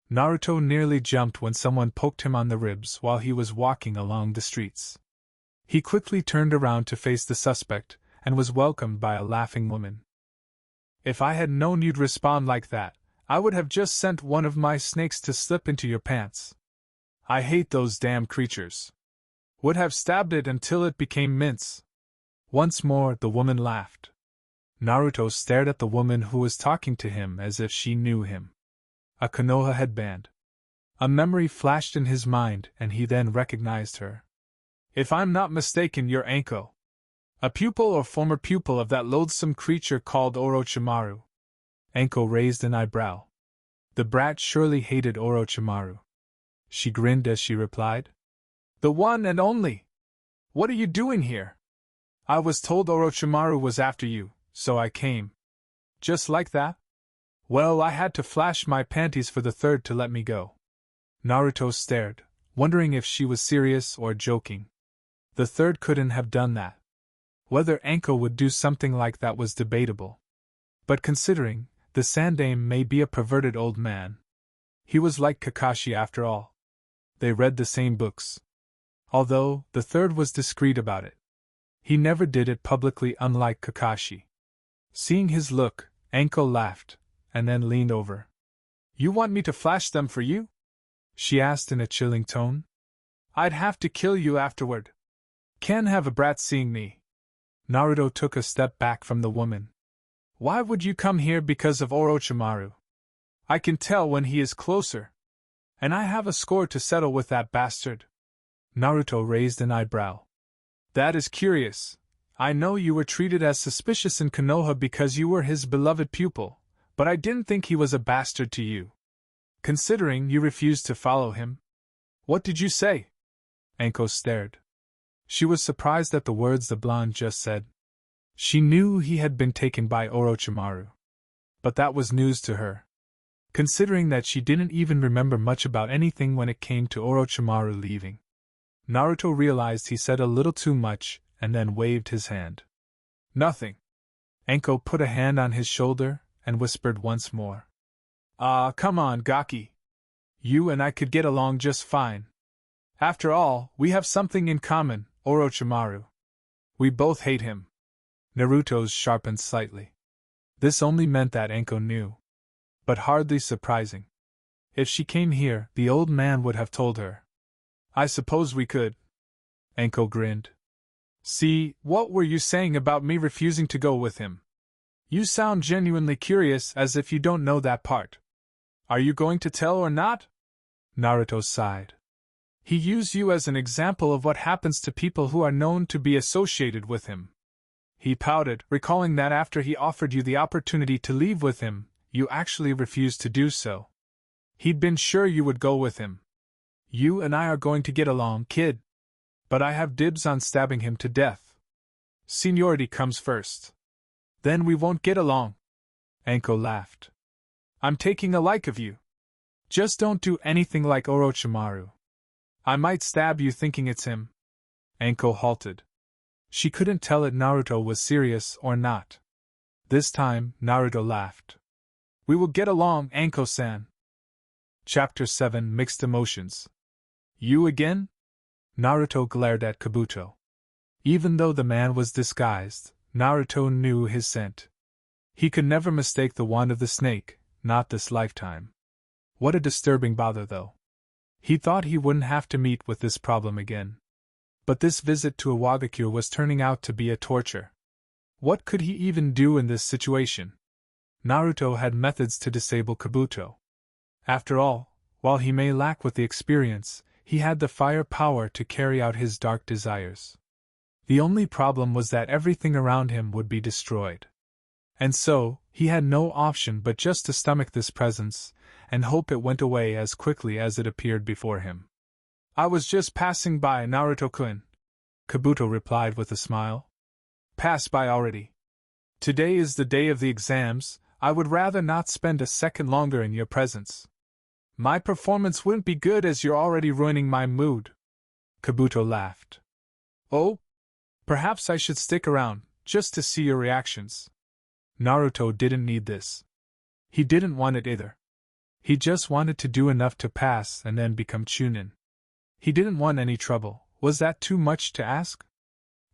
Naruto nearly jumped when someone poked him on the ribs while he was walking along the streets. He quickly turned around to face the suspect, and was welcomed by a laughing woman. If I had known you'd respond like that, I would have just sent one of my snakes to slip into your pants. I hate those damn creatures. Would have stabbed it until it became mince. Once more the woman laughed. Naruto stared at the woman who was talking to him as if she knew him. A Konoha headband. A memory flashed in his mind, and he then recognized her. If I'm not mistaken, you're Anko. A pupil or former pupil of that loathsome creature called Orochimaru. Anko raised an eyebrow. The brat surely hated Orochimaru. She grinned as she replied. The one and only. What are you doing here? I was told Orochimaru was after you, so I came. Just like that? Well, I had to flash my panties for the third to let me go. Naruto stared, wondering if she was serious or joking. The third couldn't have done that. Whether Anko would do something like that was debatable. But considering, the sandame may be a perverted old man. He was like Kakashi after all. They read the same books. Although, the third was discreet about it. He never did it publicly, unlike Kakashi. Seeing his look, Anko laughed, and then leaned over. You want me to flash them for you? She asked in a chilling tone. I'd have to kill you afterward. Can't have a brat seeing me. Naruto took a step back from the woman. Why would you come here because of Orochimaru? I can tell when he is closer. And I have a score to settle with that bastard. Naruto raised an eyebrow. That is curious. I know you were treated as suspicious in Konoha because you were his beloved pupil, but I didn't think he was a bastard to you. Considering you refused to follow him. What did you say? Anko stared. She was surprised at the words the blonde just said. She knew he had been taken by Orochimaru. But that was news to her. Considering that she didn't even remember much about anything when it came to Orochimaru leaving. Naruto realized he said a little too much, and then waved his hand. Nothing. Anko put a hand on his shoulder, and whispered once more. Come on, Gaki. You and I could get along just fine. After all, we have something in common, Orochimaru. We both hate him. Naruto's sharpened slightly. This only meant that Anko knew. But hardly surprising. If she came here, the old man would have told her. I suppose we could. Anko grinned. See, what were you saying about me refusing to go with him? You sound genuinely curious, as if you don't know that part. Are you going to tell or not? Naruto sighed. He used you as an example of what happens to people who are known to be associated with him. He pouted, recalling that after he offered you the opportunity to leave with him, you actually refused to do so. He'd been sure you would go with him. You and I are going to get along, kid. But I have dibs on stabbing him to death. Seniority comes first. Then we won't get along. Anko laughed. I'm taking a like of you. Just don't do anything like Orochimaru. I might stab you thinking it's him. Anko halted. She couldn't tell if Naruto was serious or not. This time, Naruto laughed. We will get along, Anko-san. Chapter 7 Mixed Emotions. You again? Naruto glared at Kabuto. Even though the man was disguised, Naruto knew his scent. He could never mistake the wand of the snake, not this lifetime. What a disturbing bother, though. He thought he wouldn't have to meet with this problem again. But this visit to Iwagakure was turning out to be a torture. What could he even do in this situation? Naruto had methods to disable Kabuto. After all, while he may lack with the experience, he had the fire power to carry out his dark desires. The only problem was that everything around him would be destroyed. And so, he had no option but just to stomach this presence, and hope it went away as quickly as it appeared before him. "I was just passing by, Naruto-kun," Kabuto replied with a smile. "Passed by already. Today is the day of the exams. I would rather not spend a second longer in your presence. My performance wouldn't be good as you're already ruining my mood." Kabuto laughed. "Oh? Perhaps I should stick around, just to see your reactions." Naruto didn't need this. He didn't want it either. He just wanted to do enough to pass and then become Chunin. He didn't want any trouble. Was that too much to ask?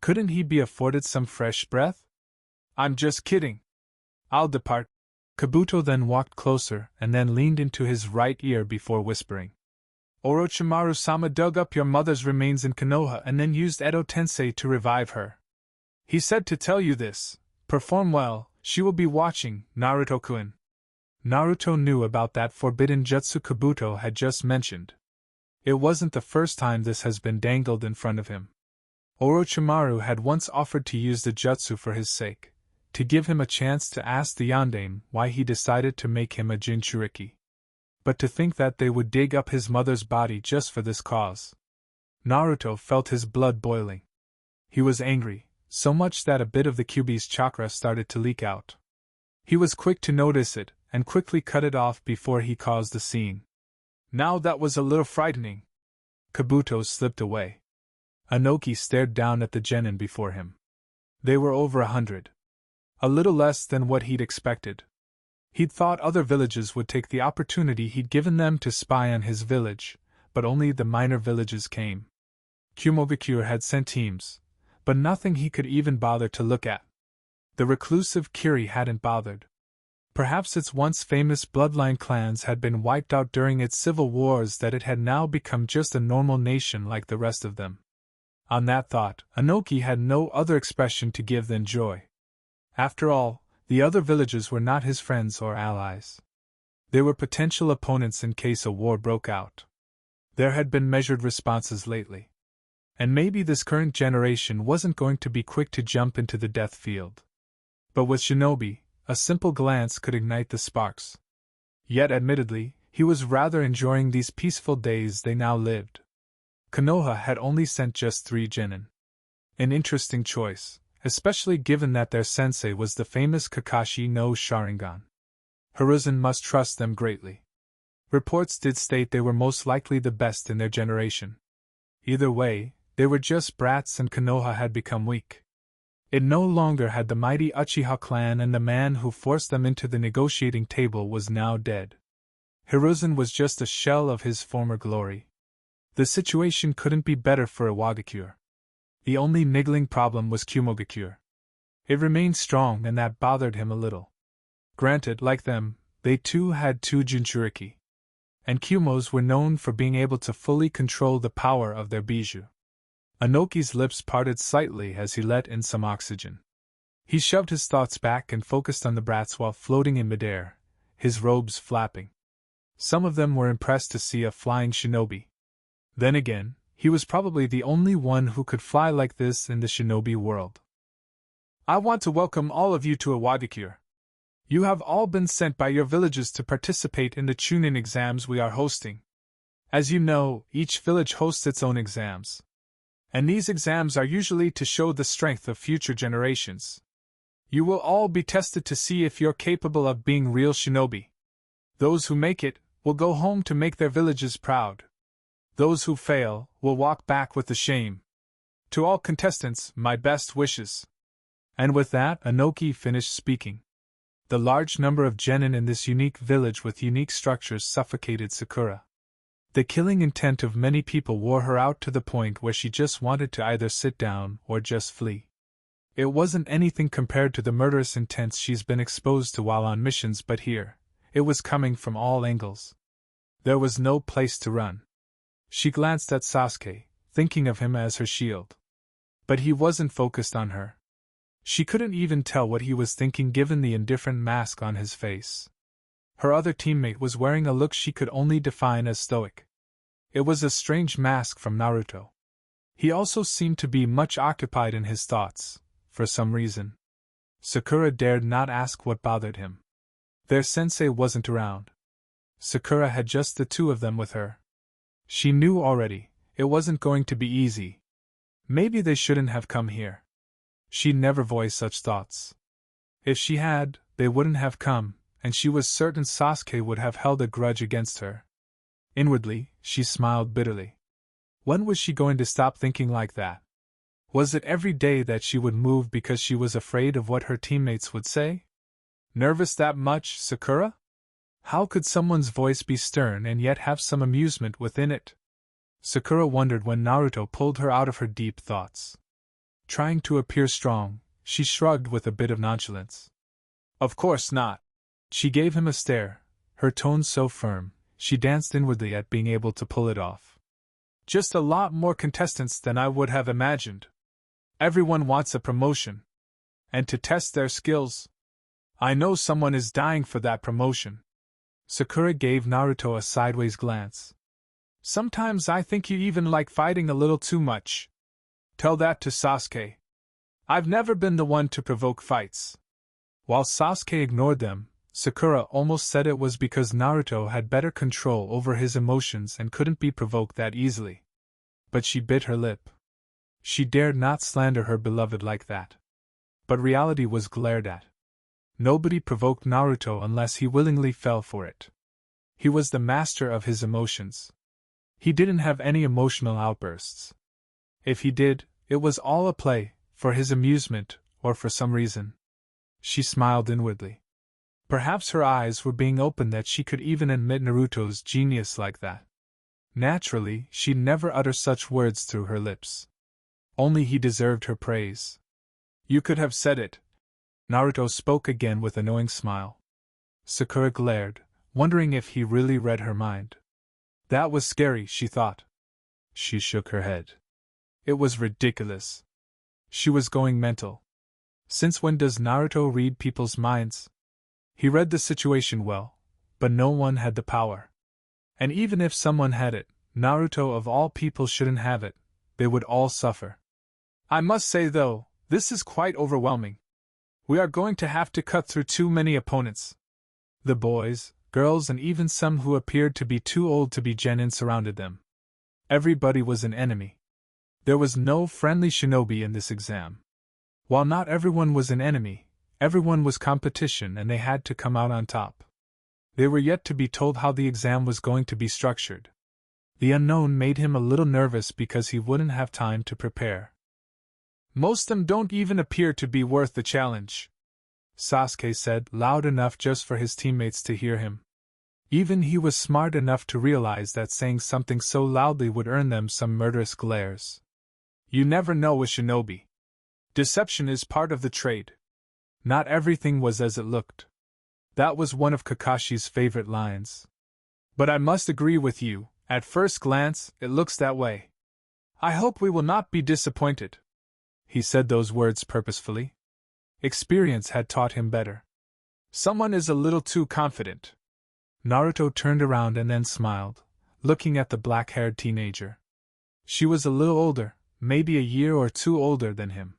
Couldn't he be afforded some fresh breath? "I'm just kidding. I'll depart." Kabuto then walked closer and then leaned into his right ear before whispering. "Orochimaru-sama dug up your mother's remains in Konoha and then used Edo Tensei to revive her. He said to tell you this. Perform well, she will be watching, Naruto-kun." Naruto knew about that forbidden jutsu Kabuto had just mentioned. It wasn't the first time this has been dangled in front of him. Orochimaru had once offered to use the jutsu for his sake, to give him a chance to ask the Yondaime why he decided to make him a Jinchuriki. But to think that they would dig up his mother's body just for this cause. Naruto felt his blood boiling. He was angry, so much that a bit of the Kyuubi's chakra started to leak out. He was quick to notice it, and quickly cut it off before he caused the scene. "Now that was a little frightening." Kabuto slipped away. Inoki stared down at the genin before him. They were over 100. A little less than what he'd expected. He'd thought other villages would take the opportunity he'd given them to spy on his village, but only the minor villages came. Kumogakure had sent teams, but nothing he could even bother to look at. The reclusive Kiri hadn't bothered. Perhaps its once famous bloodline clans had been wiped out during its civil wars, that it had now become just a normal nation like the rest of them. On that thought, Inoki had no other expression to give than joy. After all, the other villages were not his friends or allies. They were potential opponents in case a war broke out. There had been measured responses lately. And maybe this current generation wasn't going to be quick to jump into the death field. But with shinobi, a simple glance could ignite the sparks. Yet admittedly, he was rather enjoying these peaceful days they now lived. Konoha had only sent just 3 genin. An interesting choice, especially given that their sensei was the famous Kakashi no Sharingan. Hiruzen must trust them greatly. Reports did state they were most likely the best in their generation. Either way, they were just brats and Konoha had become weak. It no longer had the mighty Uchiha clan, and the man who forced them into the negotiating table was now dead. Hiruzen was just a shell of his former glory. The situation couldn't be better for Iwagakure. The only niggling problem was Kumogakure. It remained strong, and that bothered him a little. Granted, like them, they too had 2 Jinchuriki. And Kumos were known for being able to fully control the power of their bijou. Inoki's lips parted slightly as he let in some oxygen. He shoved his thoughts back and focused on the brats while floating in midair, his robes flapping. Some of them were impressed to see a flying shinobi. Then again, he was probably the only one who could fly like this in the shinobi world. "I want to welcome all of you to Iwagakure. You have all been sent by your villages to participate in the Chunin exams we are hosting. As you know, each village hosts its own exams. And these exams are usually to show the strength of future generations. You will all be tested to see if you're capable of being real shinobi. Those who make it will go home to make their villages proud. Those who fail will walk back with the shame. To all contestants, my best wishes." And with that, Inoki finished speaking. The large number of genin in this unique village with unique structures suffocated Sakura. The killing intent of many people wore her out to the point where she just wanted to either sit down or just flee. It wasn't anything compared to the murderous intent she's been exposed to while on missions, but here, it was coming from all angles. There was no place to run. She glanced at Sasuke, thinking of him as her shield. But he wasn't focused on her. She couldn't even tell what he was thinking given the indifferent mask on his face. Her other teammate was wearing a look she could only define as stoic. It was a strange mask from Naruto. He also seemed to be much occupied in his thoughts, for some reason. Sakura dared not ask what bothered him. Their sensei wasn't around. Sakura had just the two of them with her. She knew already, it wasn't going to be easy. Maybe they shouldn't have come here. She'd never voiced such thoughts. If she had, they wouldn't have come, and she was certain Sasuke would have held a grudge against her. Inwardly, she smiled bitterly. When was she going to stop thinking like that? Was it every day that she would move because she was afraid of what her teammates would say? Nervous that much, Sakura? How could someone's voice be stern and yet have some amusement within it? Sakura wondered when Naruto pulled her out of her deep thoughts. Trying to appear strong, she shrugged with a bit of nonchalance. Of course not. She gave him a stare, her tone so firm, she danced inwardly at being able to pull it off. Just a lot more contestants than I would have imagined. Everyone wants a promotion. And to test their skills. I know someone is dying for that promotion. Sakura gave Naruto a sideways glance. Sometimes I think you even like fighting a little too much. Tell that to Sasuke. I've never been the one to provoke fights. While Sasuke ignored them, Sakura almost said it was because Naruto had better control over his emotions and couldn't be provoked that easily. But she bit her lip. She dared not slander her beloved like that. But reality was glared at. Nobody provoked Naruto unless he willingly fell for it. He was the master of his emotions. He didn't have any emotional outbursts. If he did, it was all a play, for his amusement, or for some reason. She smiled inwardly. Perhaps her eyes were being opened that she could even admit Naruto's genius like that. Naturally, she'd never utter such words through her lips. Only he deserved her praise. You could have said it. Naruto spoke again with a knowing smile. Sakura glared, wondering if he really read her mind. That was scary, she thought. She shook her head. It was ridiculous. She was going mental. Since when does Naruto read people's minds? He read the situation well, but no one had the power. And even if someone had it, Naruto of all people shouldn't have it, they would all suffer. I must say though, this is quite overwhelming. We are going to have to cut through too many opponents. The boys, girls and even some who appeared to be too old to be genin surrounded them. Everybody was an enemy. There was no friendly shinobi in this exam. While not everyone was an enemy, everyone was competition and they had to come out on top. They were yet to be told how the exam was going to be structured. The unknown made him a little nervous because he wouldn't have time to prepare. Most of them don't even appear to be worth the challenge, Sasuke said, loud enough just for his teammates to hear him. Even he was smart enough to realize that saying something so loudly would earn them some murderous glares. You never know with shinobi. Deception is part of the trade. Not everything was as it looked. That was one of Kakashi's favorite lines. But I must agree with you, at first glance, it looks that way. I hope we will not be disappointed. He said those words purposefully. Experience had taught him better. Someone is a little too confident. Naruto turned around and then smiled, looking at the black-haired teenager. She was a little older, maybe a year or two older than him.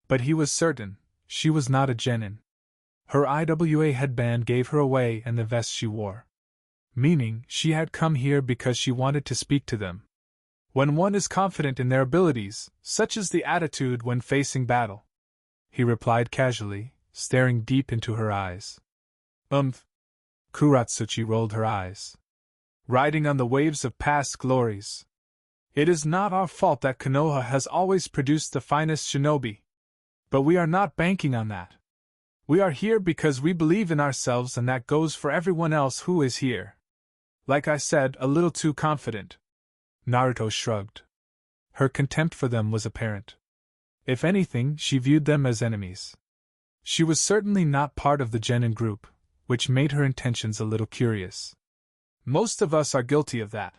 But he was certain, she was not a genin. Her IWA headband gave her away and the vest she wore. Meaning, she had come here because she wanted to speak to them. When one is confident in their abilities, such is the attitude when facing battle. He replied casually, staring deep into her eyes. Kuratsuchi rolled her eyes. Riding on the waves of past glories. It is not our fault that Konoha has always produced the finest shinobi. But we are not banking on that. We are here because we believe in ourselves, and that goes for everyone else who is here. Like I said, a little too confident. Naruto shrugged. Her contempt for them was apparent. If anything, she viewed them as enemies. She was certainly not part of the Genin group, which made her intentions a little curious. Most of us are guilty of that.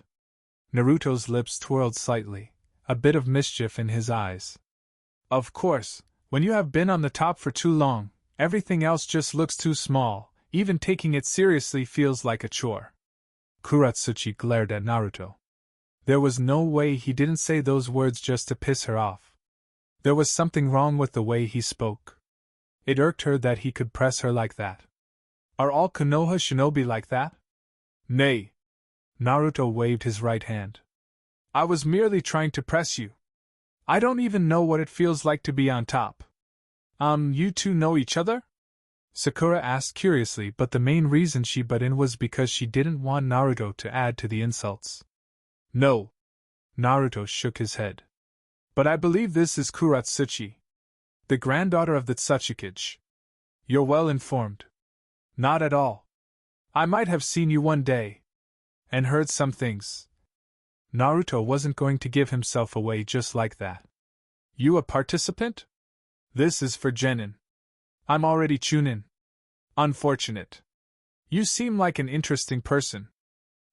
Naruto's lips twirled slightly, a bit of mischief in his eyes. Of course, when you have been on the top for too long, everything else just looks too small, even taking it seriously feels like a chore. Kuratsuchi glared at Naruto. There was no way he didn't say those words just to piss her off. There was something wrong with the way he spoke. It irked her that he could press her like that. Are all Konoha shinobi like that? Nay. Naruto waved his right hand. I was merely trying to press you. I don't even know what it feels like to be on top. You two know each other? Sakura asked curiously, but the main reason she butt in was because she didn't want Naruto to add to the insults. No. Naruto shook his head. But I believe this is Kuratsuchi, the granddaughter of the Tsuchikage. You're well informed. Not at all. I might have seen you one day. And heard some things. Naruto wasn't going to give himself away just like that. You a participant? This is for Genin. I'm already Chunin. Unfortunate. You seem like an interesting person.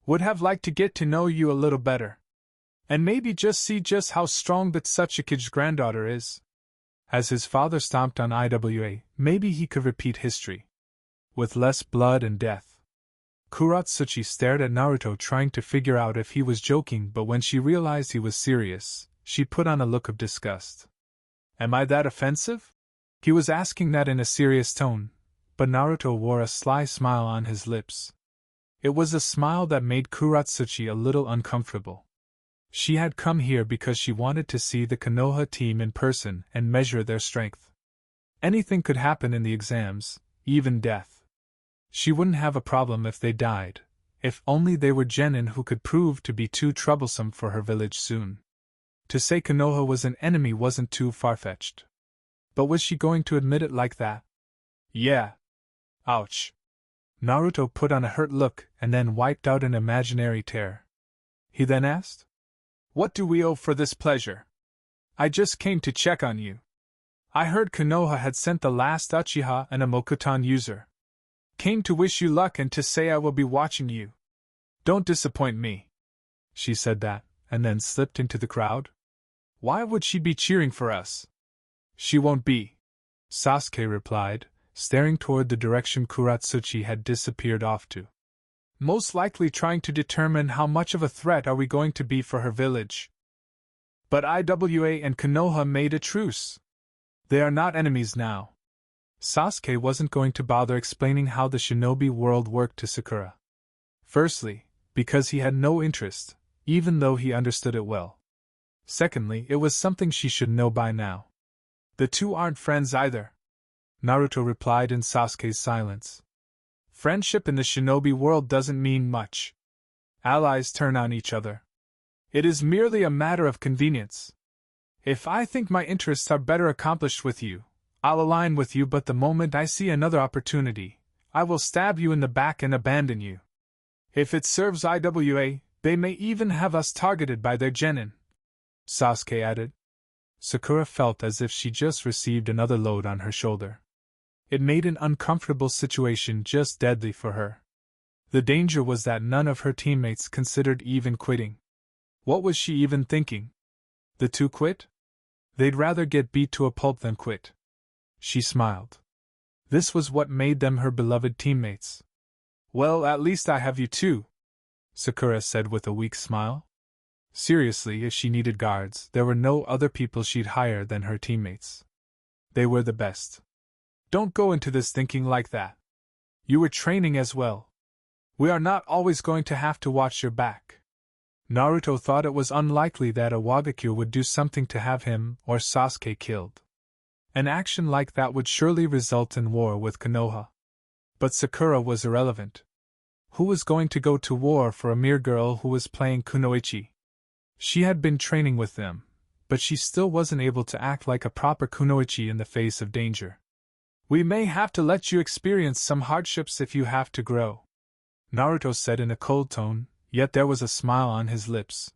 Would have liked to get to know you a little better. And maybe just see just how strong the Tsuchikage's granddaughter is. As his father stomped on IWA, maybe he could repeat history. With less blood and death. Kuratsuchi stared at Naruto trying to figure out if he was joking, but when she realized he was serious, she put on a look of disgust. Am I that offensive? He was asking that in a serious tone, but Naruto wore a sly smile on his lips. It was a smile that made Kuratsuchi a little uncomfortable. She had come here because she wanted to see the Konoha team in person and measure their strength. Anything could happen in the exams, even death. She wouldn't have a problem if they died, if only they were Genin who could prove to be too troublesome for her village soon. To say Konoha was an enemy wasn't too far-fetched. But was she going to admit it like that? Yeah. Ouch. Naruto put on a hurt look and then wiped out an imaginary tear. He then asked, What do we owe for this pleasure? I just came to check on you. I heard Konoha had sent the last Uchiha and a Mokuton user. Came to wish you luck and to say I will be watching you. Don't disappoint me. She said that, and then slipped into the crowd. Why would she be cheering for us? She won't be. Sasuke replied, staring toward the direction Kuratsuchi had disappeared off to. Most likely trying to determine how much of a threat are we going to be for her village. But IWA and Konoha made a truce. They are not enemies now. Sasuke wasn't going to bother explaining how the shinobi world worked to Sakura. Firstly, because he had no interest, even though he understood it well. Secondly, it was something she should know by now. The two aren't friends either. Naruto replied in Sasuke's silence. Friendship in the shinobi world doesn't mean much. Allies turn on each other. It is merely a matter of convenience. If I think my interests are better accomplished with you, I'll align with you, but the moment I see another opportunity, I will stab you in the back and abandon you. If it serves IWA, they may even have us targeted by their Genin. Sasuke added. Sakura felt as if she just received another load on her shoulder. It made an uncomfortable situation just deadly for her. The danger was that none of her teammates considered even quitting. What was she even thinking? The two quit? They'd rather get beat to a pulp than quit. She smiled. This was what made them her beloved teammates. Well, at least I have you too, Sakura said with a weak smile. Seriously, if she needed guards, there were no other people she'd hire than her teammates. They were the best. Don't go into this thinking like that. You were training as well. We are not always going to have to watch your back. Naruto thought it was unlikely that a Wagakure would do something to have him or Sasuke killed. An action like that would surely result in war with Konoha. But Sakura was irrelevant. Who was going to go to war for a mere girl who was playing kunoichi? She had been training with them, but she still wasn't able to act like a proper kunoichi in the face of danger. We may have to let you experience some hardships if you have to grow, Naruto said in a cold tone, yet there was a smile on his lips.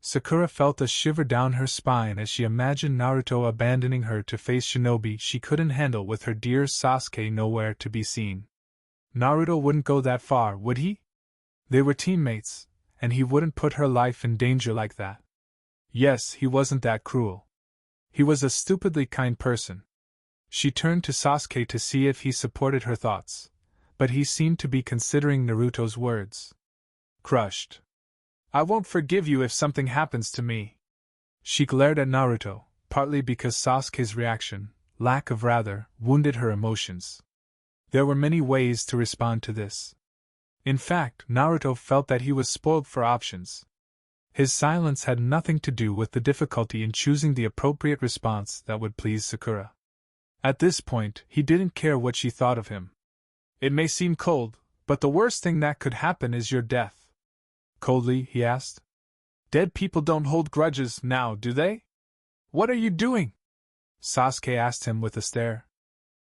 Sakura felt a shiver down her spine as she imagined Naruto abandoning her to face shinobi she couldn't handle with her dear Sasuke nowhere to be seen. Naruto wouldn't go that far, would he? They were teammates, and he wouldn't put her life in danger like that. Yes, he wasn't that cruel. He was a stupidly kind person. She turned to Sasuke to see if he supported her thoughts, but he seemed to be considering Naruto's words. Crushed. I won't forgive you if something happens to me. She glared at Naruto, partly because Sasuke's reaction, lack of rather, wounded her emotions. There were many ways to respond to this. In fact, Naruto felt that he was spoiled for options. His silence had nothing to do with the difficulty in choosing the appropriate response that would please Sakura. At this point, he didn't care what she thought of him. It may seem cold, but the worst thing that could happen is your death. Coldly, he asked. Dead people don't hold grudges now, do they? What are you doing? Sasuke asked him with a stare.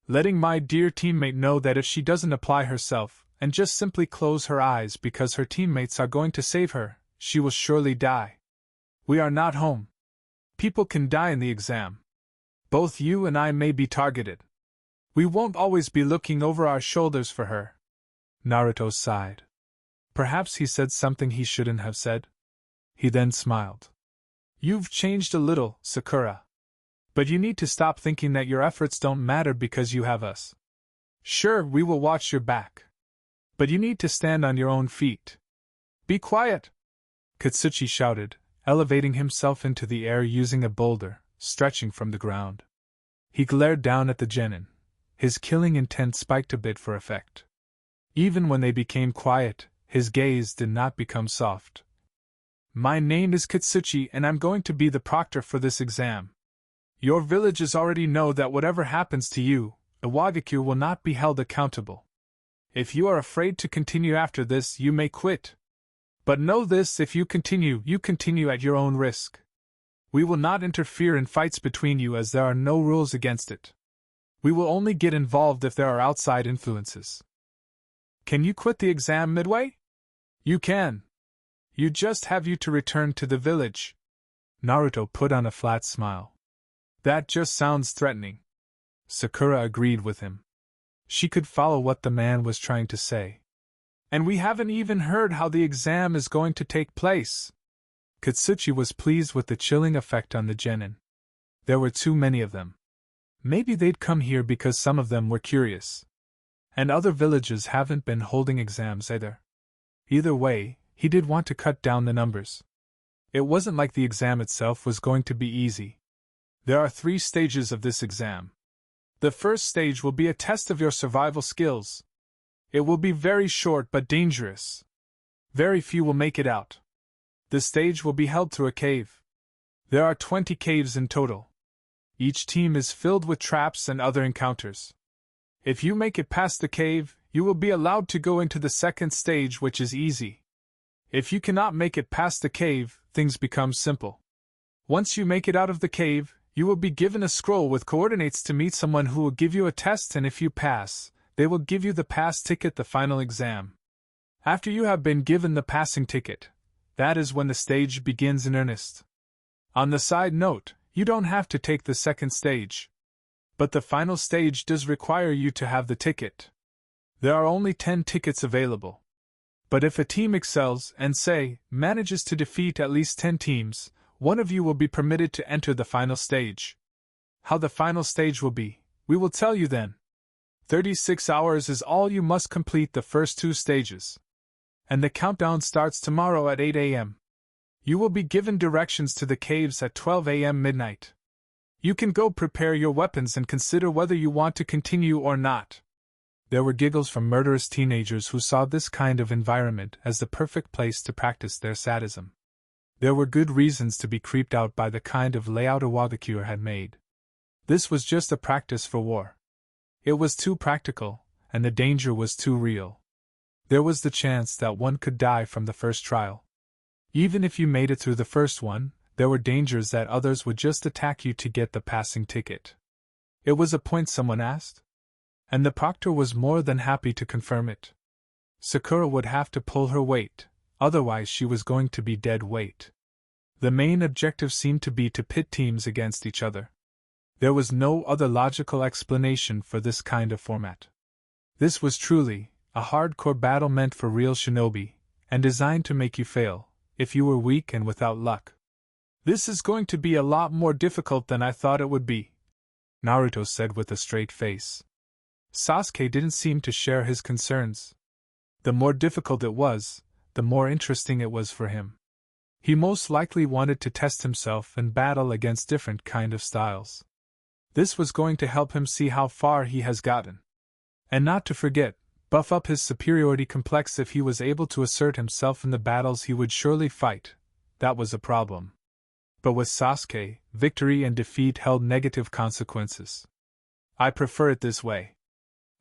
Letting my dear teammate know that if she doesn't apply herself, and just simply close her eyes because her teammates are going to save her, she will surely die. We are not home. People can die in the exam. Both you and I may be targeted. We won't always be looking over our shoulders for her. Naruto sighed. Perhaps he said something he shouldn't have said. He then smiled. You've changed a little, Sakura. But you need to stop thinking that your efforts don't matter because you have us. Sure, we will watch your back. But you need to stand on your own feet. Be quiet! Katsuchi shouted, elevating himself into the air using a boulder, stretching from the ground. He glared down at the genin. His killing intent spiked a bit for effect. Even when they became quiet, his gaze did not become soft. My name is Katsuchi and I'm going to be the proctor for this exam. Your villages already know that whatever happens to you, Iwagakure will not be held accountable. If you are afraid to continue after this, you may quit. But know this, if you continue at your own risk. We will not interfere in fights between you as there are no rules against it. We will only get involved if there are outside influences. Can you quit the exam midway? You can. You just have to return to the village. Naruto put on a flat smile. That just sounds threatening. Sakura agreed with him. She could follow what the man was trying to say. And we haven't even heard how the exam is going to take place. Katsuchi was pleased with the chilling effect on the genin. There were too many of them. Maybe they'd come here because some of them were curious. And other villages haven't been holding exams either. Either way, he did want to cut down the numbers. It wasn't like the exam itself was going to be easy. There are 3 stages of this exam. The first stage will be a test of your survival skills. It will be very short but dangerous. Very few will make it out. The stage will be held through a cave. There are 20 caves in total. Each team is filled with traps and other encounters. If you make it past the cave, you will be allowed to go into the second stage, which is easy. If you cannot make it past the cave, things become simple. Once you make it out of the cave, you will be given a scroll with coordinates to meet someone who will give you a test, and if you pass, they will give you the pass ticket, the final exam. After you have been given the passing ticket, that is when the stage begins in earnest. On the side note, you don't have to take the second stage. But the final stage does require you to have the ticket. There are only 10 tickets available. But if a team excels and, say, manages to defeat at least 10 teams, one of you will be permitted to enter the final stage. How the final stage will be, we will tell you then. 36 hours is all you must complete the first 2 stages. And the countdown starts tomorrow at 8 a.m. You will be given directions to the caves at 12 a.m. midnight. You can go prepare your weapons and consider whether you want to continue or not. There were giggles from murderous teenagers who saw this kind of environment as the perfect place to practice their sadism. There were good reasons to be creeped out by the kind of layout Iwagakure had made. This was just a practice for war. It was too practical, and the danger was too real. There was the chance that one could die from the first trial. Even if you made it through the first one, there were dangers that others would just attack you to get the passing ticket. It was a point someone asked? And the proctor was more than happy to confirm it. Sakura would have to pull her weight, otherwise she was going to be dead weight. The main objective seemed to be to pit teams against each other. There was no other logical explanation for this kind of format. This was truly a hardcore battle meant for real shinobi, and designed to make you fail, if you were weak and without luck. "This is going to be a lot more difficult than I thought it would be," Naruto said with a straight face. Sasuke didn't seem to share his concerns. The more difficult it was, the more interesting it was for him. He most likely wanted to test himself and battle against different kind of styles. This was going to help him see how far he has gotten. And not to forget, buff up his superiority complex if he was able to assert himself in the battles he would surely fight. That was a problem. But with Sasuke, victory and defeat held negative consequences. "I prefer it this way."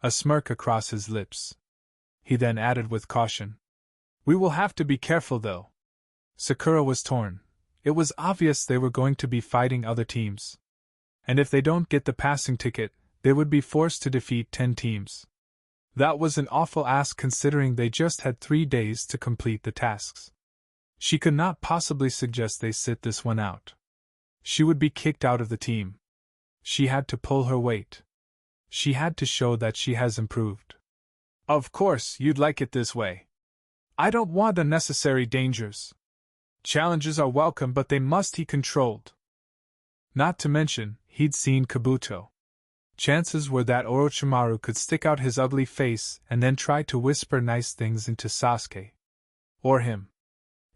A smirk across his lips. He then added with caution, "We will have to be careful though." Sakura was torn. It was obvious they were going to be fighting other teams. And if they don't get the passing ticket, they would be forced to defeat 10 teams. That was an awful ask considering they just had 3 days to complete the tasks. She could not possibly suggest they sit this one out. She would be kicked out of the team. She had to pull her weight. She had to show that she has improved. "Of course, you'd like it this way. I don't want unnecessary dangers. Challenges are welcome, but they must be controlled." Not to mention, he'd seen Kabuto. Chances were that Orochimaru could stick out his ugly face and then try to whisper nice things into Sasuke. Or him.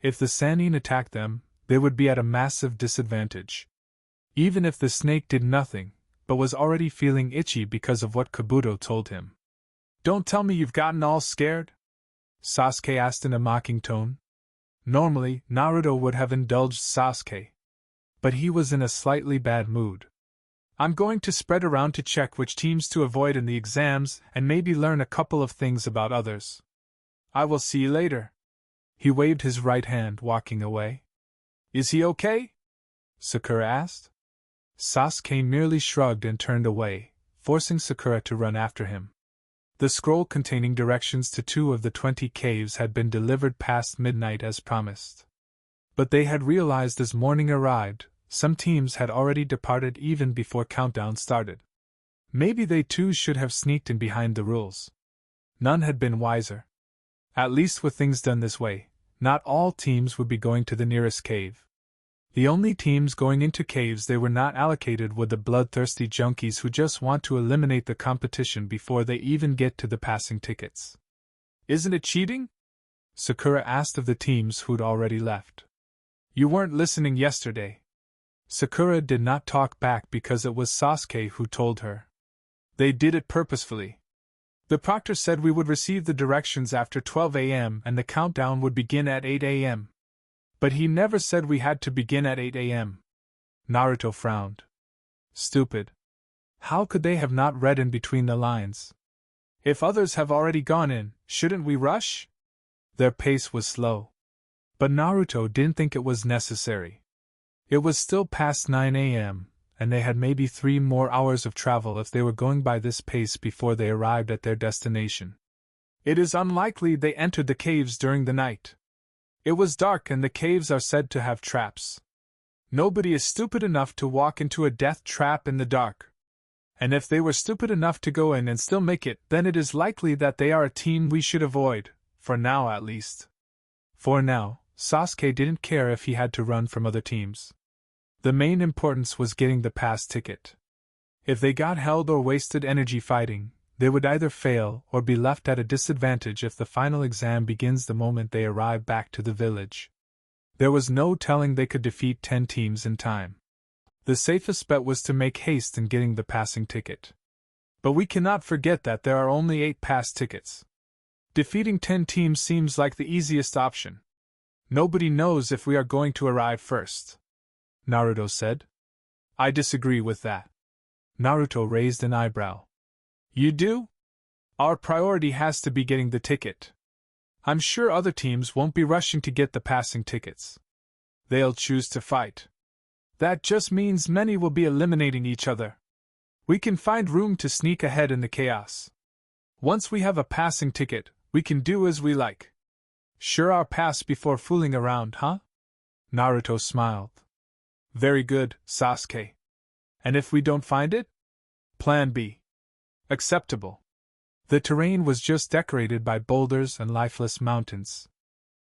If the Sannin attacked them, they would be at a massive disadvantage. Even if the snake did nothing, but was already feeling itchy because of what Kabuto told him. "Don't tell me you've gotten all scared?" Sasuke asked in a mocking tone. Normally, Naruto would have indulged Sasuke. But he was in a slightly bad mood. "I'm going to spread around to check which teams to avoid in the exams and maybe learn a couple of things about others. I will see you later." He waved his right hand, walking away. "Is he okay?" Sakura asked. Sasuke merely shrugged and turned away, forcing Sakura to run after him. The scroll containing directions to 2 of the 20 caves had been delivered past midnight as promised. But they had realized as morning arrived, some teams had already departed even before countdown started. Maybe they too should have sneaked in behind the rules. None had been wiser. At least with things done this way, not all teams would be going to the nearest cave. The only teams going into caves they were not allocated were the bloodthirsty junkies who just want to eliminate the competition before they even get to the passing tickets. "Isn't it cheating?" Sakura asked of the teams who'd already left. "You weren't listening yesterday." Sakura did not talk back because it was Sasuke who told her. "They did it purposefully. The proctor said we would receive the directions after 12 a.m. and the countdown would begin at 8 a.m. But he never said we had to begin at 8 a.m. Naruto frowned. Stupid. How could they have not read in between the lines? "If others have already gone in, shouldn't we rush?" Their pace was slow. But Naruto didn't think it was necessary. It was still past 9 a.m., and they had maybe 3 more hours of travel if they were going by this pace before they arrived at their destination. It is unlikely they entered the caves during the night. It was dark and the caves are said to have traps. Nobody is stupid enough to walk into a death trap in the dark. And if they were stupid enough to go in and still make it, then it is likely that they are a team we should avoid, for now at least. For now, Sasuke didn't care if he had to run from other teams. The main importance was getting the pass ticket. If they got held or wasted energy fighting, they would either fail or be left at a disadvantage if the final exam begins the moment they arrive back to the village. There was no telling they could defeat 10 teams in time. The safest bet was to make haste in getting the passing ticket. But we cannot forget that there are only 8 pass tickets. Defeating 10 teams seems like the easiest option. Nobody knows if we are going to arrive first, Naruto said. I disagree with that. Naruto raised an eyebrow. You do? Our priority has to be getting the ticket. I'm sure other teams won't be rushing to get the passing tickets. They'll choose to fight. That just means many will be eliminating each other. We can find room to sneak ahead in the chaos. Once we have a passing ticket, we can do as we like. Sure, our pass before fooling around, huh? Naruto smiled. Very good, Sasuke. And if we don't find it? Plan B. Acceptable. The terrain was just decorated by boulders and lifeless mountains.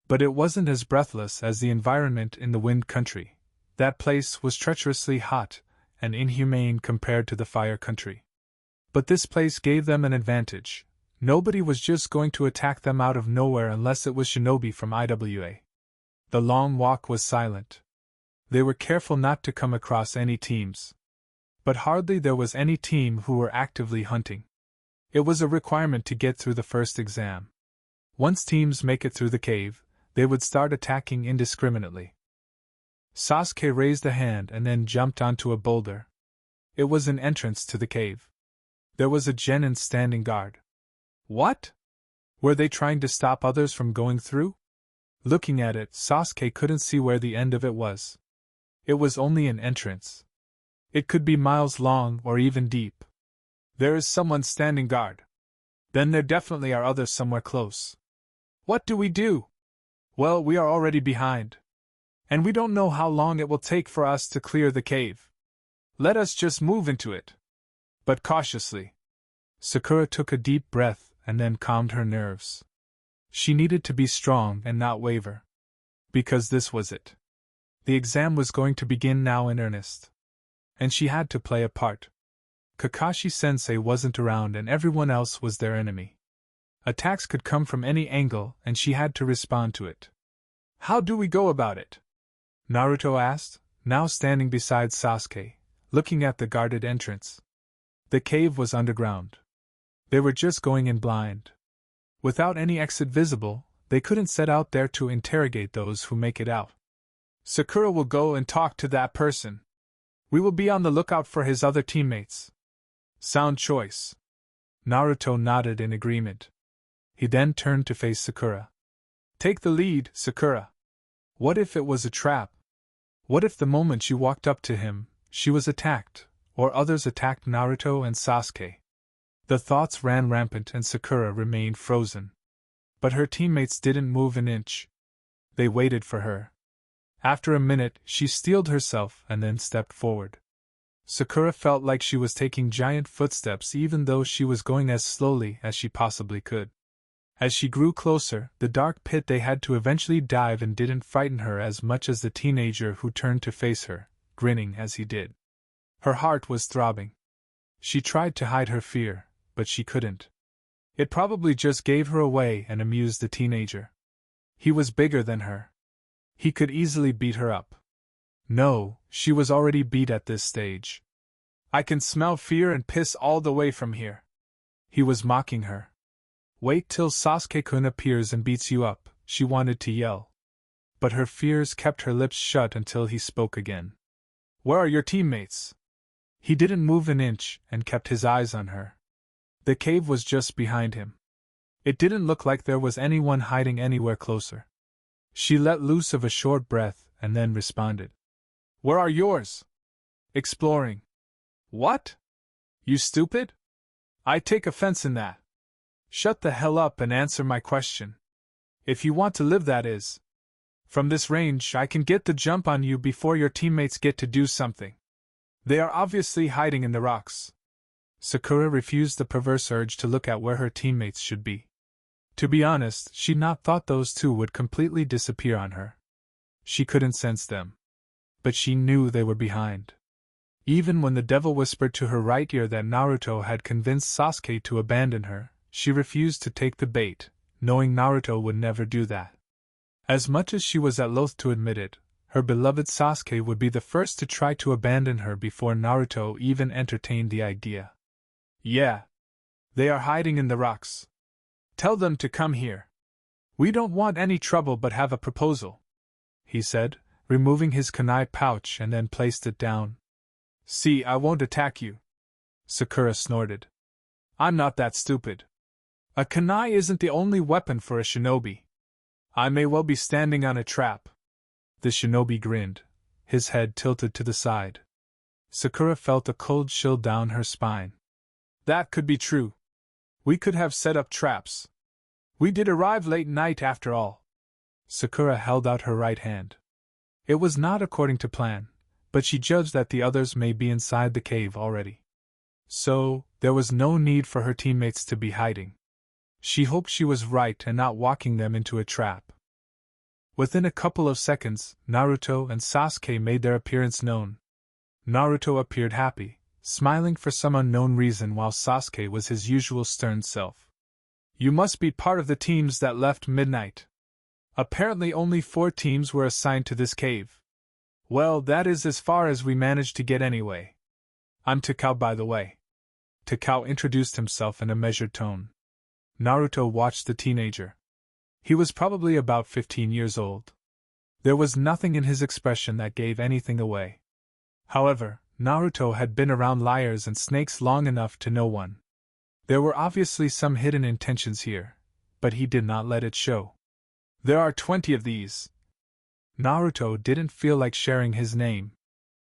But it wasn't as breathless as the environment in the Wind Country. That place was treacherously hot and inhumane compared to the Fire Country. But this place gave them an advantage. Nobody was just going to attack them out of nowhere unless it was shinobi from IWA. The long walk was silent. They were careful not to come across any teams. But hardly there was any team who were actively hunting. It was a requirement to get through the first exam. Once teams make it through the cave, they would start attacking indiscriminately. Sasuke raised a hand and then jumped onto a boulder. It was an entrance to the cave. There was a genin standing guard. What? Were they trying to stop others from going through? Looking at it, Sasuke couldn't see where the end of it was. It was only an entrance. It could be miles long or even deep. There is someone standing guard. Then there definitely are others somewhere close. What do we do? Well, we are already behind. And we don't know how long it will take for us to clear the cave. Let us just move into it. But cautiously. Sakura took a deep breath and then calmed her nerves. She needed to be strong and not waver. Because this was it. The exam was going to begin now in earnest. And she had to play a part. Kakashi-sensei wasn't around and everyone else was their enemy. Attacks could come from any angle and she had to respond to it. How do we go about it? Naruto asked, now standing beside Sasuke, looking at the guarded entrance. The cave was underground. They were just going in blind. Without any exit visible, they couldn't set out there to interrogate those who make it out. Sakura will go and talk to that person. We will be on the lookout for his other teammates. Sound choice. Naruto nodded in agreement. He then turned to face Sakura. Take the lead, Sakura. What if it was a trap? What if the moment she walked up to him, she was attacked, or others attacked Naruto and Sasuke? The thoughts ran rampant and Sakura remained frozen. But her teammates didn't move an inch. They waited for her. After a minute, she steeled herself and then stepped forward. Sakura felt like she was taking giant footsteps even though she was going as slowly as she possibly could. As she grew closer, the dark pit they had to eventually dive in didn't frighten her as much as the teenager who turned to face her, grinning as he did. Her heart was throbbing. She tried to hide her fear, but she couldn't. It probably just gave her away and amused the teenager. He was bigger than her. He could easily beat her up. No, she was already beat at this stage. I can smell fear and piss all the way from here. He was mocking her. Wait till Sasuke-kun appears and beats you up, she wanted to yell. But her fears kept her lips shut until he spoke again. Where are your teammates? He didn't move an inch and kept his eyes on her. The cave was just behind him. It didn't look like there was anyone hiding anywhere closer. She let loose of a short breath and then responded. Where are yours? Exploring. What? You stupid? I take offense in that. Shut the hell up and answer my question. If you want to live, that is. From this range, I can get the jump on you before your teammates get to do something. They are obviously hiding in the rocks. Sakura refused the perverse urge to look at where her teammates should be. To be honest, she'd not thought those two would completely disappear on her. She couldn't sense them. But she knew they were behind. Even when the devil whispered to her right ear that Naruto had convinced Sasuke to abandon her, she refused to take the bait, knowing Naruto would never do that. As much as she was loath to admit it, her beloved Sasuke would be the first to try to abandon her before Naruto even entertained the idea. Yeah. They are hiding in the rocks. Tell them to come here. We don't want any trouble but have a proposal, he said, removing his kunai pouch and then placed it down. See, I won't attack you. Sakura snorted. I'm not that stupid. A kunai isn't the only weapon for a shinobi. I may well be standing on a trap. The shinobi grinned, his head tilted to the side. Sakura felt a cold chill down her spine. That could be true. We could have set up traps. We did arrive late night after all. Sakura held out her right hand. It was not according to plan, but she judged that the others may be inside the cave already. So, there was no need for her teammates to be hiding. She hoped she was right and not walking them into a trap. Within a couple of seconds, Naruto and Sasuke made their appearance known. Naruto appeared happy, smiling for some unknown reason while Sasuke was his usual stern self. You must be part of the teams that left midnight. Apparently only 4 teams were assigned to this cave. Well, that is as far as we managed to get anyway. I'm Takao, by the way. Takao introduced himself in a measured tone. Naruto watched the teenager. He was probably about 15 years old. There was nothing in his expression that gave anything away. However, Naruto had been around liars and snakes long enough to know one. There were obviously some hidden intentions here, but he did not let it show. There are 20 of these. Naruto didn't feel like sharing his name.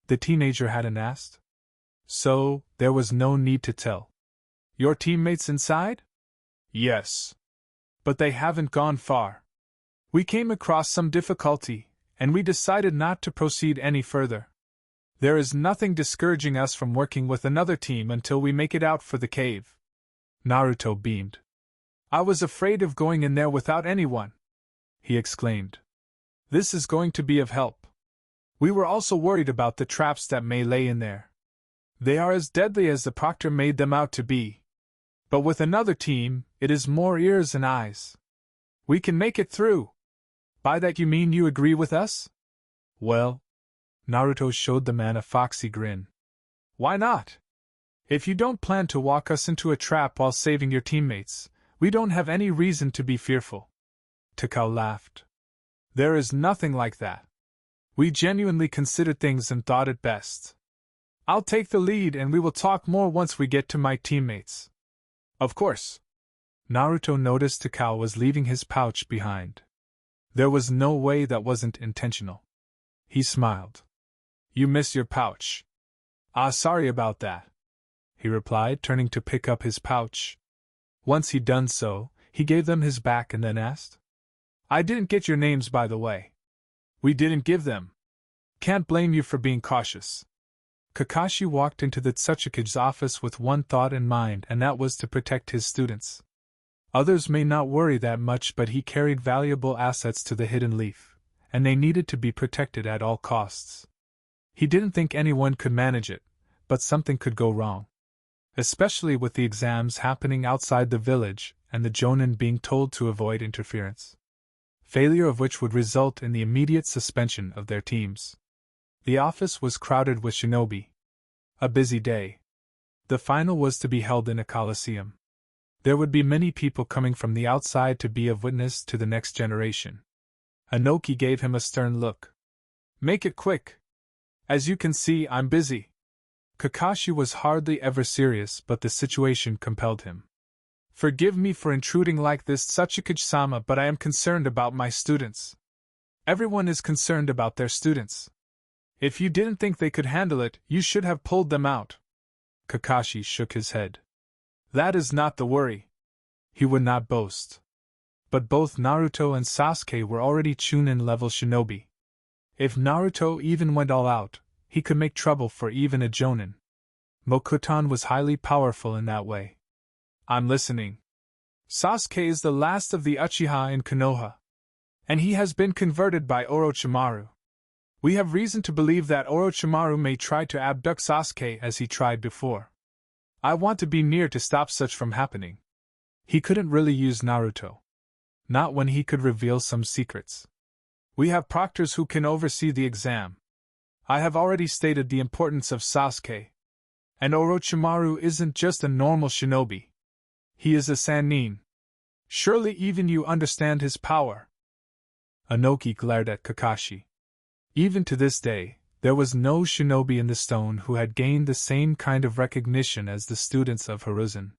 The teenager hadn't asked. So, there was no need to tell. Your teammates inside? Yes. But they haven't gone far. We came across some difficulty, and we decided not to proceed any further. There is nothing discouraging us from working with another team until we make it out for the cave. Naruto beamed. I was afraid of going in there without anyone, he exclaimed. This is going to be of help. We were also worried about the traps that may lay in there. They are as deadly as the proctor made them out to be. But with another team, it is more ears and eyes. We can make it through. By that you mean you agree with us? Well, Naruto showed the man a foxy grin. Why not? If you don't plan to walk us into a trap while saving your teammates, we don't have any reason to be fearful. Takao laughed. There is nothing like that. We genuinely considered things and thought it best. I'll take the lead and we will talk more once we get to my teammates. Of course. Naruto noticed Takao was leaving his pouch behind. There was no way that wasn't intentional. He smiled. You miss your pouch. Ah, sorry about that, he replied, turning to pick up his pouch. Once he'd done so, he gave them his back and then asked, I didn't get your names, by the way. We didn't give them. Can't blame you for being cautious. Kakashi walked into the Tsuchikage's office with one thought in mind, and that was to protect his students. Others may not worry that much, but he carried valuable assets to the Hidden Leaf, and they needed to be protected at all costs. He didn't think anyone could manage it, but something could go wrong. Especially with the exams happening outside the village and the Jonin being told to avoid interference. Failure of which would result in the immediate suspension of their teams. The office was crowded with shinobi. A busy day. The final was to be held in a coliseum. There would be many people coming from the outside to be of witness to the next generation. Inoki gave him a stern look. Make it quick. As you can see, I'm busy. Kakashi was hardly ever serious, but the situation compelled him. Forgive me for intruding like this, Tsuchikage-sama, but I am concerned about my students. Everyone is concerned about their students. If you didn't think they could handle it, you should have pulled them out. Kakashi shook his head. That is not the worry. He would not boast. But both Naruto and Sasuke were already Chunin level shinobi. If Naruto even went all out, he could make trouble for even a Jonin. Mokuton was highly powerful in that way. I'm listening. Sasuke is the last of the Uchiha in Konoha, and he has been converted by Orochimaru. We have reason to believe that Orochimaru may try to abduct Sasuke as he tried before. I want to be near to stop such from happening. He couldn't really use Naruto. Not when he could reveal some secrets. We have proctors who can oversee the exam. I have already stated the importance of Sasuke. And Orochimaru isn't just a normal shinobi. He is a Sannin. Surely even you understand his power. Inoki glared at Kakashi. Even to this day, there was no shinobi in the stone who had gained the same kind of recognition as the students of Hiruzen.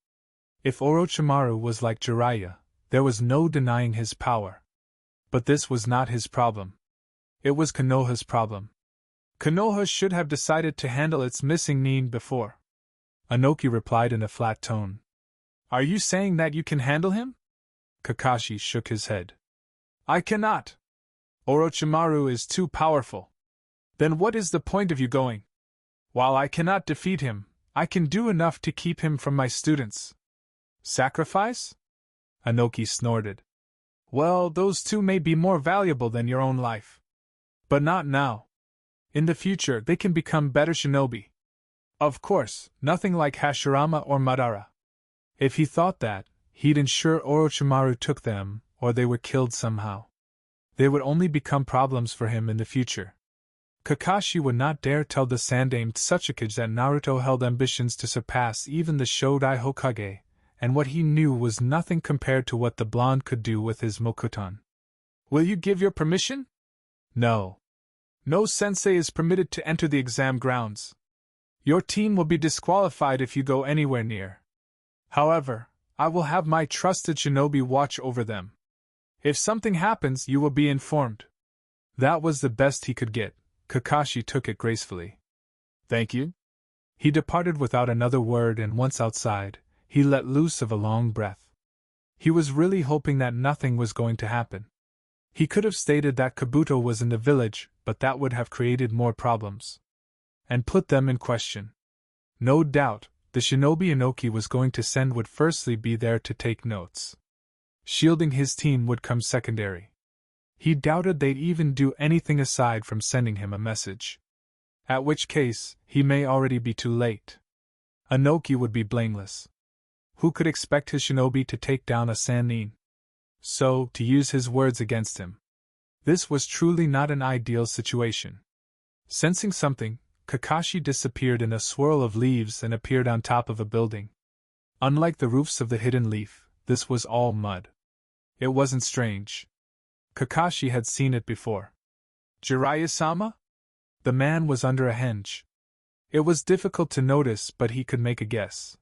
If Orochimaru was like Jiraiya, there was no denying his power. But this was not his problem. It was Konoha's problem. Konoha should have decided to handle its missing nin before. Inoki replied in a flat tone. Are you saying that you can handle him? Kakashi shook his head. I cannot. Orochimaru is too powerful. Then what is the point of you going? While I cannot defeat him, I can do enough to keep him from my students. Sacrifice? Inoki snorted. Well, those two may be more valuable than your own life. But not now. In the future, they can become better shinobi. Of course, nothing like Hashirama or Madara. If he thought that, he'd ensure Orochimaru took them, or they were killed somehow. They would only become problems for him in the future. Kakashi would not dare tell the sand-aimed Tsuchikage that Naruto held ambitions to surpass even the Shodai Hokage, and what he knew was nothing compared to what the blonde could do with his Mokuton. Will you give your permission? No. No sensei is permitted to enter the exam grounds. Your team will be disqualified if you go anywhere near. However, I will have my trusted shinobi watch over them. If something happens, you will be informed. That was the best he could get. Kakashi took it gracefully. Thank you. He departed without another word, and once outside, he let loose of a long breath. He was really hoping that nothing was going to happen. He could have stated that Kabuto was in the village, but that would have created more problems. And put them in question. No doubt, the shinobi Inoki was going to send would firstly be there to take notes. Shielding his team would come secondary. He doubted they'd even do anything aside from sending him a message. At which case, he may already be too late. Inoki would be blameless. Who could expect his shinobi to take down a Sannin? So, to use his words against him. This was truly not an ideal situation. Sensing something, Kakashi disappeared in a swirl of leaves and appeared on top of a building. Unlike the roofs of the Hidden Leaf, this was all mud. It wasn't strange. Kakashi had seen it before. Jiraiya-sama? The man was under a henge. It was difficult to notice, but he could make a guess.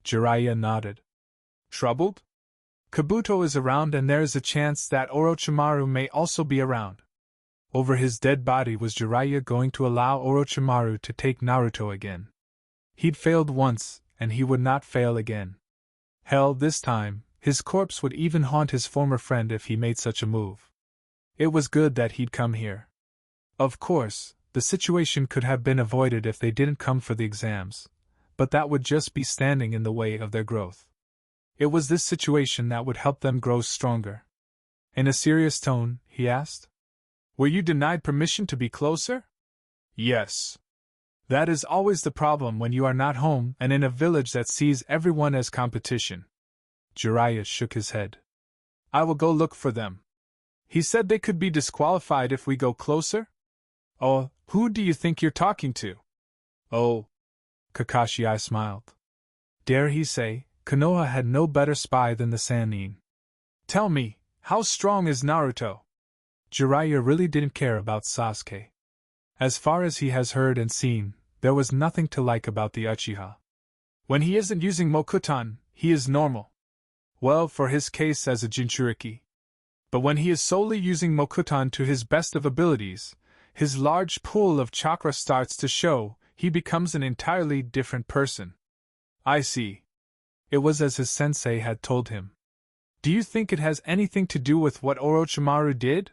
Jiraiya nodded. Troubled? Kabuto is around, and there is a chance that Orochimaru may also be around. Over his dead body was Jiraiya going to allow Orochimaru to take Naruto again? He'd failed once, and he would not fail again. Hell, this time, his corpse would even haunt his former friend if he made such a move. It was good that he'd come here. Of course, the situation could have been avoided if they didn't come for the exams, but that would just be standing in the way of their growth. It was this situation that would help them grow stronger. In a serious tone, he asked, Were you denied permission to be closer? Yes. That is always the problem when you are not home and in a village that sees everyone as competition. Jiraiya shook his head. I will go look for them. He said they could be disqualified if we go closer? Oh, who do you think you're talking to? Oh. Kakashi smiled. Dare he say, Konoha had no better spy than the Sannin. Tell me, how strong is Naruto? Jiraiya really didn't care about Sasuke. As far as he has heard and seen, there was nothing to like about the Uchiha. When he isn't using Mokuton, he is normal. Well, for his case as a Jinchuriki. But when he is solely using Mokuton to his best of abilities, his large pool of chakra starts to show, he becomes an entirely different person. I see. It was as his sensei had told him. Do you think it has anything to do with what Orochimaru did?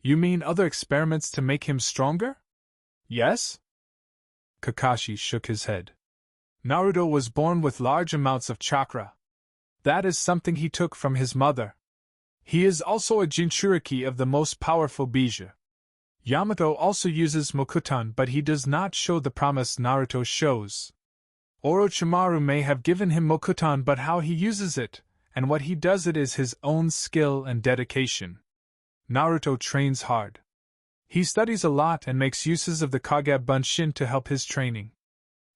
You mean other experiments to make him stronger? Yes? Kakashi shook his head. Naruto was born with large amounts of chakra. That is something he took from his mother. He is also a Jinchuriki of the most powerful Bija. Yamato also uses Mokuton, but he does not show the promise Naruto shows. Orochimaru may have given him Mokuton, but how he uses it, and what he does it is his own skill and dedication. Naruto trains hard. He studies a lot and makes uses of the Kage Bunshin to help his training.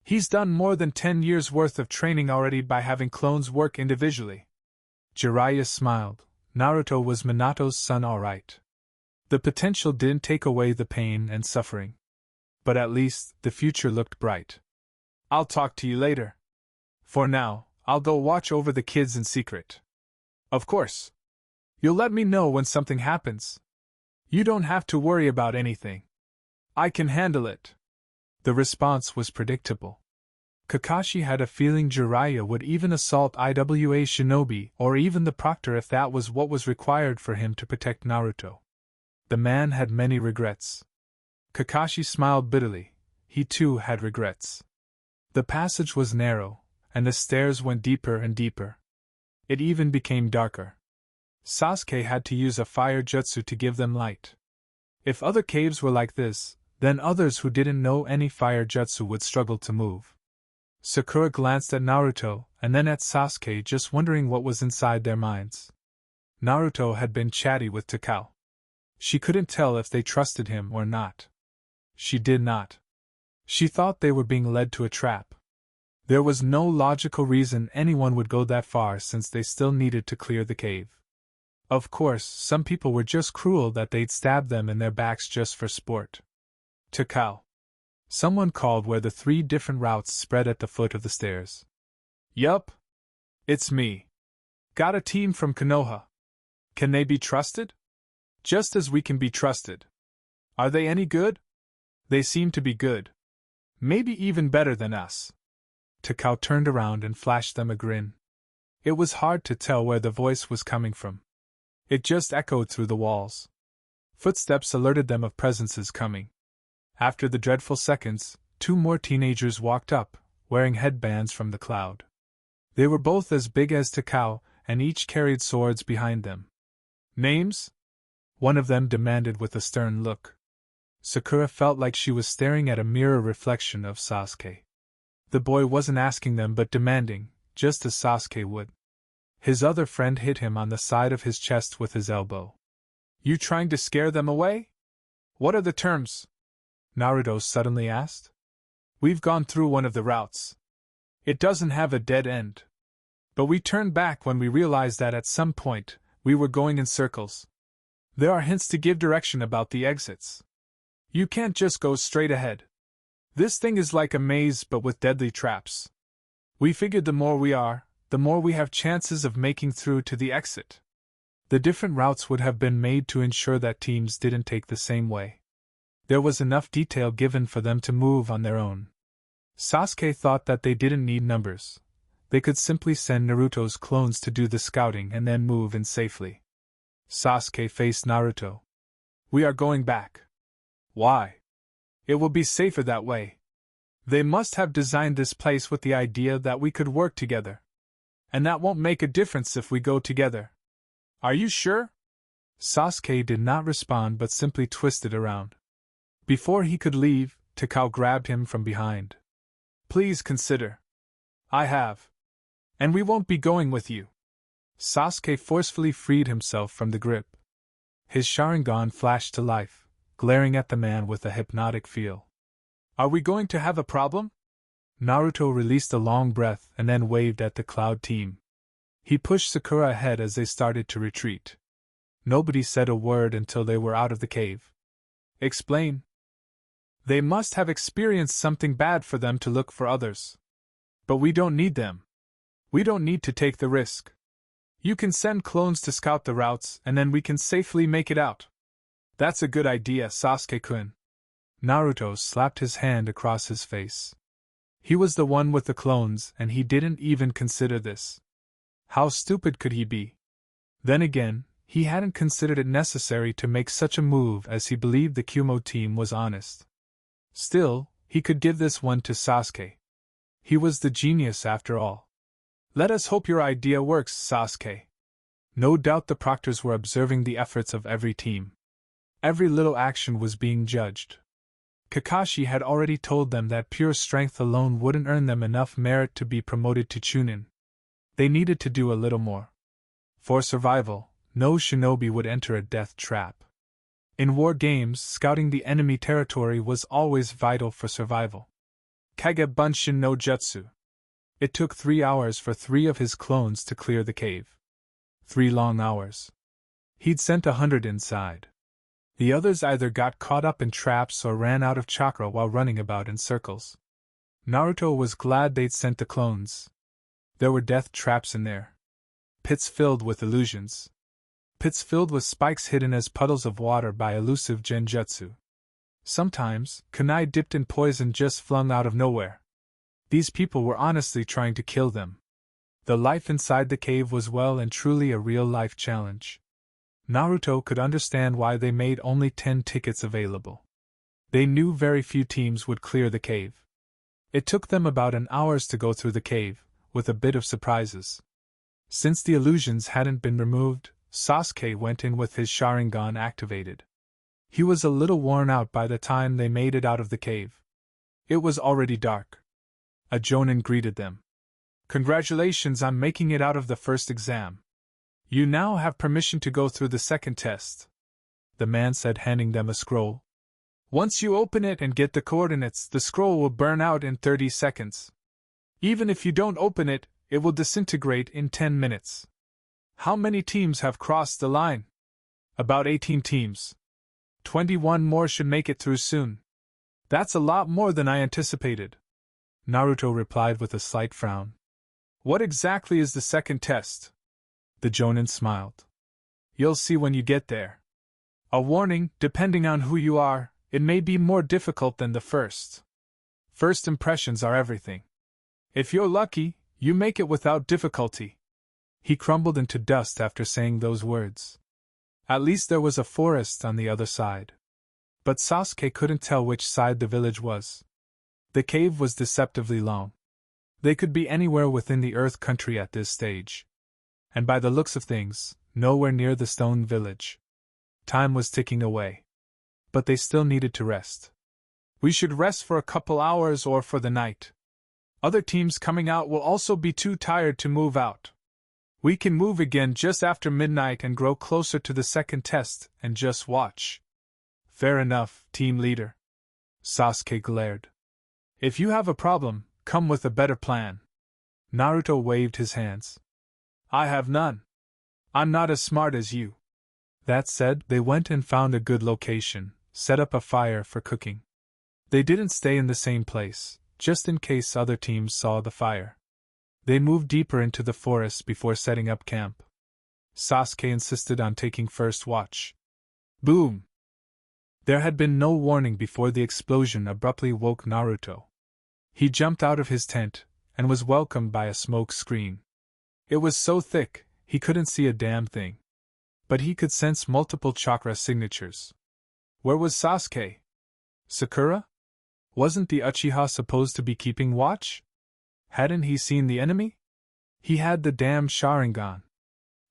He's done more than 10 years' worth of training already by having clones work individually. Jiraiya smiled. Naruto was Minato's son, all right. The potential didn't take away the pain and suffering. But at least, the future looked bright. I'll talk to you later. For now, I'll go watch over the kids in secret. Of course. You'll let me know when something happens. You don't have to worry about anything. I can handle it. The response was predictable. Kakashi had a feeling Jiraiya would even assault IWA Shinobi or even the proctor if that was what was required for him to protect Naruto. The man had many regrets. Kakashi smiled bitterly. He too had regrets. The passage was narrow, and the stairs went deeper and deeper. It even became darker. Sasuke had to use a fire jutsu to give them light. If other caves were like this, then others who didn't know any fire jutsu would struggle to move. Sakura glanced at Naruto and then at Sasuke, just wondering what was inside their minds. Naruto had been chatty with Takao. She couldn't tell if they trusted him or not. She did not. She thought they were being led to a trap. There was no logical reason anyone would go that far since they still needed to clear the cave. Of course, some people were just cruel that they'd stab them in their backs just for sport. Takao. Someone called where the 3 different routes spread at the foot of the stairs. Yup. It's me. Got a team from Konoha. Can they be trusted? Just as we can be trusted. Are they any good? They seem to be good. Maybe even better than us. Takao turned around and flashed them a grin. It was hard to tell where the voice was coming from. It just echoed through the walls. Footsteps alerted them of presences coming. After the dreadful seconds, 2 more teenagers walked up, wearing headbands from the cloud. They were both as big as Takao, and each carried swords behind them. Names? One of them demanded with a stern look. Sakura felt like she was staring at a mirror reflection of Sasuke. The boy wasn't asking them but demanding, just as Sasuke would. His other friend hit him on the side of his chest with his elbow. You trying to scare them away? What are the terms? Naruto suddenly asked. We've gone through one of the routes. It doesn't have a dead end. But we turned back when we realized that at some point, we were going in circles. There are hints to give direction about the exits. You can't just go straight ahead. This thing is like a maze but with deadly traps. We figured the more we are, the more we have chances of making through to the exit. The different routes would have been made to ensure that teams didn't take the same way. There was enough detail given for them to move on their own. Sasuke thought that they didn't need numbers. They could simply send Naruto's clones to do the scouting and then move in safely. Sasuke faced Naruto. We are going back. Why? It will be safer that way. They must have designed this place with the idea that we could work together. And that won't make a difference if we go together. Are you sure? Sasuke did not respond but simply twisted around. Before he could leave, Takao grabbed him from behind. Please consider. I have. And we won't be going with you. Sasuke forcefully freed himself from the grip. His Sharingan flashed to life, glaring at the man with a hypnotic feel. Are we going to have a problem? Naruto released a long breath and then waved at the Cloud team. He pushed Sakura ahead as they started to retreat. Nobody said a word until they were out of the cave. Explain. They must have experienced something bad for them to look for others. But we don't need them. We don't need to take the risk. You can send clones to scout the routes and then we can safely make it out. That's a good idea, Sasuke-kun. Naruto slapped his hand across his face. He was the one with the clones and he didn't even consider this. How stupid could he be? Then again, he hadn't considered it necessary to make such a move as he believed the Kumo team was honest. Still, he could give this one to Sasuke. He was the genius after all. Let us hope your idea works, Sasuke. No doubt the proctors were observing the efforts of every team. Every little action was being judged. Kakashi had already told them that pure strength alone wouldn't earn them enough merit to be promoted to Chunin. They needed to do a little more. For survival, no shinobi would enter a death trap. In war games, scouting the enemy territory was always vital for survival. Kage Bunshin no Jutsu. It took 3 hours for 3 of his clones to clear the cave. 3 long hours. He'd sent 100 inside. The others either got caught up in traps or ran out of chakra while running about in circles. Naruto was glad they'd sent the clones. There were death traps in there. Pits filled with illusions. Pits filled with spikes hidden as puddles of water by elusive genjutsu. Sometimes, kunai dipped in poison just flung out of nowhere. These people were honestly trying to kill them. The life inside the cave was well and truly a real-life challenge. Naruto could understand why they made only 10 tickets available. They knew very few teams would clear the cave. It took them about an hour to go through the cave, with a bit of surprises. Since the illusions hadn't been removed, Sasuke went in with his Sharingan activated. He was a little worn out by the time they made it out of the cave. It was already dark. A Jonin greeted them. "Congratulations on making it out of the first exam. You now have permission to go through the second test," the man said, handing them a scroll. "Once you open it and get the coordinates, the scroll will burn out in 30 seconds. Even if you don't open it, it will disintegrate in 10 minutes. How many teams have crossed the line?" "About 18 teams. 21 more should make it through soon." "That's a lot more than I anticipated," Naruto replied with a slight frown. "What exactly is the second test?" The Jonin smiled. "You'll see when you get there. A warning, depending on who you are, it may be more difficult than the first. First impressions are everything. If you're lucky, you make it without difficulty." He crumbled into dust after saying those words. At least there was a forest on the other side. But Sasuke couldn't tell which side the village was. The cave was deceptively long. They could be anywhere within the Earth country at this stage. And by the looks of things, nowhere near the stone village. Time was ticking away. But they still needed to rest. "We should rest for a couple hours or for the night. Other teams coming out will also be too tired to move out. We can move again just after midnight and grow closer to the second test and just watch." "Fair enough, team leader." Sasuke glared. "If you have a problem, come with a better plan." Naruto waved his hands. "I have none. I'm not as smart as you." That said, they went and found a good location, set up a fire for cooking. They didn't stay in the same place, just in case other teams saw the fire. They moved deeper into the forest before setting up camp. Sasuke insisted on taking first watch. Boom! There had been no warning before the explosion abruptly woke Naruto. He jumped out of his tent, and was welcomed by a smoke screen. It was so thick, he couldn't see a damn thing. But he could sense multiple chakra signatures. Where was Sasuke? Sakura? Wasn't the Uchiha supposed to be keeping watch? Hadn't he seen the enemy? He had the damn Sharingan.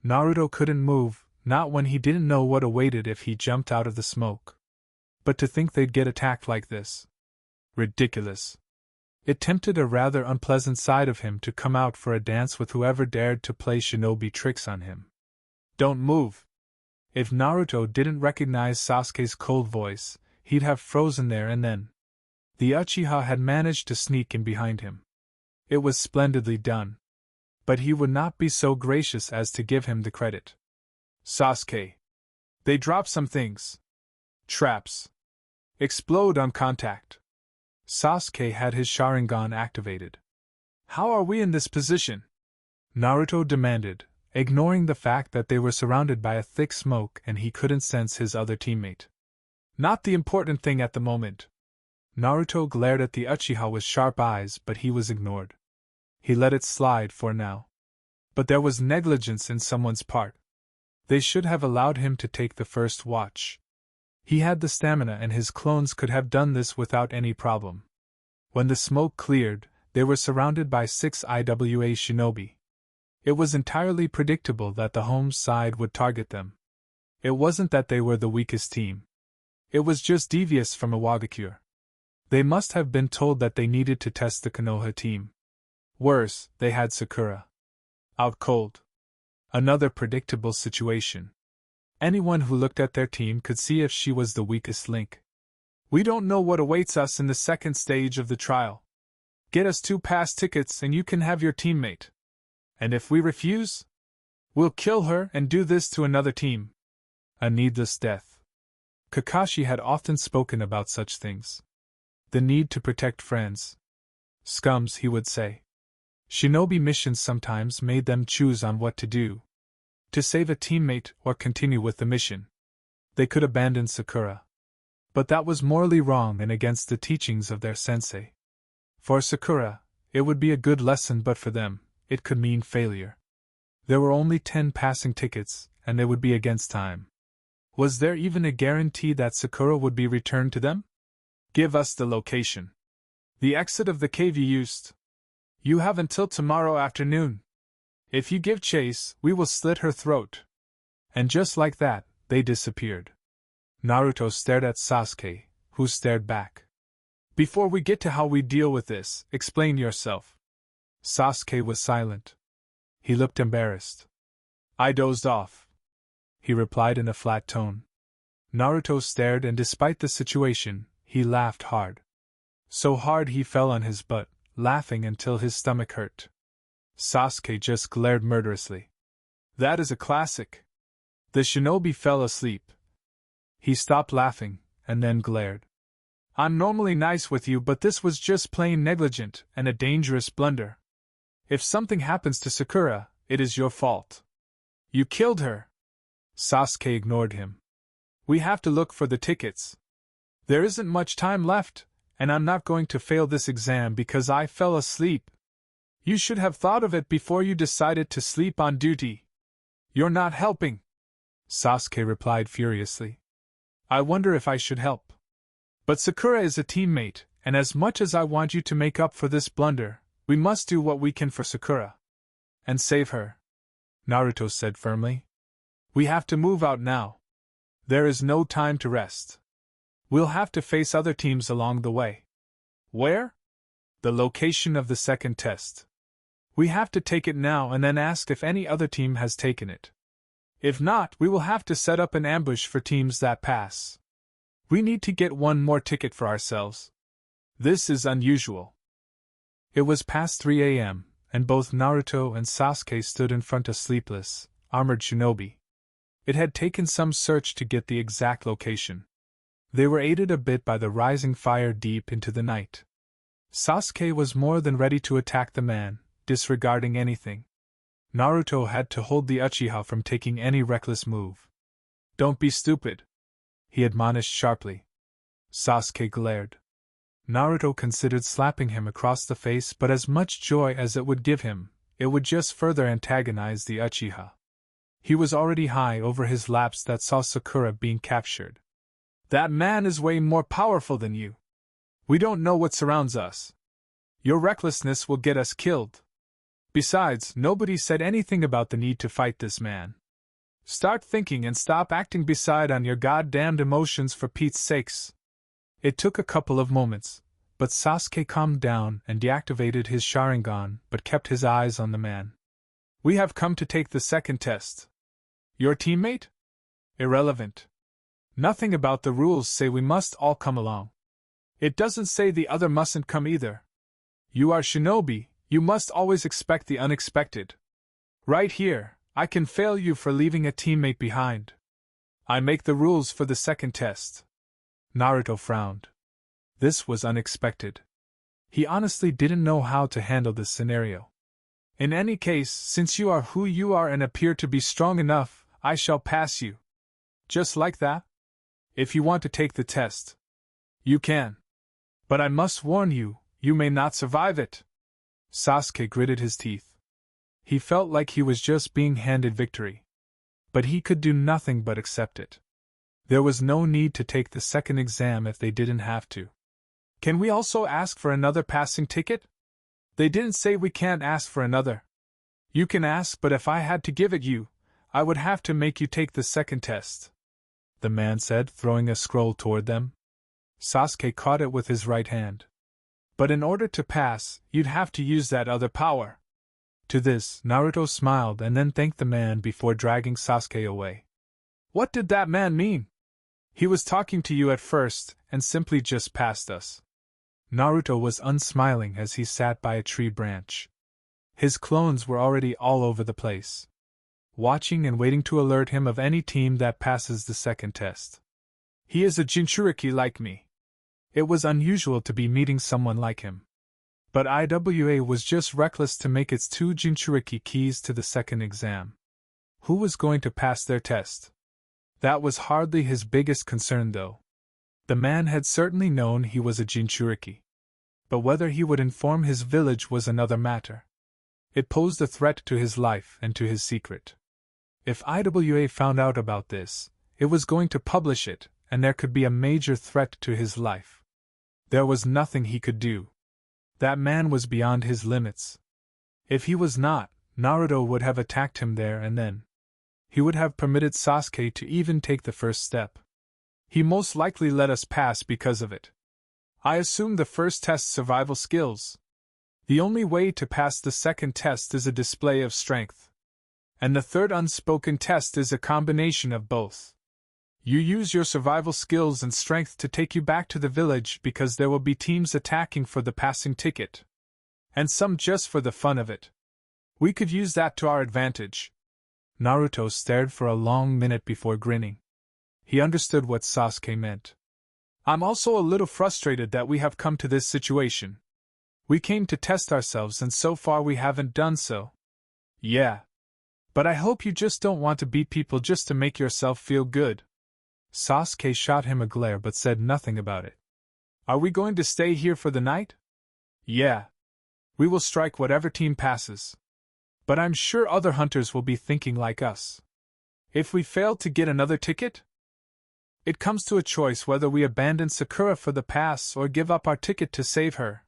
Naruto couldn't move, not when he didn't know what awaited if he jumped out of the smoke. But to think they'd get attacked like this. Ridiculous. It tempted a rather unpleasant side of him to come out for a dance with whoever dared to play shinobi tricks on him. "Don't move." If Naruto didn't recognize Sasuke's cold voice, he'd have frozen there and then. The Uchiha had managed to sneak in behind him. It was splendidly done. But he would not be so gracious as to give him the credit. "Sasuke. They dropped some things. Traps. Explode on contact." Sasuke had his Sharingan activated. "How are we in this position?" Naruto demanded, ignoring the fact that they were surrounded by a thick smoke and he couldn't sense his other teammate. "Not the important thing at the moment." Naruto glared at the Uchiha with sharp eyes, but he was ignored. He let it slide for now. But there was negligence in someone's part. They should have allowed him to take the first watch. He had the stamina and his clones could have done this without any problem. When the smoke cleared, they were surrounded by 6 IWA shinobi. It was entirely predictable that the home side would target them. It wasn't that they were the weakest team. It was just devious from a Wagakure. They must have been told that they needed to test the Konoha team. Worse, they had Sakura. Out cold. Another predictable situation. Anyone who looked at their team could see if she was the weakest link. "We don't know what awaits us in the second stage of the trial. Get us 2 pass tickets and you can have your teammate. And if we refuse, we'll kill her and do this to another team." A needless death. Kakashi had often spoken about such things. The need to protect friends. Scums, he would say. Shinobi missions sometimes made them choose on what to do. To save a teammate or continue with the mission. They could abandon Sakura. But that was morally wrong and against the teachings of their sensei. For Sakura, it would be a good lesson, but for them, it could mean failure. There were only 10 passing tickets, and they would be against time. Was there even a guarantee that Sakura would be returned to them? Give us the location. The exit of the cave you used. You have until tomorrow afternoon. If you give chase, we will slit her throat. And just like that, they disappeared. Naruto stared at Sasuke, who stared back. Before we get to how we deal with this, explain yourself. Sasuke was silent. He looked embarrassed. I dozed off, he replied in a flat tone. Naruto stared, and despite the situation, he laughed hard. So hard he fell on his butt, laughing until his stomach hurt. Sasuke just glared murderously. That is a classic. The shinobi fell asleep. He stopped laughing, and then glared. I'm normally nice with you, but this was just plain negligent and a dangerous blunder. If something happens to Sakura, it is your fault. You killed her. Sasuke ignored him. We have to look for the tickets. There isn't much time left, and I'm not going to fail this exam because I fell asleep. You should have thought of it before you decided to sleep on duty. You're not helping, Sasuke replied furiously. I wonder if I should help. But Sakura is a teammate, and as much as I want you to make up for this blunder, we must do what we can for Sakura. And save her, Naruto said firmly. We have to move out now. There is no time to rest. We'll have to face other teams along the way. Where? The location of the second test. We have to take it now and then ask if any other team has taken it. If not, we will have to set up an ambush for teams that pass. We need to get one more ticket for ourselves. This is unusual. It was past 3 a.m., and both Naruto and Sasuke stood in front of sleepless, armored shinobi. It had taken some search to get the exact location. They were aided a bit by the rising fire deep into the night. Sasuke was more than ready to attack the man, disregarding anything. Naruto had to hold the Uchiha from taking any reckless move. Don't be stupid, he admonished sharply. Sasuke glared. Naruto considered slapping him across the face, but as much joy as it would give him, it would just further antagonize the Uchiha. He was already high over his lapse that saw Sakura being captured. That man is way more powerful than you. We don't know what surrounds us. Your recklessness will get us killed. Besides, nobody said anything about the need to fight this man. Start thinking and stop acting beside on your goddamned emotions for Pete's sakes. It took a couple of moments, but Sasuke calmed down and deactivated his Sharingan but kept his eyes on the man. We have come to take the second test. Your teammate? Irrelevant. Nothing about the rules say we must all come along. It doesn't say the other mustn't come either. You are shinobi, you must always expect the unexpected. Right here, I can fail you for leaving a teammate behind. I make the rules for the second test. Naruto frowned. This was unexpected. He honestly didn't know how to handle this scenario. In any case, since you are who you are and appear to be strong enough, I shall pass you. Just like that? If you want to take the test, you can. But I must warn you, you may not survive it. Sasuke gritted his teeth. He felt like he was just being handed victory. But he could do nothing but accept it. There was no need to take the second exam if they didn't have to. Can we also ask for another passing ticket? They didn't say we can't ask for another. You can ask, but if I had to give it you, I would have to make you take the second test, the man said, throwing a scroll toward them. Sasuke caught it with his right hand. But in order to pass, you'd have to use that other power. To this, Naruto smiled and then thanked the man before dragging Sasuke away. What did that man mean? He was talking to you at first, and simply just passed us. Naruto was unsmiling as he sat by a tree branch. His clones were already all over the place, watching and waiting to alert him of any team that passes the second test. He is a Jinchuriki like me. It was unusual to be meeting someone like him. But IWA was just reckless to make its 2 Jinchuriki keys to the second exam. Who was going to pass their test? That was hardly his biggest concern, though. The man had certainly known he was a Jinchuriki. But whether he would inform his village was another matter. It posed a threat to his life and to his secret. If IWA found out about this, it was going to publish it, and there could be a major threat to his life. There was nothing he could do. That man was beyond his limits. If he was not, Naruto would have attacked him there and then. He would have permitted Sasuke to even take the first step. He most likely let us pass because of it. I assume the first test survival skills. The only way to pass the second test is a display of strength. And the third unspoken test is a combination of both. You use your survival skills and strength to take you back to the village because there will be teams attacking for the passing ticket. And some just for the fun of it. We could use that to our advantage. Naruto stared for a long minute before grinning. He understood what Sasuke meant. I'm also a little frustrated that we have come to this situation. We came to test ourselves and so far we haven't done so. Yeah. But I hope you just don't want to beat people just to make yourself feel good. Sasuke shot him a glare but said nothing about it. Are we going to stay here for the night? Yeah. We will strike whatever team passes. But I'm sure other hunters will be thinking like us. If we fail to get another ticket? It comes to a choice whether we abandon Sakura for the pass or give up our ticket to save her.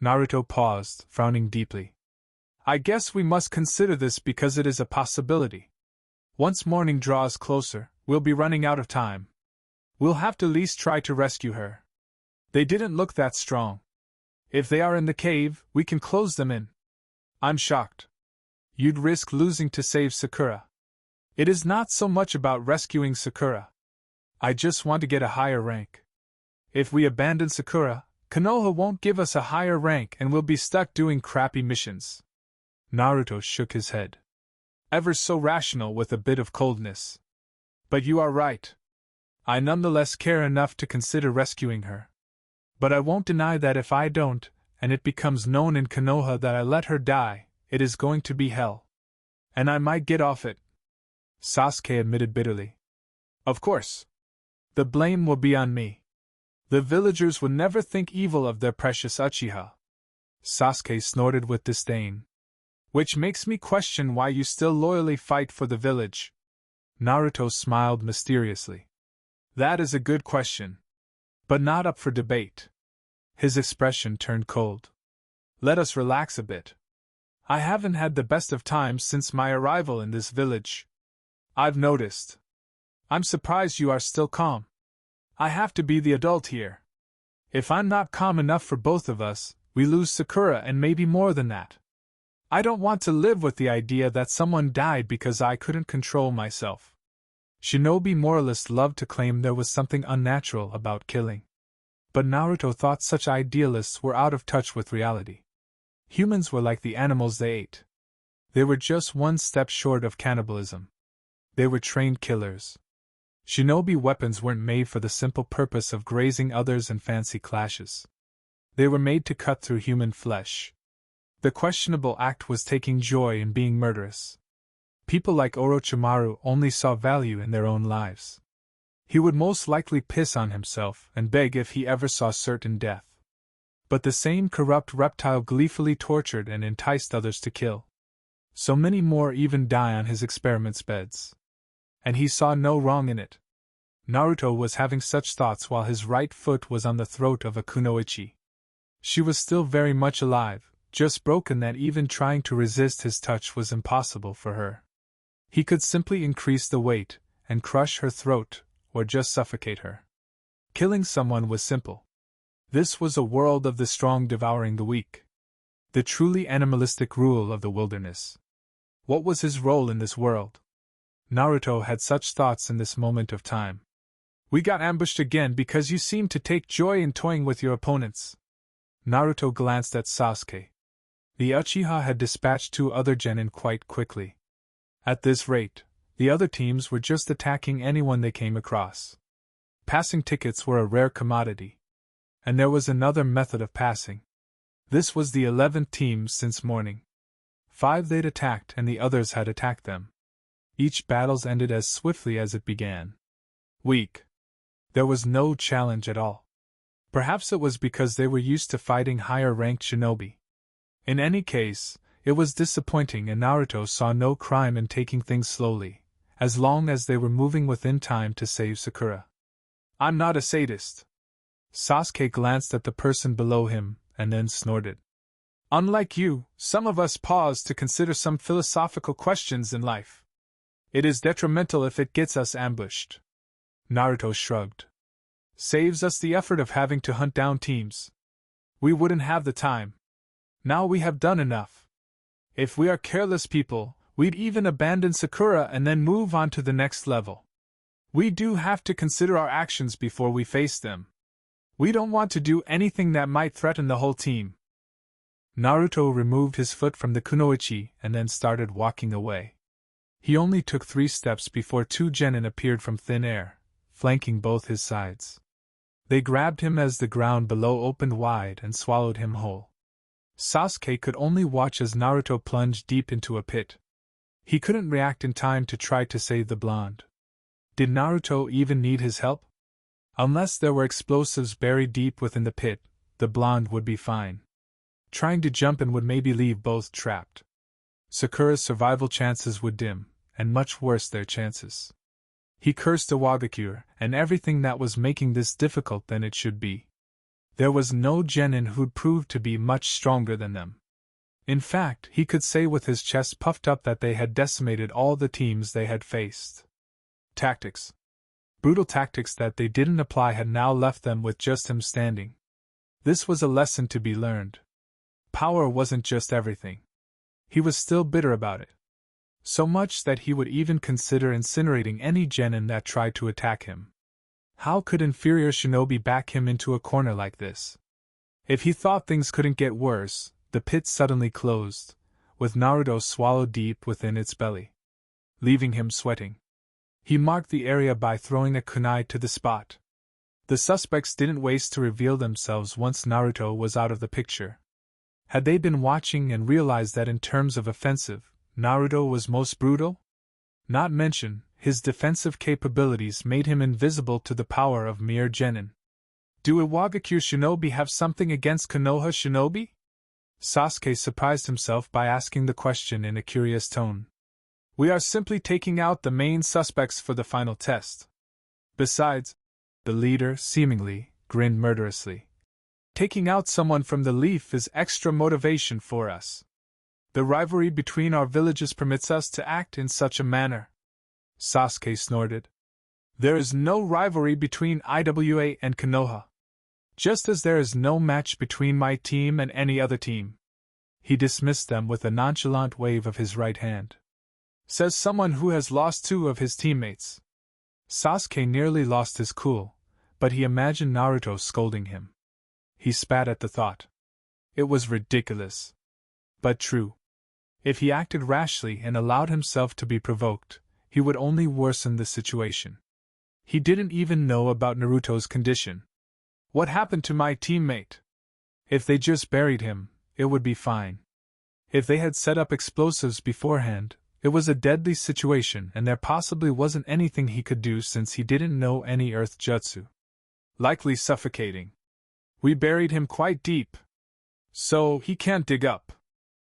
Naruto paused, frowning deeply. I guess we must consider this because it is a possibility. Once morning draws closer, we'll be running out of time. We'll have to at least try to rescue her. They didn't look that strong. If they are in the cave, we can close them in. I'm shocked. You'd risk losing to save Sakura. It is not so much about rescuing Sakura. I just want to get a higher rank. If we abandon Sakura, Konoha won't give us a higher rank and we'll be stuck doing crappy missions. Naruto shook his head. Ever so rational with a bit of coldness. But you are right. I nonetheless care enough to consider rescuing her. But I won't deny that if I don't, and it becomes known in Konoha that I let her die, it is going to be hell. And I might get off it. Sasuke admitted bitterly. Of course. The blame will be on me. The villagers would never think evil of their precious Uchiha. Sasuke snorted with disdain. Which makes me question why you still loyally fight for the village. Naruto smiled mysteriously. That is a good question. But not up for debate. His expression turned cold. Let us relax a bit. I haven't had the best of times since my arrival in this village. I've noticed. I'm surprised you are still calm. I have to be the adult here. If I'm not calm enough for both of us, we lose Sakura and maybe more than that. I don't want to live with the idea that someone died because I couldn't control myself. Shinobi moralists love to claim there was something unnatural about killing. But Naruto thought such idealists were out of touch with reality. Humans were like the animals they ate. They were just one step short of cannibalism. They were trained killers. Shinobi weapons weren't made for the simple purpose of grazing others and fancy clashes. They were made to cut through human flesh. The questionable act was taking joy in being murderous. People like Orochimaru only saw value in their own lives. He would most likely piss on himself and beg if he ever saw certain death. But the same corrupt reptile gleefully tortured and enticed others to kill. So many more even die on his experiments' beds. And he saw no wrong in it. Naruto was having such thoughts while his right foot was on the throat of a kunoichi. She was still very much alive, just broken that even trying to resist his touch was impossible for her. He could simply increase the weight, and crush her throat, or just suffocate her. Killing someone was simple. This was a world of the strong devouring the weak. The truly animalistic rule of the wilderness. What was his role in this world? Naruto had such thoughts in this moment of time. We got ambushed again because you seem to take joy in toying with your opponents. Naruto glanced at Sasuke. The Uchiha had dispatched 2 other genin quite quickly. At this rate, the other teams were just attacking anyone they came across. Passing tickets were a rare commodity. And there was another method of passing. This was the 11th team since morning. 5 they'd attacked and the others had attacked them. Each battles ended as swiftly as it began. Weak. There was no challenge at all. Perhaps it was because they were used to fighting higher-ranked shinobi. In any case, it was disappointing and Naruto saw no crime in taking things slowly, as long as they were moving within time to save Sakura. I'm not a sadist. Sasuke glanced at the person below him, and then snorted. Unlike you, some of us pause to consider some philosophical questions in life. It is detrimental if it gets us ambushed. Naruto shrugged. Saves us the effort of having to hunt down teams. We wouldn't have the time. Now we have done enough. If we are careless people, we'd even abandon Sakura and then move on to the next level. We do have to consider our actions before we face them. We don't want to do anything that might threaten the whole team. Naruto removed his foot from the kunoichi and then started walking away. He only took 3 steps before 2 genin appeared from thin air, flanking both his sides. They grabbed him as the ground below opened wide and swallowed him whole. Sasuke could only watch as Naruto plunged deep into a pit. He couldn't react in time to try to save the blonde. Did Naruto even need his help? Unless there were explosives buried deep within the pit, the blonde would be fine. Trying to jump in would maybe leave both trapped. Sakura's survival chances would dim, and much worse their chances. He cursed Iwagakure and everything that was making this difficult than it should be. There was no genin who'd proved to be much stronger than them. In fact, he could say with his chest puffed up that they had decimated all the teams they had faced. Tactics. Brutal tactics that they didn't apply had now left them with just him standing. This was a lesson to be learned. Power wasn't just everything. He was still bitter about it. So much that he would even consider incinerating any genin that tried to attack him. How could inferior shinobi back him into a corner like this? If he thought things couldn't get worse, the pit suddenly closed, with Naruto swallowed deep within its belly, leaving him sweating. He marked the area by throwing a kunai to the spot. The suspects didn't waste to reveal themselves once Naruto was out of the picture. Had they been watching and realized that in terms of offensive, Naruto was most brutal? Not mention, his defensive capabilities made him invisible to the power of mere genin. Do Iwagakure shinobi have something against Konoha shinobi? Sasuke surprised himself by asking the question in a curious tone. We are simply taking out the main suspects for the final test. Besides, the leader, seemingly, grinned murderously. Taking out someone from the Leaf is extra motivation for us. The rivalry between our villages permits us to act in such a manner. Sasuke snorted. There is no rivalry between IWA and Konoha. Just as there is no match between my team and any other team. He dismissed them with a nonchalant wave of his right hand. Says someone who has lost 2 of his teammates. Sasuke nearly lost his cool, but he imagined Naruto scolding him. He spat at the thought. It was ridiculous. But true. If he acted rashly and allowed himself to be provoked, he would only worsen the situation. He didn't even know about Naruto's condition. What happened to my teammate? If they just buried him, it would be fine. If they had set up explosives beforehand, it was a deadly situation and there possibly wasn't anything he could do since he didn't know any earth jutsu. Likely suffocating. We buried him quite deep. So he can't dig up.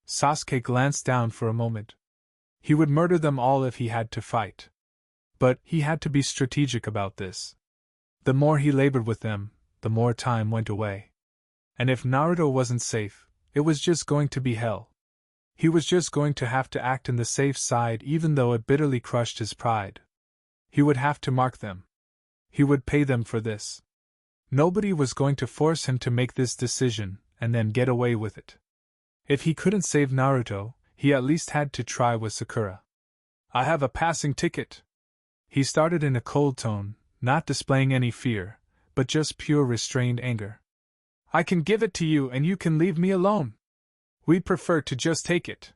Sasuke glanced down for a moment. He would murder them all if he had to fight. But he had to be strategic about this. The more he labored with them, the more time went away. And if Naruto wasn't safe, it was just going to be hell. He was just going to have to act in the safe side even though it bitterly crushed his pride. He would have to mark them. He would pay them for this. Nobody was going to force him to make this decision and then get away with it. If he couldn't save Naruto, he at least had to try with Sakura. I have a passing ticket. He started in a cold tone, not displaying any fear, but just pure restrained anger. I can give it to you and you can leave me alone. We'd prefer to just take it.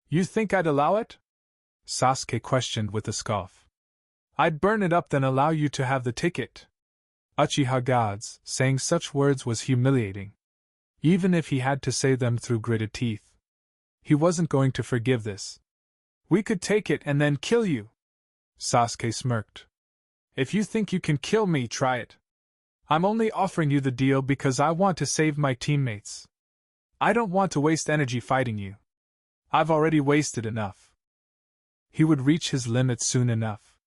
You think I'd allow it? Sasuke questioned with a scoff. I'd burn it up then allow you to have the ticket. Uchiha gods, saying such words was humiliating. Even if he had to say them through gritted teeth. He wasn't going to forgive this. We could take it and then kill you. Sasuke smirked. If you think you can kill me, try it. I'm only offering you the deal because I want to save my teammates. I don't want to waste energy fighting you. I've already wasted enough. he would reach his limit soon enough.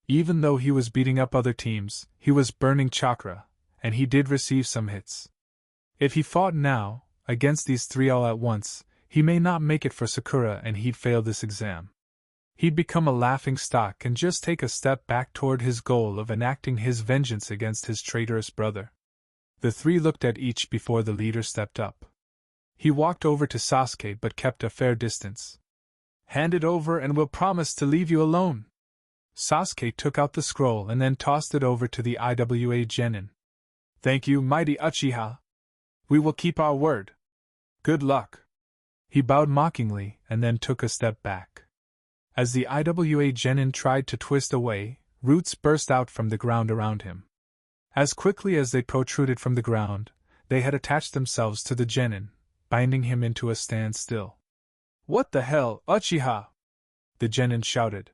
Even though he was beating up other teams, he was burning chakra, and he did receive some hits. If he fought now, against these three all at once, he may not make it for Sakura and he'd fail this exam. He'd become a laughing stock and just take a step back toward his goal of enacting his vengeance against his traitorous brother. The three looked at each before the leader stepped up. He walked over to Sasuke but kept a fair distance. "Hand it over and we'll promise to leave you alone." Sasuke took out the scroll and then tossed it over to the IWA Genin. "Thank you, mighty Uchiha. We will keep our word. Good luck." He bowed mockingly and then took a step back. As the IWA Genin tried to twist away, roots burst out from the ground around him. As quickly as they protruded from the ground, they had attached themselves to the Genin, binding him into a standstill. "What the hell, Uchiha?" the Genin shouted.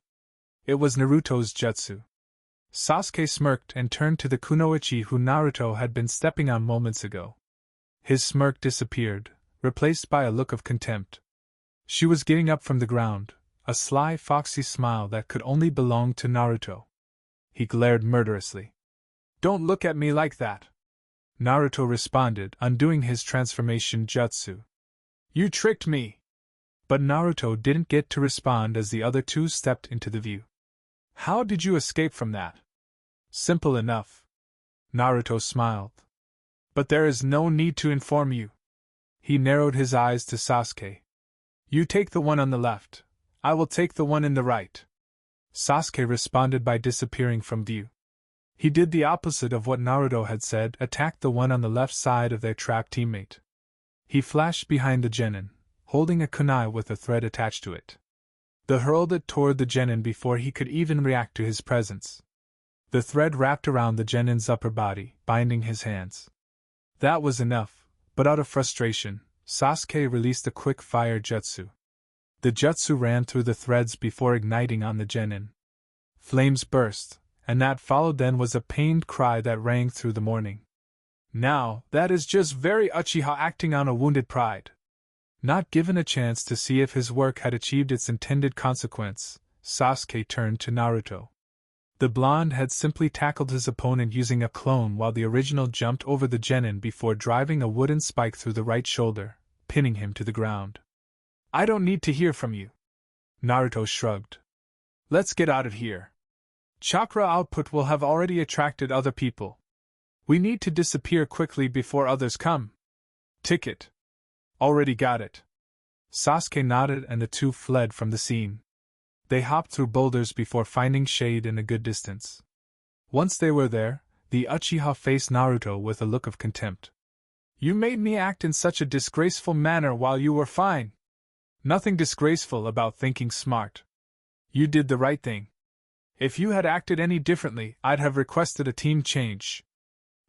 It was Naruto's jutsu. Sasuke smirked and turned to the kunoichi who Naruto had been stepping on moments ago. His smirk disappeared, replaced by a look of contempt. She was getting up from the ground, a sly, foxy smile that could only belong to Naruto. He glared murderously. "Don't look at me like that," Naruto responded, undoing his transformation jutsu. "You tricked me." But Naruto didn't get to respond as the other two stepped into the view. "How did you escape from that?" "Simple enough." Naruto smiled. "But there is no need to inform you." He narrowed his eyes to Sasuke. "You take the one on the left. I will take the one in the right." Sasuke responded by disappearing from view. He did the opposite of what Naruto had said, attacked the one on the left side of their trapped teammate. He flashed behind the Genin, holding a kunai with a thread attached to it. They hurled it toward the Genin before he could even react to his presence. The thread wrapped around the Genin's upper body, binding his hands. That was enough, but out of frustration, Sasuke released a quick fire jutsu. The jutsu ran through the threads before igniting on the Genin. Flames burst, and that followed then was a pained cry that rang through the morning. "Now, that is just very Uchiha acting on a wounded pride." Not given a chance to see if his work had achieved its intended consequence, Sasuke turned to Naruto. The blonde had simply tackled his opponent using a clone while the original jumped over the Genin before driving a wooden spike through the right shoulder, pinning him to the ground. "I don't need to hear from you." Naruto shrugged. "Let's get out of here. Chakra output will have already attracted other people. We need to disappear quickly before others come." "Ticket." "Already got it." Sasuke nodded and the two fled from the scene. They hopped through boulders before finding shade in a good distance. Once they were there, the Uchiha faced Naruto with a look of contempt. "You made me act in such a disgraceful manner while you were fine." "Nothing disgraceful about thinking smart. You did the right thing. If you had acted any differently, I'd have requested a team change.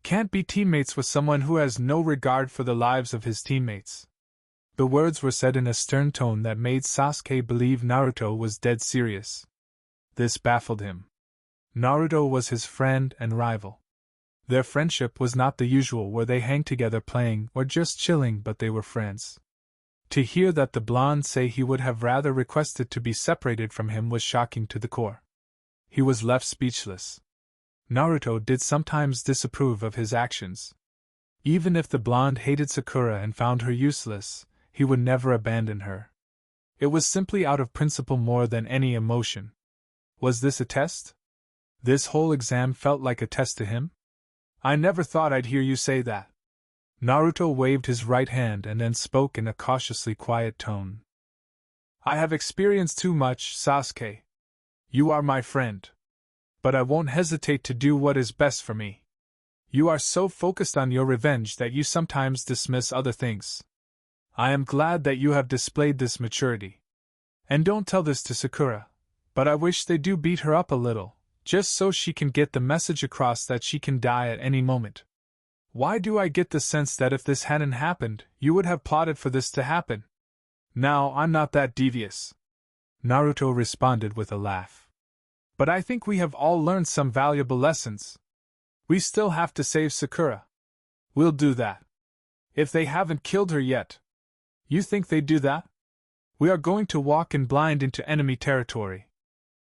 Can't be teammates with someone who has no regard for the lives of his teammates." The words were said in a stern tone that made Sasuke believe Naruto was dead serious. This baffled him. Naruto was his friend and rival. Their friendship was not the usual where they hang together playing or just chilling, but they were friends. To hear that the blonde say he would have rather requested to be separated from him was shocking to the core. He was left speechless. Naruto did sometimes disapprove of his actions. Even if the blonde hated Sakura and found her useless, he would never abandon her. It was simply out of principle more than any emotion. Was this a test? This whole exam felt like a test to him? "I never thought I'd hear you say that." Naruto waved his right hand and then spoke in a cautiously quiet tone. "I have experienced too much, Sasuke. You are my friend. But I won't hesitate to do what is best for me. You are so focused on your revenge that you sometimes dismiss other things. I am glad that you have displayed this maturity. And don't tell this to Sakura, but I wish they do beat her up a little, just so she can get the message across that she can die at any moment. Why do I get the sense that if this hadn't happened, you would have plotted for this to happen? Now, I'm not that devious." Naruto responded with a laugh. "But I think we have all learned some valuable lessons. We still have to save Sakura. We'll do that. If they haven't killed her yet. You think they'd do that?" We are going to walk in blind into enemy territory.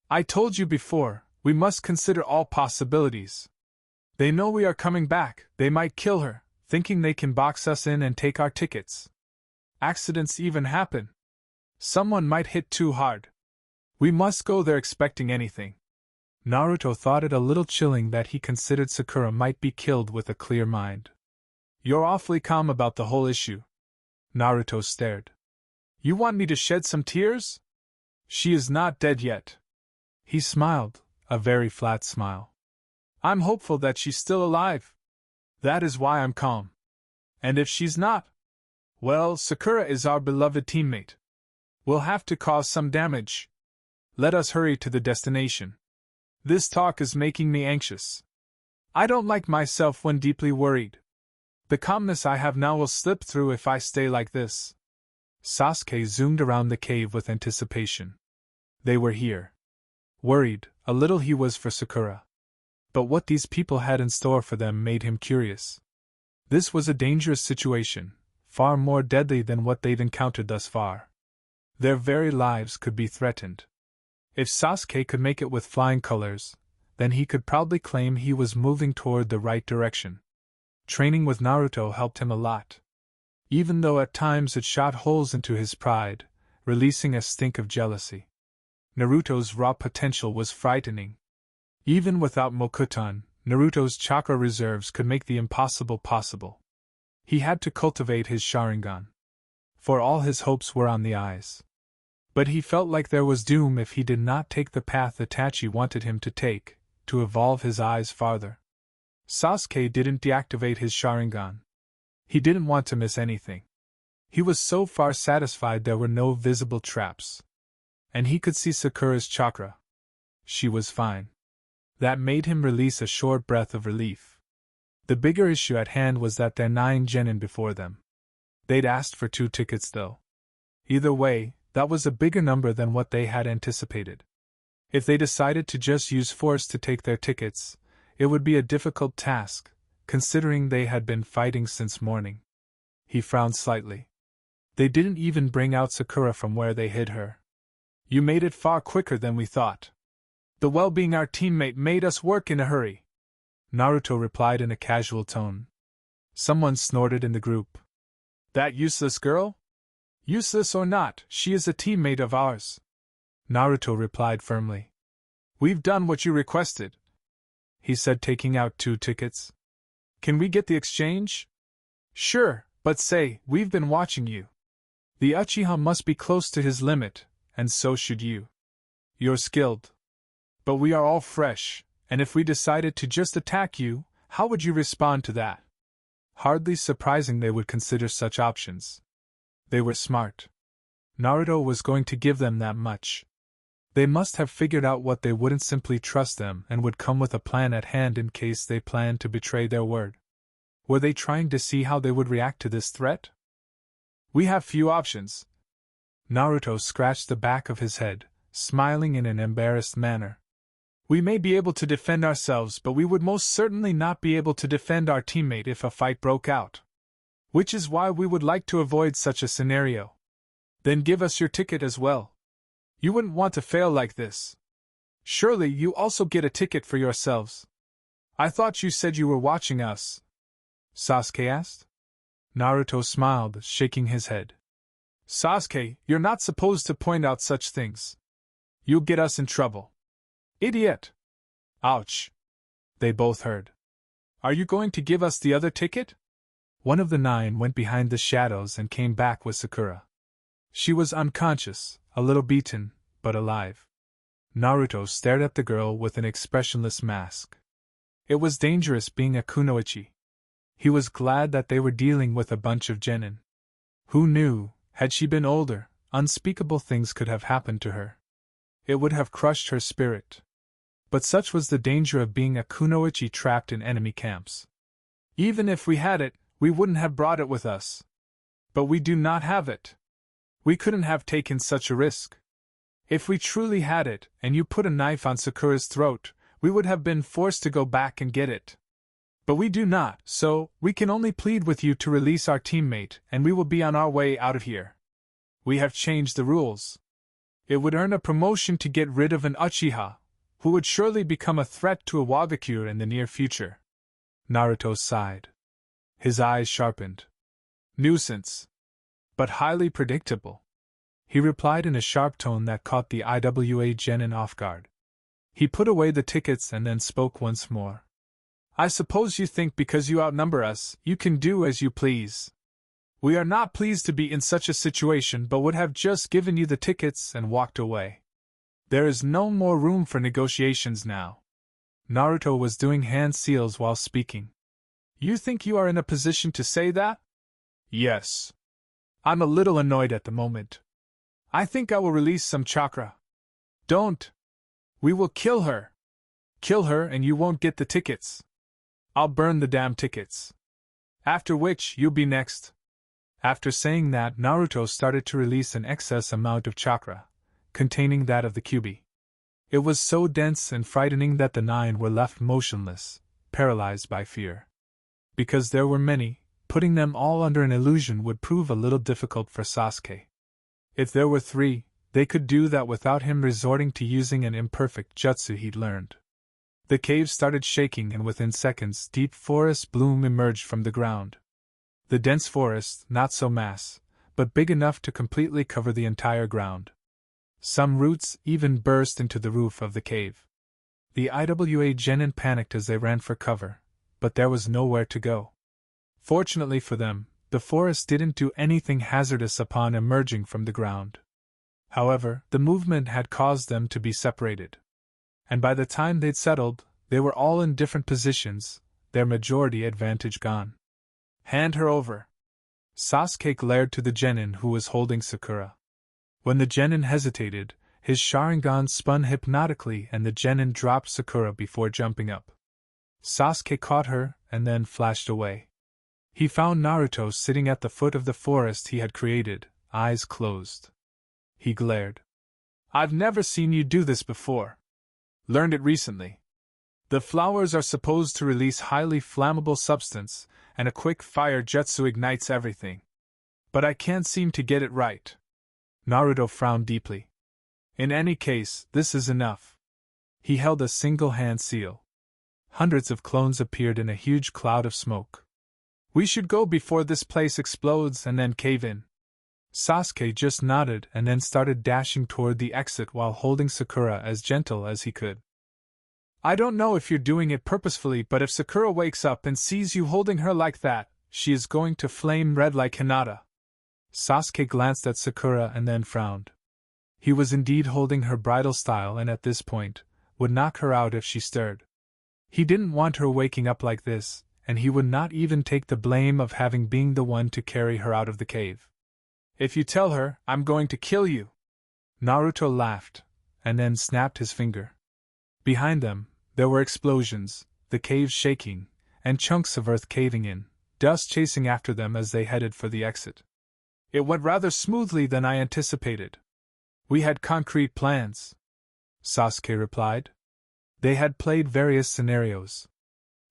I told you before, we must consider all possibilities. They know we are coming back, they might kill her, thinking they can box us in and take our tickets. Accidents even happen. Someone might hit too hard. We must go there expecting anything. Naruto thought it a little chilling that he considered Sakura might be killed with a clear mind. You're awfully calm about the whole issue. Naruto stared. You want me to shed some tears? She is not dead yet. He smiled, a very flat smile. I'm hopeful that she's still alive. That is why I'm calm. And if she's not? Well, Sakura is our beloved teammate. We'll have to cause some damage. Let us hurry to the destination. This talk is making me anxious. I don't like myself when deeply worried. The calmness I have now will slip through if I stay like this. Sasuke zoomed around the cave with anticipation. They were here. Worried, a little he was for Sakura. But what these people had in store for them made him curious. This was a dangerous situation, far more deadly than what they'd encountered thus far. Their very lives could be threatened. If Sasuke could make it with flying colors, then he could proudly claim he was moving toward the right direction. Training with Naruto helped him a lot. Even though at times it shot holes into his pride, releasing a stink of jealousy. Naruto's raw potential was frightening. Even without Mokuton, Naruto's chakra reserves could make the impossible possible. He had to cultivate his Sharingan. For all his hopes were on the eyes. But he felt like there was doom if he did not take the path Itachi wanted him to take, to evolve his eyes farther. Sasuke didn't deactivate his Sharingan. He didn't want to miss anything. He was so far satisfied there were no visible traps. And he could see Sakura's chakra. She was fine. That made him release a short breath of relief. The bigger issue at hand was that there were 9 genin before them. They'd asked for 2 tickets though. Either way, that was a bigger number than what they had anticipated. If they decided to just use force to take their tickets, it would be a difficult task, considering they had been fighting since morning. He frowned slightly. They didn't even bring out Sakura from where they hid her. You made it far quicker than we thought. The well-being our teammate made us work in a hurry. Naruto replied in a casual tone. Someone snorted in the group. That useless girl? Useless or not, she is a teammate of ours. Naruto replied firmly. We've done what you requested, he said, taking out 2 tickets. Can we get the exchange? Sure, but say, we've been watching you. The Uchiha must be close to his limit, and so should you. You're skilled. But we are all fresh, and if we decided to just attack you, how would you respond to that? Hardly surprising they would consider such options. They were smart. Naruto was going to give them that much. They must have figured out what they wouldn't simply trust them and would come with a plan at hand in case they planned to betray their word. Were they trying to see how they would react to this threat? We have few options. Naruto scratched the back of his head, smiling in an embarrassed manner. We may be able to defend ourselves, but we would most certainly not be able to defend our teammate if a fight broke out. Which is why we would like to avoid such a scenario. Then give us your ticket as well. You wouldn't want to fail like this. Surely you also get a ticket for yourselves. I thought you said you were watching us. Sasuke asked. Naruto smiled, shaking his head. Sasuke, you're not supposed to point out such things. You'll get us in trouble. Idiot! Ouch! They both heard. Are you going to give us the other ticket? One of the 9 went behind the shadows and came back with Sakura. She was unconscious, a little beaten, but alive. Naruto stared at the girl with an expressionless mask. It was dangerous being a kunoichi. He was glad that they were dealing with a bunch of genin. Who knew, had she been older, unspeakable things could have happened to her. It would have crushed her spirit. But such was the danger of being a kunoichi trapped in enemy camps. Even if we had it, we wouldn't have brought it with us. But we do not have it. We couldn't have taken such a risk. If we truly had it, and you put a knife on Sakura's throat, we would have been forced to go back and get it. But we do not, so we can only plead with you to release our teammate, and we will be on our way out of here. We have changed the rules. It would earn a promotion to get rid of an Uchiha, who would surely become a threat to a Wagakure in the near future. Naruto sighed. His eyes sharpened. Nuisance. But highly predictable. He replied in a sharp tone that caught the IWA Genin off guard. He put away the tickets and then spoke once more. I suppose you think because you outnumber us, you can do as you please. We are not pleased to be in such a situation but would have just given you the tickets and walked away. There is no more room for negotiations now. Naruto was doing hand seals while speaking. You think you are in a position to say that? Yes. I'm a little annoyed at the moment. I think I will release some chakra. Don't. We will kill her. Kill her and you won't get the tickets. I'll burn the damn tickets. After which, you'll be next. After saying that, Naruto started to release an excess amount of chakra, containing that of the Kyuubi. It was so dense and frightening that the 9 were left motionless, paralyzed by fear. Because there were many, putting them all under an illusion would prove a little difficult for Sasuke. If there were 3, they could do that without him resorting to using an imperfect jutsu he'd learned. The cave started shaking and within seconds deep forest bloom emerged from the ground. The dense forest, not so mass, but big enough to completely cover the entire ground. Some roots even burst into the roof of the cave. The IWA Genin panicked as they ran for cover, but there was nowhere to go. Fortunately for them, the forest didn't do anything hazardous upon emerging from the ground. However, the movement had caused them to be separated. And by the time they'd settled, they were all in different positions, their majority advantage gone. Hand her over. Sasuke glared to the Genin who was holding Sakura. When the Genin hesitated, his Sharingan spun hypnotically and the Genin dropped Sakura before jumping up. Sasuke caught her and then flashed away. He found Naruto sitting at the foot of the forest he had created, eyes closed. He glared. I've never seen you do this before. Learned it recently. The flowers are supposed to release highly flammable substance, and a quick fire jutsu ignites everything. But I can't seem to get it right. Naruto frowned deeply. In any case, this is enough. He held a single hand seal. Hundreds of clones appeared in a huge cloud of smoke. We should go before this place explodes and then cave in. Sasuke just nodded and then started dashing toward the exit while holding Sakura as gentle as he could. I don't know if you're doing it purposefully, but if Sakura wakes up and sees you holding her like that, she is going to flame red like Hinata. Sasuke glanced at Sakura and then frowned. He was indeed holding her bridal style and at this point, would knock her out if she stirred. He didn't want her waking up like this, and he would not even take the blame of having been the one to carry her out of the cave. If you tell her, I'm going to kill you. Naruto laughed, and then snapped his finger. Behind them, there were explosions, the cave shaking, and chunks of earth caving in, dust chasing after them as they headed for the exit. It went rather smoothly than I anticipated. We had concrete plans, Sasuke replied. They had played various scenarios.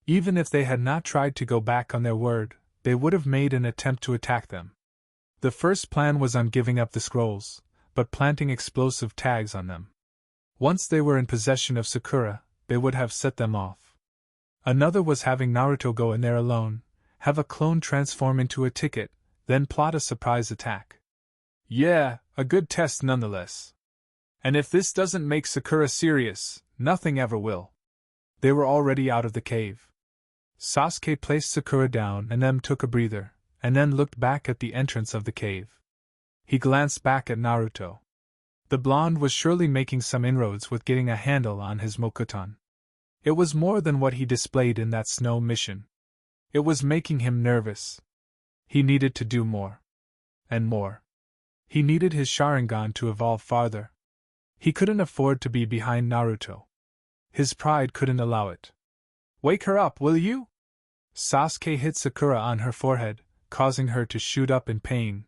Even if they had not tried to go back on their word, they would have made an attempt to attack them. The first plan was on giving up the scrolls, but planting explosive tags on them. Once they were in possession of Sakura, they would have set them off. Another was having Naruto go in there alone, have a clone transform into a ticket, then plot a surprise attack. Yeah, a good test nonetheless. And if this doesn't make Sakura serious, nothing ever will. They were already out of the cave. Sasuke placed Sakura down and then took a breather, and then looked back at the entrance of the cave. He glanced back at Naruto. The blonde was surely making some inroads with getting a handle on his Mokuton. It was more than what he displayed in that snow mission. It was making him nervous. He needed to do more. And more. He needed his Sharingan to evolve farther. He couldn't afford to be behind Naruto. His pride couldn't allow it. Wake her up, will you? Sasuke hit Sakura on her forehead, causing her to shoot up in pain.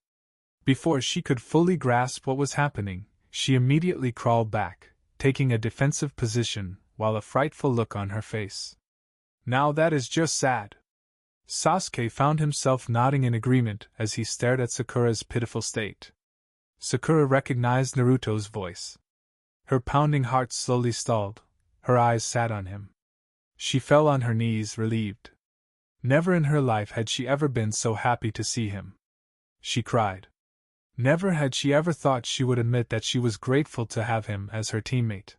Before she could fully grasp what was happening, she immediately crawled back, taking a defensive position, while a frightful look on her face. Now that is just sad. Sasuke found himself nodding in agreement as he stared at Sakura's pitiful state. Sakura recognized Naruto's voice. Her pounding heart slowly stalled, her eyes sat on him. She fell on her knees, relieved. Never in her life had she ever been so happy to see him. She cried. Never had she ever thought she would admit that she was grateful to have him as her teammate.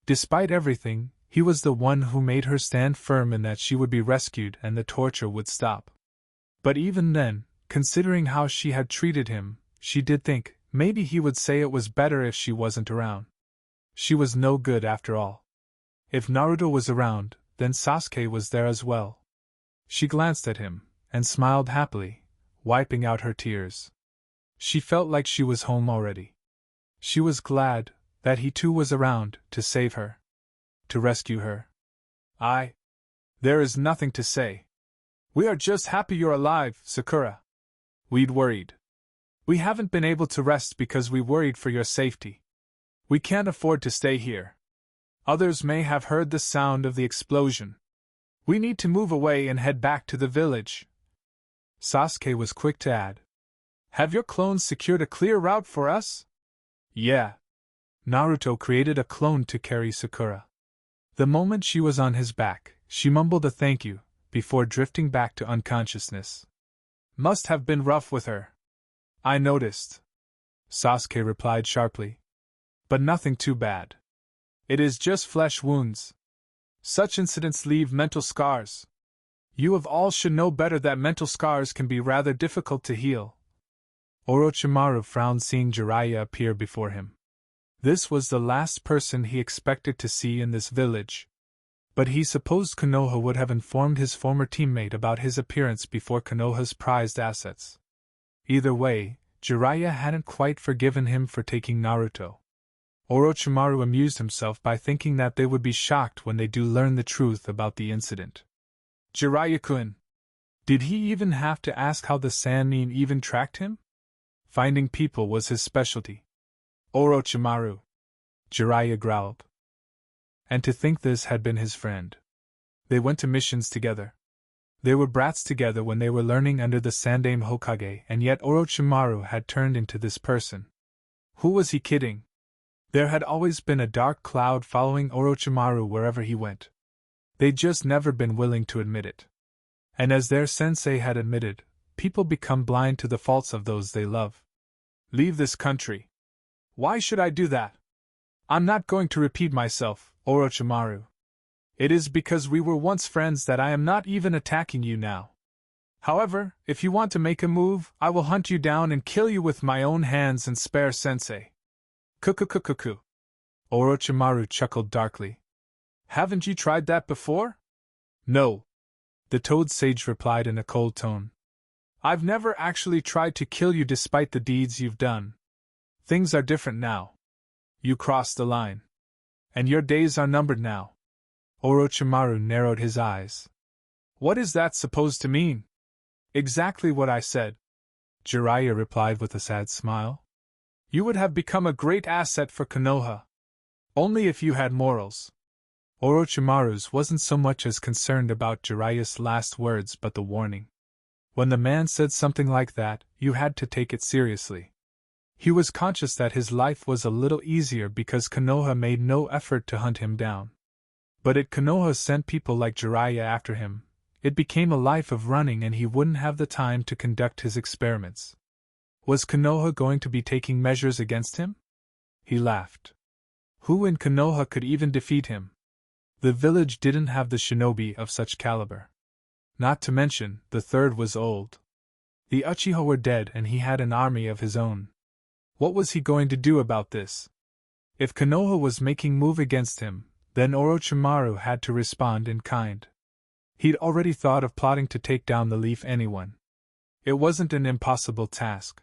Despite everything, he was the one who made her stand firm in that she would be rescued and the torture would stop. But even then, considering how she had treated him, she did think, maybe he would say it was better if she wasn't around. She was no good after all. If Naruto was around, then Sasuke was there as well. She glanced at him, and smiled happily, wiping out her tears. She felt like she was home already. She was glad that he too was around to save her. To rescue her. There is nothing to say. We are just happy you're alive, Sakura. We'd worried. We haven't been able to rest because we worried for your safety. We can't afford to stay here. Others may have heard the sound of the explosion. We need to move away and head back to the village. Sasuke was quick to add. Have your clones secured a clear route for us? Yeah. Naruto created a clone to carry Sakura. The moment she was on his back, she mumbled a thank you, before drifting back to unconsciousness. Must have been rough with her. I noticed. Sasuke replied sharply. But nothing too bad. It is just flesh wounds. Such incidents leave mental scars. You of all should know better that mental scars can be rather difficult to heal. Orochimaru frowned seeing Jiraiya appear before him. This was the last person he expected to see in this village. But he supposed Konoha would have informed his former teammate about his appearance before Konoha's prized assets. Either way, Jiraiya hadn't quite forgiven him for taking Naruto. Orochimaru amused himself by thinking that they would be shocked when they do learn the truth about the incident. Jiraiya-kun. Did he even have to ask how the Sannin even tracked him? Finding people was his specialty. Orochimaru. Jiraiya growled. And to think this had been his friend. They went to missions together. They were brats together when they were learning under the Sandaime Hokage, and yet Orochimaru had turned into this person. Who was he kidding? There had always been a dark cloud following Orochimaru wherever he went. They'd just never been willing to admit it. And as their sensei had admitted, people become blind to the faults of those they love. Leave this country. Why should I do that? I'm not going to repeat myself, Orochimaru. It is because we were once friends that I am not even attacking you now. However, if you want to make a move, I will hunt you down and kill you with my own hands and spare sensei. Kukukukuku. Orochimaru chuckled darkly. Haven't you tried that before? No. The Toad Sage replied in a cold tone. I've never actually tried to kill you despite the deeds you've done. Things are different now. You crossed the line. And your days are numbered now. Orochimaru narrowed his eyes. What is that supposed to mean? Exactly what I said. Jiraiya replied with a sad smile. You would have become a great asset for Konoha. Only if you had morals. Orochimaru's wasn't so much as concerned about Jiraiya's last words but the warning. When the man said something like that, you had to take it seriously. He was conscious that his life was a little easier because Konoha made no effort to hunt him down. But if Konoha sent people like Jiraiya after him, it became a life of running and he wouldn't have the time to conduct his experiments. Was Konoha going to be taking measures against him? He laughed. Who in Konoha could even defeat him? The village didn't have the shinobi of such caliber. Not to mention, the third was old. The Uchiha were dead and he had an army of his own. What was he going to do about this? If Konoha was making move against him, then Orochimaru had to respond in kind. He'd already thought of plotting to take down the Leaf anyone. It wasn't an impossible task.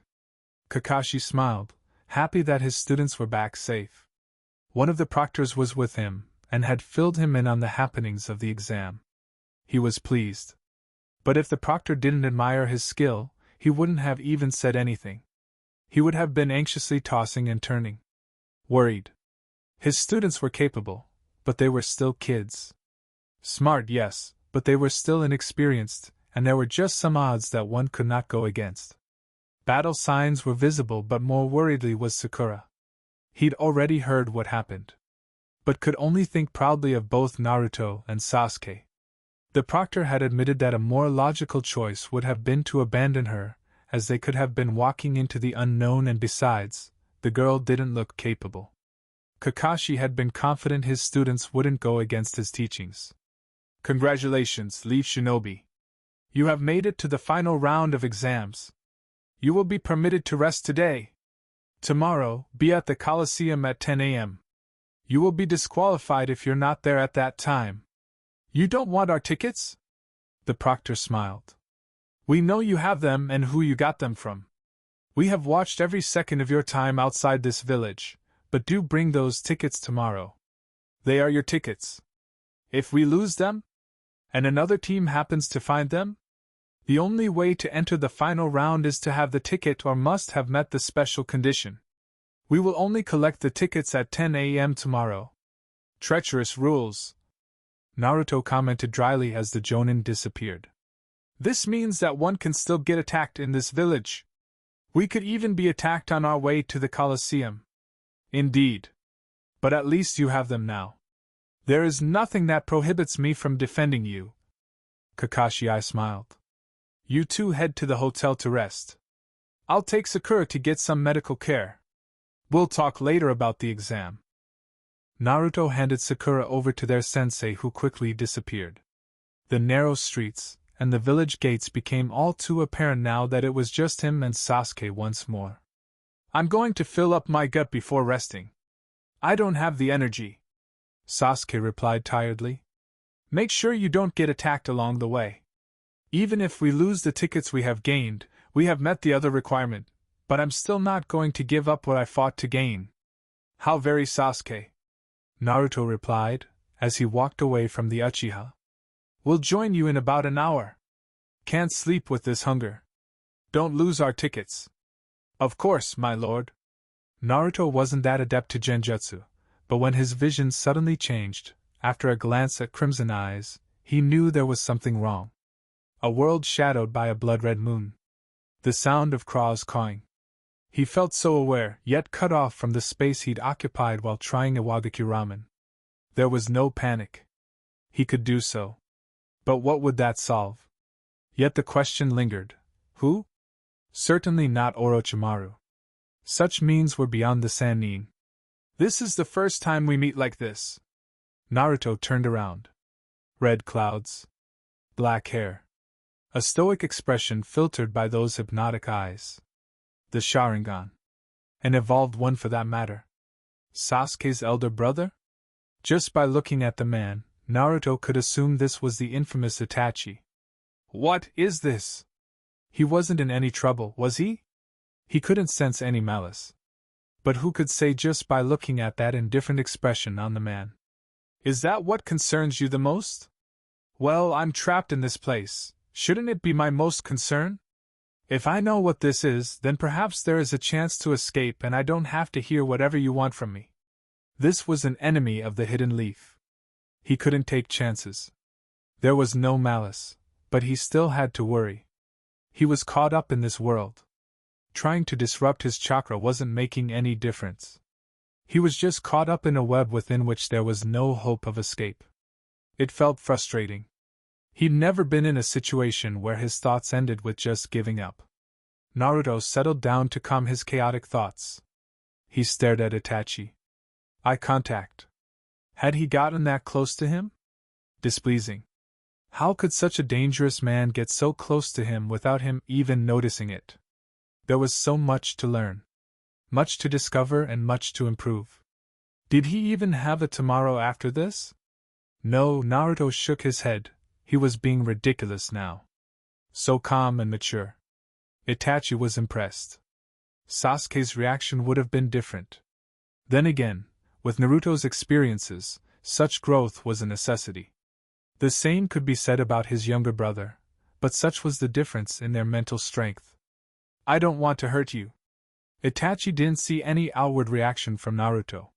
Kakashi smiled, happy that his students were back safe. One of the proctors was with him, and had filled him in on the happenings of the exam. He was pleased. But if the proctor didn't admire his skill, he wouldn't have even said anything. He would have been anxiously tossing and turning. Worried. His students were capable, but they were still kids. Smart, yes, but they were still inexperienced, and there were just some odds that one could not go against. Battle signs were visible, but more worriedly was Sakura. He'd already heard what happened, but could only think proudly of both Naruto and Sasuke. The proctor had admitted that a more logical choice would have been to abandon her, as they could have been walking into the unknown, and besides, the girl didn't look capable. Kakashi had been confident his students wouldn't go against his teachings. Congratulations, Leaf Shinobi. You have made it to the final round of exams. You will be permitted to rest today. Tomorrow, be at the Coliseum at 10 a.m. You will be disqualified if you're not there at that time. You don't want our tickets? The proctor smiled. We know you have them and who you got them from. We have watched every second of your time outside this village, but do bring those tickets tomorrow. They are your tickets. If we lose them, and another team happens to find them, the only way to enter the final round is to have the ticket or must have met the special condition. We will only collect the tickets at 10 a.m. tomorrow. Treacherous rules, Naruto commented dryly as the Jonin disappeared. This means that one can still get attacked in this village. We could even be attacked on our way to the Coliseum. Indeed. But at least you have them now. There is nothing that prohibits me from defending you. Kakashi smiled. You two head to the hotel to rest. I'll take Sakura to get some medical care. We'll talk later about the exam. Naruto handed Sakura over to their sensei, who quickly disappeared. The narrow streets and the village gates became all too apparent now that it was just him and Sasuke once more. I'm going to fill up my gut before resting. I don't have the energy, Sasuke replied tiredly. Make sure you don't get attacked along the way. Even if we lose the tickets we have gained, we have met the other requirement, but I'm still not going to give up what I fought to gain. How very Sasuke, Naruto replied, as he walked away from the Uchiha. We'll join you in about an hour. Can't sleep with this hunger. Don't lose our tickets. Of course, my lord. Naruto wasn't that adept to genjutsu, but when his vision suddenly changed, after a glance at Crimson Eyes, he knew there was something wrong. A world shadowed by a blood-red moon. The sound of crows cawing. He felt so aware, yet cut off from the space he'd occupied while trying Iwagaki ramen. There was no panic. He could do so. But what would that solve? Yet the question lingered. Who? Certainly not Orochimaru. Such means were beyond the Sannin. This is the first time we meet like this. Naruto turned around. Red clouds. Black hair. A stoic expression filtered by those hypnotic eyes. The Sharingan. An evolved one for that matter. Sasuke's elder brother? Just by looking at the man, Naruto could assume this was the infamous Itachi. What is this? He wasn't in any trouble, was he? He couldn't sense any malice. But who could say just by looking at that indifferent expression on the man? Is that what concerns you the most? Well, I'm trapped in this place. Shouldn't it be my most concern? If I know what this is, then perhaps there is a chance to escape and I don't have to hear whatever you want from me. This was an enemy of the hidden leaf. He couldn't take chances. There was no malice, but he still had to worry. He was caught up in this world. Trying to disrupt his chakra wasn't making any difference. He was just caught up in a web within which there was no hope of escape. It felt frustrating. He'd never been in a situation where his thoughts ended with just giving up. Naruto settled down to calm his chaotic thoughts. He stared at Itachi. Eye contact. Had he gotten that close to him? Displeasing. How could such a dangerous man get so close to him without him even noticing it? There was so much to learn. Much to discover and much to improve. Did he even have a tomorrow after this? No, Naruto shook his head. He was being ridiculous now. So calm and mature. Itachi was impressed. Sasuke's reaction would have been different. Then again, with Naruto's experiences, such growth was a necessity. The same could be said about his younger brother, but such was the difference in their mental strength. I don't want to hurt you. Itachi didn't see any outward reaction from Naruto.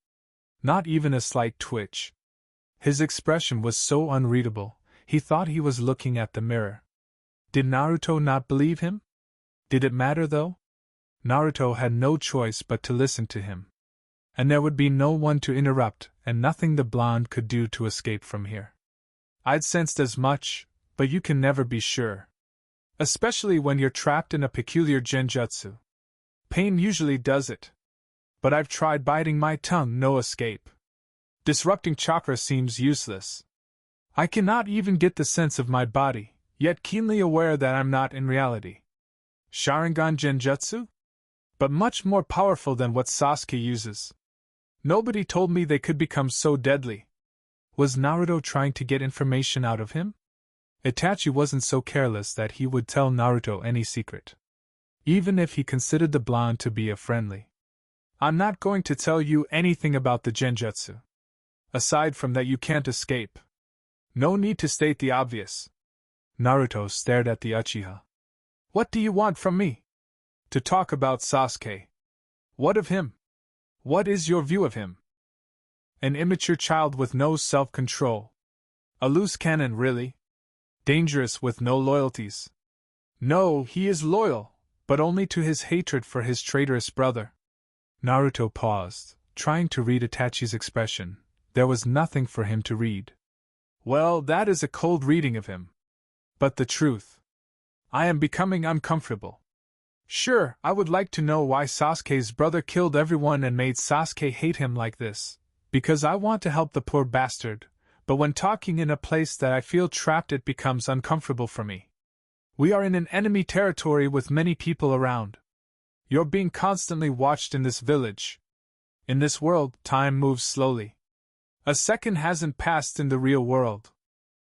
Not even a slight twitch. His expression was so unreadable, he thought he was looking at the mirror. Did Naruto not believe him? Did it matter though? Naruto had no choice but to listen to him. And there would be no one to interrupt, and nothing the blonde could do to escape from here. I'd sensed as much, but you can never be sure. Especially when you're trapped in a peculiar genjutsu. Pain usually does it. But I've tried biting my tongue, no escape. Disrupting chakra seems useless. I cannot even get the sense of my body, yet keenly aware that I'm not in reality. Sharingan genjutsu? But much more powerful than what Sasuke uses. Nobody told me they could become so deadly. Was Naruto trying to get information out of him? Itachi wasn't so careless that he would tell Naruto any secret. Even if he considered the blonde to be a friendly. I'm not going to tell you anything about the genjutsu. Aside from that, you can't escape. No need to state the obvious. Naruto stared at the Uchiha. What do you want from me? To talk about Sasuke. What of him? What is your view of him? An immature child with no self-control. A loose cannon, really? Dangerous with no loyalties. No, he is loyal, but only to his hatred for his traitorous brother. Naruto paused, trying to read Itachi's expression. There was nothing for him to read. Well, that is a cold reading of him. But the truth. I am becoming uncomfortable. Sure, I would like to know why Sasuke's brother killed everyone and made Sasuke hate him like this, because I want to help the poor bastard, but when talking in a place that I feel trapped it becomes uncomfortable for me. We are in an enemy territory with many people around. You're being constantly watched in this village. In this world, time moves slowly. A second hasn't passed in the real world.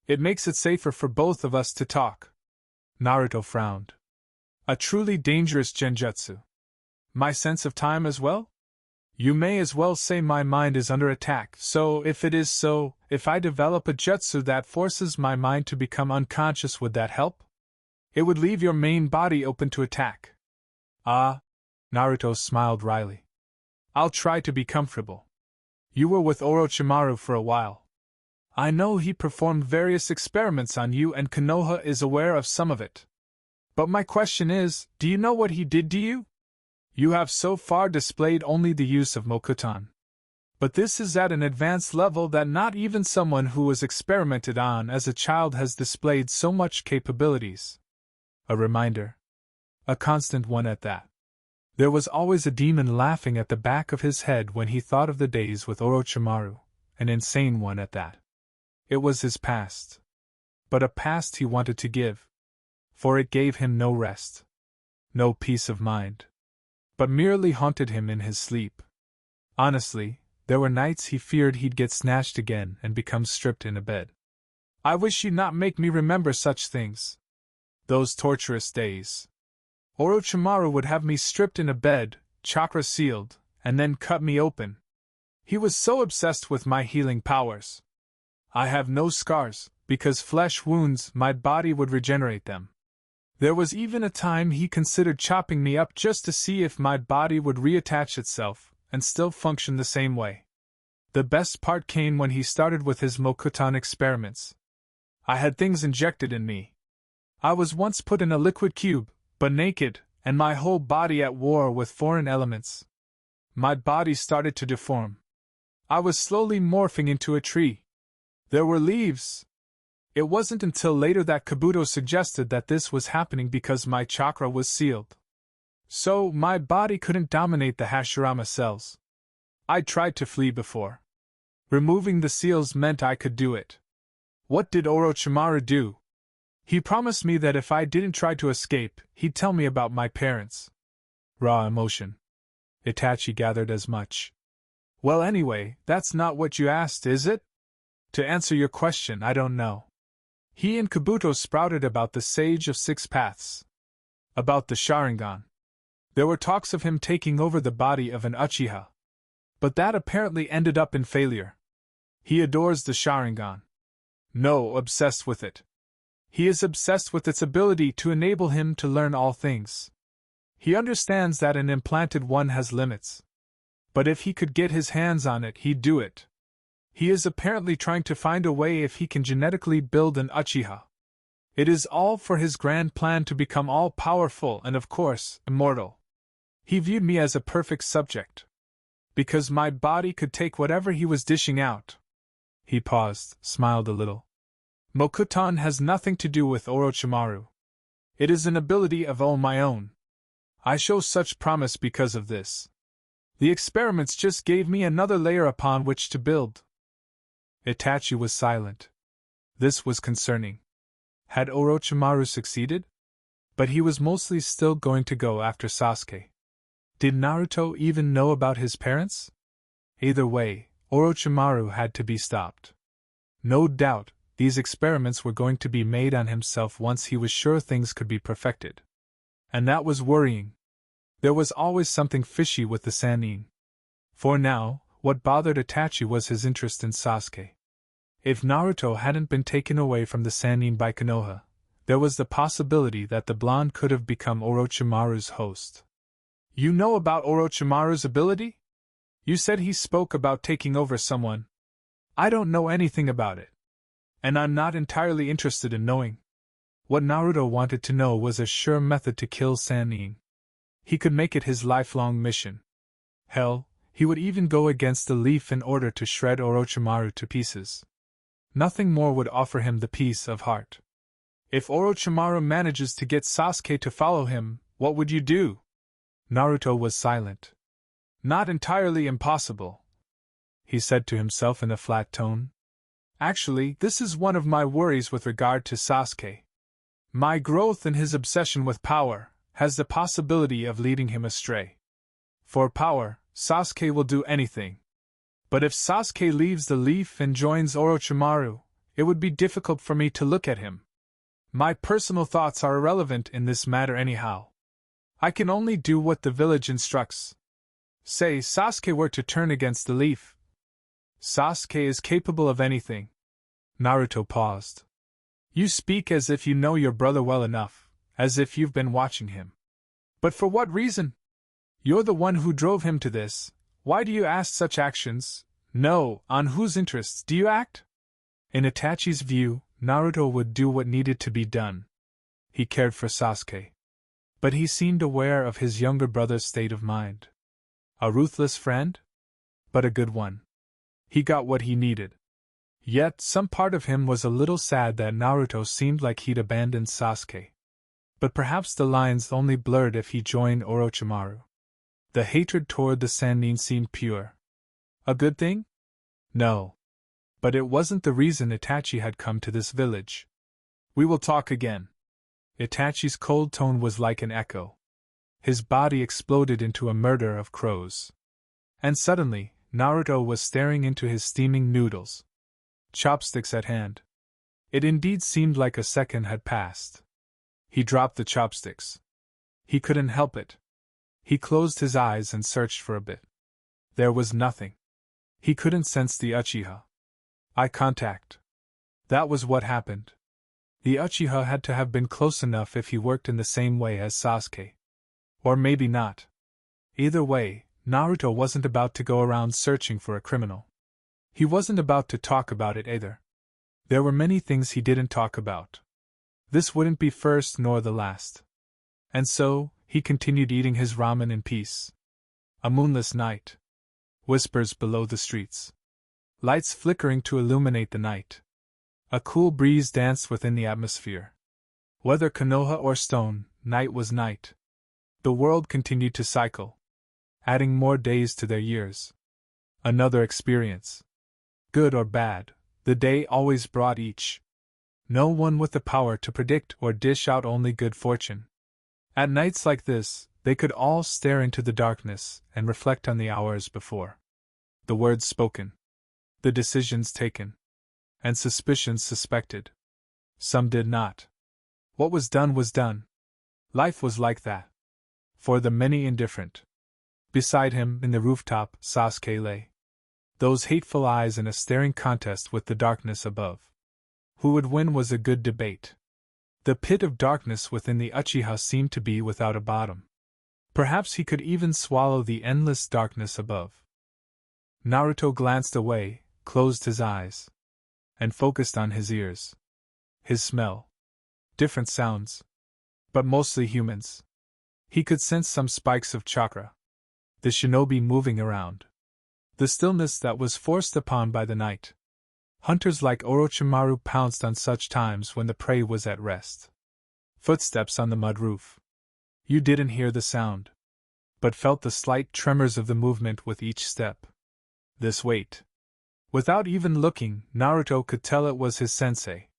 It makes it safer for both of us to talk. Naruto frowned. A truly dangerous genjutsu. My sense of time as well? You may as well say my mind is under attack, so if it is so, if I develop a jutsu that forces my mind to become unconscious, would that help? It would leave your main body open to attack. Ah, Naruto smiled wryly. I'll try to be comfortable. You were with Orochimaru for a while. I know he performed various experiments on you and Konoha is aware of some of it. But my question is, do you know what he did to you? You have so far displayed only the use of Mokuton. But this is at an advanced level that not even someone who was experimented on as a child has displayed so much capabilities. A reminder. A constant one at that. There was always a demon laughing at the back of his head when he thought of the days with Orochimaru, an insane one at that. It was his past. But a past he wanted to give. For it gave him no rest. No peace of mind. But merely haunted him in his sleep. Honestly, there were nights he feared he'd get snatched again and become stripped in a bed. I wish you'd not make me remember such things. Those torturous days. Orochimaru would have me stripped in a bed, chakra sealed, and then cut me open. He was so obsessed with my healing powers. I have no scars, because flesh wounds, my body would regenerate them. There was even a time he considered chopping me up just to see if my body would reattach itself, and still function the same way. The best part came when he started with his Mokuton experiments. I had things injected in me. I was once put in a liquid cube, but naked, and my whole body at war with foreign elements. My body started to deform. I was slowly morphing into a tree. There were leaves. It wasn't until later that Kabuto suggested that this was happening because my chakra was sealed. So, my body couldn't dominate the Hashirama cells. I tried to flee before. Removing the seals meant I could do it. What did Orochimaru do? He promised me that if I didn't try to escape, he'd tell me about my parents. Raw emotion. Itachi gathered as much. Well, anyway, that's not what you asked, is it? To answer your question, I don't know. He and Kabuto sprouted about the Sage of Six Paths. About the Sharingan. There were talks of him taking over the body of an Uchiha. But that apparently ended up in failure. He adores the Sharingan. No, obsessed with it. He is obsessed with its ability to enable him to learn all things. He understands that an implanted one has limits. But if he could get his hands on it, he'd do it. He is apparently trying to find a way if he can genetically build an Uchiha. It is all for his grand plan to become all-powerful and, of course, immortal. He viewed me as a perfect subject. Because my body could take whatever he was dishing out. He paused, smiled a little. Mokuton has nothing to do with Orochimaru. It is an ability of all my own. I show such promise because of this. The experiments just gave me another layer upon which to build. Itachi was silent. This was concerning. Had Orochimaru succeeded? But he was mostly still going to go after Sasuke. Did Naruto even know about his parents? Either way, Orochimaru had to be stopped. No doubt, these experiments were going to be made on himself once he was sure things could be perfected. And that was worrying. There was always something fishy with the Sannin. For now, what bothered Itachi was his interest in Sasuke. If Naruto hadn't been taken away from the Sannin by Konoha, there was the possibility that the blonde could have become Orochimaru's host. You know about Orochimaru's ability? You said he spoke about taking over someone. I don't know anything about it. And I'm not entirely interested in knowing. What Naruto wanted to know was a sure method to kill Sannin. He could make it his lifelong mission. Hell, he would even go against the leaf in order to shred Orochimaru to pieces. Nothing more would offer him the peace of heart. If Orochimaru manages to get Sasuke to follow him, what would you do? Naruto was silent. Not entirely impossible, he said to himself in a flat tone. Actually, this is one of my worries with regard to Sasuke. My growth in his obsession with power has the possibility of leading him astray. For power, Sasuke will do anything. But if Sasuke leaves the leaf and joins Orochimaru, it would be difficult for me to look at him. My personal thoughts are irrelevant in this matter anyhow. I can only do what the village instructs. Say Sasuke were to turn against the leaf. Sasuke is capable of anything. Naruto paused. You speak as if you know your brother well enough, as if you've been watching him. But for what reason? You're the one who drove him to this. Why do you ask such actions? No, on whose interests do you act? In Itachi's view, Naruto would do what needed to be done. He cared for Sasuke. But he seemed aware of his younger brother's state of mind. A ruthless friend? But a good one. He got what he needed. Yet some part of him was a little sad that Naruto seemed like he'd abandoned Sasuke. But perhaps the lines only blurred if he joined Orochimaru. The hatred toward the Sannin seemed pure. A good thing? No. But it wasn't the reason Itachi had come to this village. We will talk again. Itachi's cold tone was like an echo. His body exploded into a murder of crows. And suddenly, Naruto was staring into his steaming noodles. Chopsticks at hand. It indeed seemed like a second had passed. He dropped the chopsticks. He couldn't help it. He closed his eyes and searched for a bit. There was nothing. He couldn't sense the Uchiha. Eye contact. That was what happened. The Uchiha had to have been close enough if he worked in the same way as Sasuke. Or maybe not. Either way, Naruto wasn't about to go around searching for a criminal. He wasn't about to talk about it either. There were many things he didn't talk about. This wouldn't be first nor the last. And so, he continued eating his ramen in peace. A moonless night. Whispers below the streets. Lights flickering to illuminate the night. A cool breeze danced within the atmosphere. Whether Konoha or stone, night was night. The world continued to cycle, adding more days to their years. Another experience. Good or bad, the day always brought each. No one with the power to predict or dish out only good fortune. At nights like this, they could all stare into the darkness and reflect on the hours before. The words spoken. The decisions taken. And suspicions suspected. Some did not. What was done was done. Life was like that. For the many indifferent. Beside him, in the rooftop, Sasuke lay. Those hateful eyes in a staring contest with the darkness above. Who would win was a good debate. The pit of darkness within the Uchiha seemed to be without a bottom. Perhaps he could even swallow the endless darkness above. Naruto glanced away, closed his eyes, and focused on his ears. His smell. Different sounds. But mostly humans. He could sense some spikes of chakra. The shinobi moving around. The stillness that was forced upon by the night. Hunters like Orochimaru pounced on such times when the prey was at rest. Footsteps on the mud roof. You didn't hear the sound, but felt the slight tremors of the movement with each step. This weight. Without even looking, Naruto could tell it was his sensei.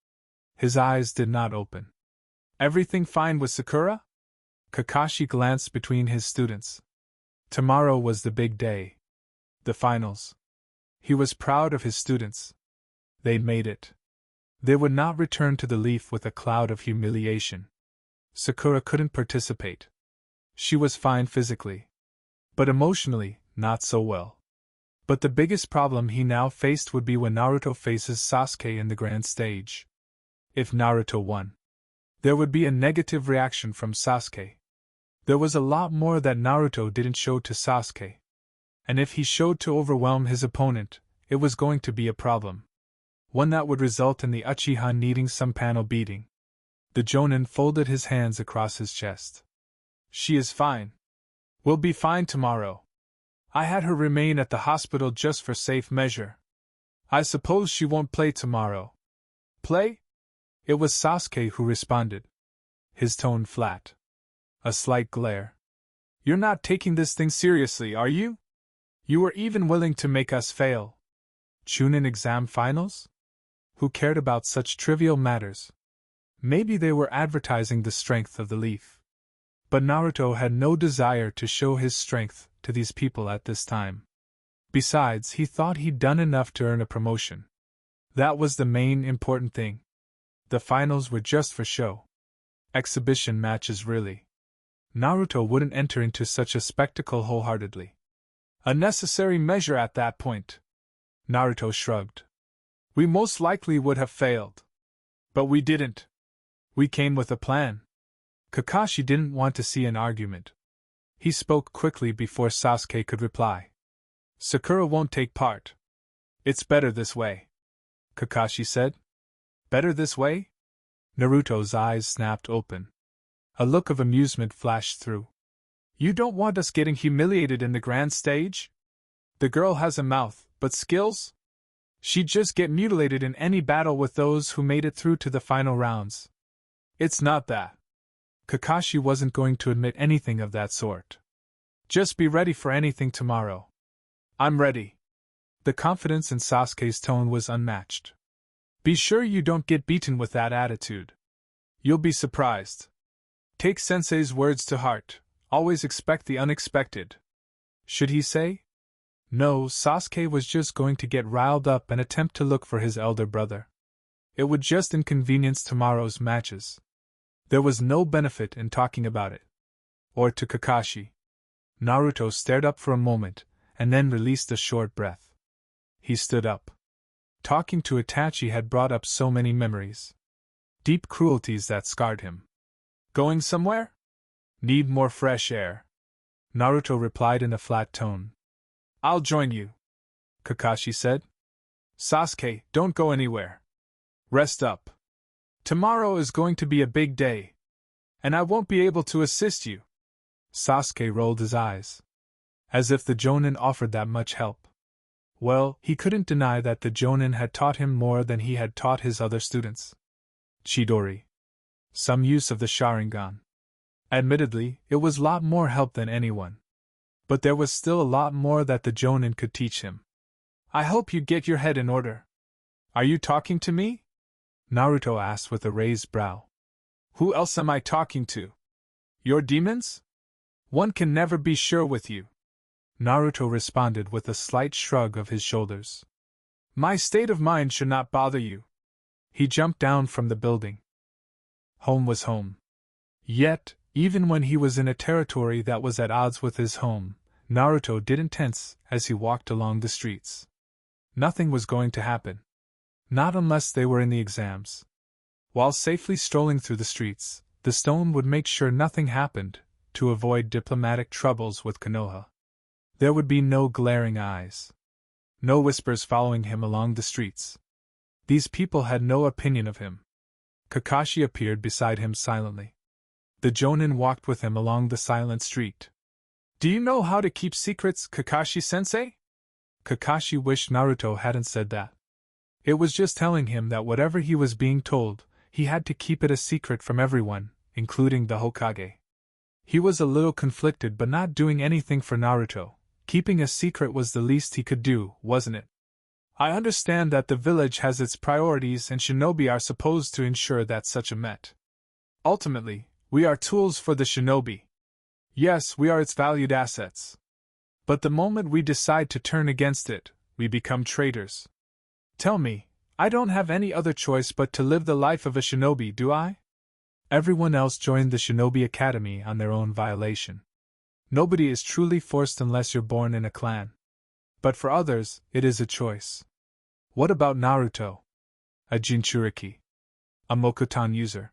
His eyes did not open. Everything fine with Sakura? Kakashi glanced between his students. Tomorrow was the big day. The finals. He was proud of his students. They'd made it. They would not return to the leaf with a cloud of humiliation. Sakura couldn't participate. She was fine physically, but emotionally, not so well. But the biggest problem he now faced would be when Naruto faces Sasuke in the grand stage. If Naruto won, there would be a negative reaction from Sasuke. There was a lot more that Naruto didn't show to Sasuke. And if he showed to overwhelm his opponent, it was going to be a problem. One that would result in the Uchiha needing some panel beating. The Jonin folded his hands across his chest. She is fine. We'll be fine tomorrow. I had her remain at the hospital just for safe measure. I suppose she won't play tomorrow. Play? It was Sasuke who responded. His tone flat. A slight glare. You're not taking this thing seriously, are you? You were even willing to make us fail. Chunin exam finals? Who cared about such trivial matters? Maybe they were advertising the strength of the leaf. But Naruto had no desire to show his strength to these people at this time. Besides, he thought he'd done enough to earn a promotion. That was the main important thing. The finals were just for show. Exhibition matches really. Naruto wouldn't enter into such a spectacle wholeheartedly. A necessary measure at that point. Naruto shrugged. We most likely would have failed. But we didn't. We came with a plan. Kakashi didn't want to see an argument. He spoke quickly before Sasuke could reply. Sakura won't take part. It's better this way. Kakashi said. Better this way? Naruto's eyes snapped open. A look of amusement flashed through. You don't want us getting humiliated in the grand stage? The girl has a mouth, but skills? She'd just get mutilated in any battle with those who made it through to the final rounds. It's not that. Kakashi wasn't going to admit anything of that sort. Just be ready for anything tomorrow. I'm ready. The confidence in Sasuke's tone was unmatched. Be sure you don't get beaten with that attitude. You'll be surprised. Take Sensei's words to heart, always expect the unexpected. Should he say? No, Sasuke was just going to get riled up and attempt to look for his elder brother. It would just inconvenience tomorrow's matches. There was no benefit in talking about it. Or to Kakashi. Naruto stared up for a moment, and then released a short breath. He stood up. Talking to Itachi had brought up so many memories. Deep cruelties that scarred him. Going somewhere? Need more fresh air. Naruto replied in a flat tone. I'll join you, Kakashi said. Sasuke, don't go anywhere. Rest up. Tomorrow is going to be a big day. And I won't be able to assist you. Sasuke rolled his eyes. As if the Jonin offered that much help. Well, he couldn't deny that the Jonin had taught him more than he had taught his other students. Chidori. Some use of the Sharingan. Admittedly, it was a lot more help than anyone. But there was still a lot more that the Jonin could teach him. I hope you get your head in order. Are you talking to me? Naruto asked with a raised brow. Who else am I talking to? Your demons? One can never be sure with you. Naruto responded with a slight shrug of his shoulders. My state of mind should not bother you. He jumped down from the building. Home was home. Yet, even when he was in a territory that was at odds with his home, Naruto didn't tense as he walked along the streets. Nothing was going to happen. Not unless they were in the exams. While safely strolling through the streets, the stone would make sure nothing happened, to avoid diplomatic troubles with Konoha. There would be no glaring eyes. No whispers following him along the streets. These people had no opinion of him. Kakashi appeared beside him silently. The Jonin walked with him along the silent street. Do you know how to keep secrets, Kakashi-sensei? Kakashi wished Naruto hadn't said that. It was just telling him that whatever he was being told, he had to keep it a secret from everyone, including the Hokage. He was a little conflicted but not doing anything for Naruto. Keeping a secret was the least he could do, wasn't it? I understand that the village has its priorities and shinobi are supposed to ensure that such are met. Ultimately, we are tools for the shinobi. Yes, we are its valued assets. But the moment we decide to turn against it, we become traitors. Tell me, I don't have any other choice but to live the life of a shinobi, do I? Everyone else joined the Shinobi Academy on their own violation. Nobody is truly forced unless you're born in a clan. But for others, it is a choice. What about Naruto? A Jinchuriki. A Mokuton user.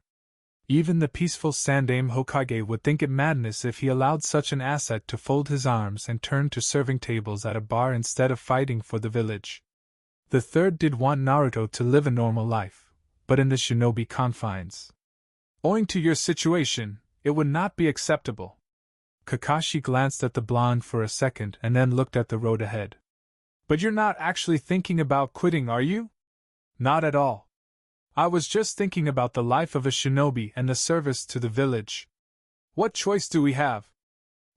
Even the peaceful Sandaime Hokage would think it madness if he allowed such an asset to fold his arms and turn to serving tables at a bar instead of fighting for the village. The third did want Naruto to live a normal life, but in the shinobi confines. Owing to your situation, it would not be acceptable. Kakashi glanced at the blonde for a second and then looked at the road ahead. But you're not actually thinking about quitting, are you? Not at all. I was just thinking about the life of a shinobi and the service to the village. What choice do we have?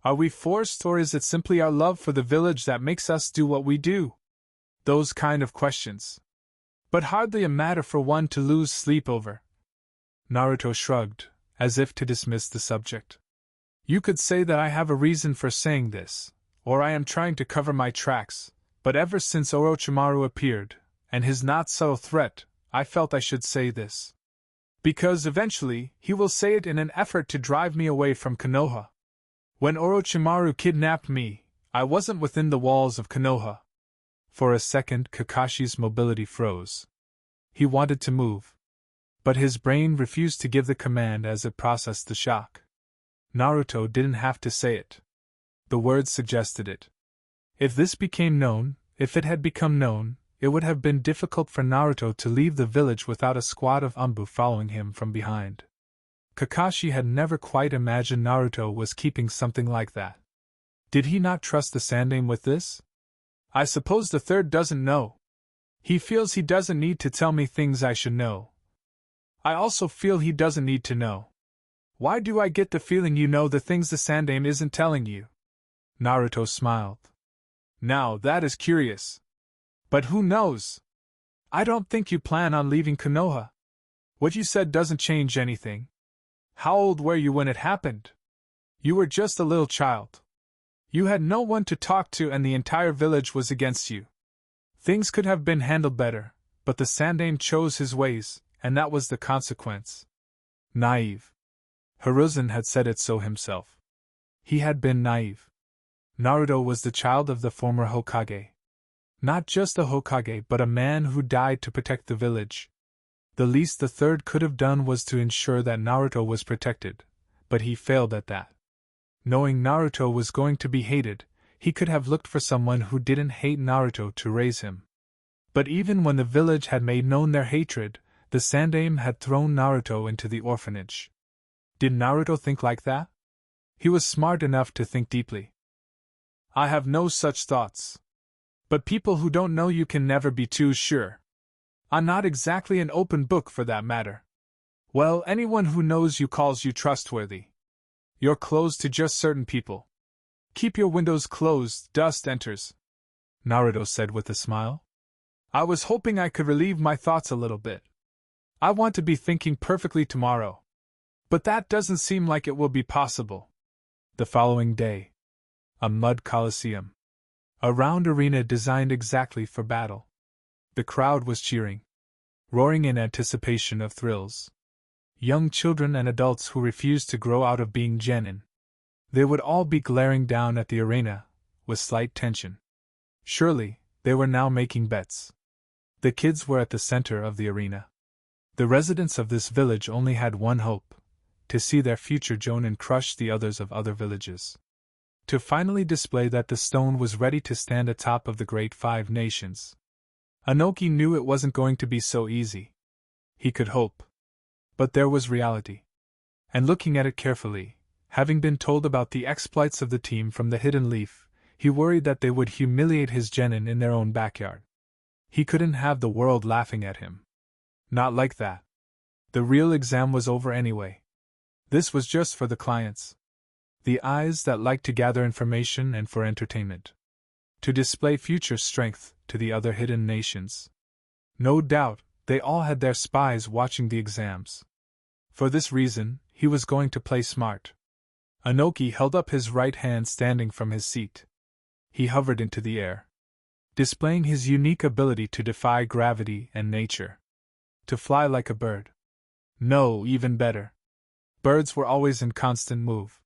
Are we forced, or is it simply our love for the village that makes us do what we do? Those kind of questions. But hardly a matter for one to lose sleep over. Naruto shrugged, as if to dismiss the subject. You could say that I have a reason for saying this, or I am trying to cover my tracks, but ever since Orochimaru appeared, and his not-subtle threat, I felt I should say this. Because eventually, he will say it in an effort to drive me away from Konoha. When Orochimaru kidnapped me, I wasn't within the walls of Konoha. For a second, Kakashi's mobility froze. He wanted to move. But his brain refused to give the command as it processed the shock. Naruto didn't have to say it. The words suggested it. If this became known, if it had become known, it would have been difficult for Naruto to leave the village without a squad of Anbu following him from behind. Kakashi had never quite imagined Naruto was keeping something like that. Did he not trust the Sandaime with this? I suppose the third doesn't know. He feels he doesn't need to tell me things I should know. I also feel he doesn't need to know. Why do I get the feeling you know the things the Sandaime isn't telling you? Naruto smiled. Now that is curious. But who knows? I don't think you plan on leaving Konoha. What you said doesn't change anything. How old were you when it happened? You were just a little child. You had no one to talk to and the entire village was against you. Things could have been handled better, but the Sandaime chose his ways, and that was the consequence. Naive. Hiruzen had said it so himself. He had been naive. Naruto was the child of the former Hokage. Not just a Hokage but a man who died to protect the village. The least the third could have done was to ensure that Naruto was protected, but he failed at that. Knowing Naruto was going to be hated, he could have looked for someone who didn't hate Naruto to raise him. But even when the village had made known their hatred, the Sandaime had thrown Naruto into the orphanage. Did Naruto think like that? He was smart enough to think deeply. I have no such thoughts. But people who don't know you can never be too sure. I'm not exactly an open book for that matter. Well, anyone who knows you calls you trustworthy. You're closed to just certain people. Keep your windows closed, dust enters. Naruto said with a smile. I was hoping I could relieve my thoughts a little bit. I want to be thinking perfectly tomorrow. But that doesn't seem like it will be possible. The following day. A mud coliseum. A round arena designed exactly for battle. The crowd was cheering, roaring in anticipation of thrills. Young children and adults who refused to grow out of being genin. They would all be glaring down at the arena, with slight tension. Surely, they were now making bets. The kids were at the center of the arena. The residents of this village only had one hope: to see their future jonin crush the others of other villages. To finally display that the stone was ready to stand atop of the great 5 nations. Inoki knew it wasn't going to be so easy. He could hope. But there was reality. And looking at it carefully, having been told about the exploits of the team from the Hidden Leaf, he worried that they would humiliate his genin in their own backyard. He couldn't have the world laughing at him. Not like that. The real exam was over anyway. This was just for the clients. The eyes that like to gather information and for entertainment. To display future strength to the other hidden nations. No doubt, they all had their spies watching the exams. For this reason, he was going to play smart. Inoki held up his right hand standing from his seat. He hovered into the air, displaying his unique ability to defy gravity and nature. To fly like a bird. No, even better. Birds were always in constant move.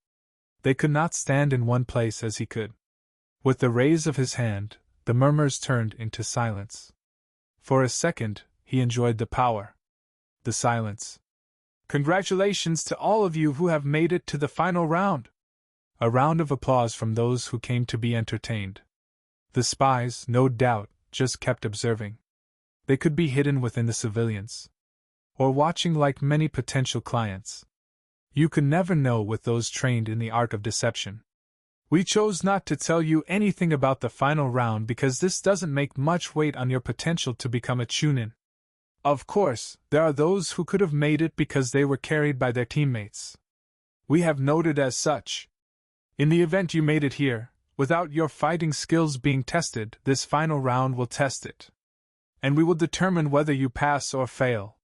They could not stand in one place as he could. With the raise of his hand, the murmurs turned into silence. For a second, he enjoyed the power. The silence. Congratulations to all of you who have made it to the final round! A round of applause from those who came to be entertained. The spies, no doubt, just kept observing. They could be hidden within the civilians. Or watching like many potential clients. You could never know with those trained in the art of deception. We chose not to tell you anything about the final round because this doesn't make much weight on your potential to become a chunin. Of course, there are those who could have made it because they were carried by their teammates. We have noted as such. In the event you made it here, without your fighting skills being tested, this final round will test it. And we will determine whether you pass or fail.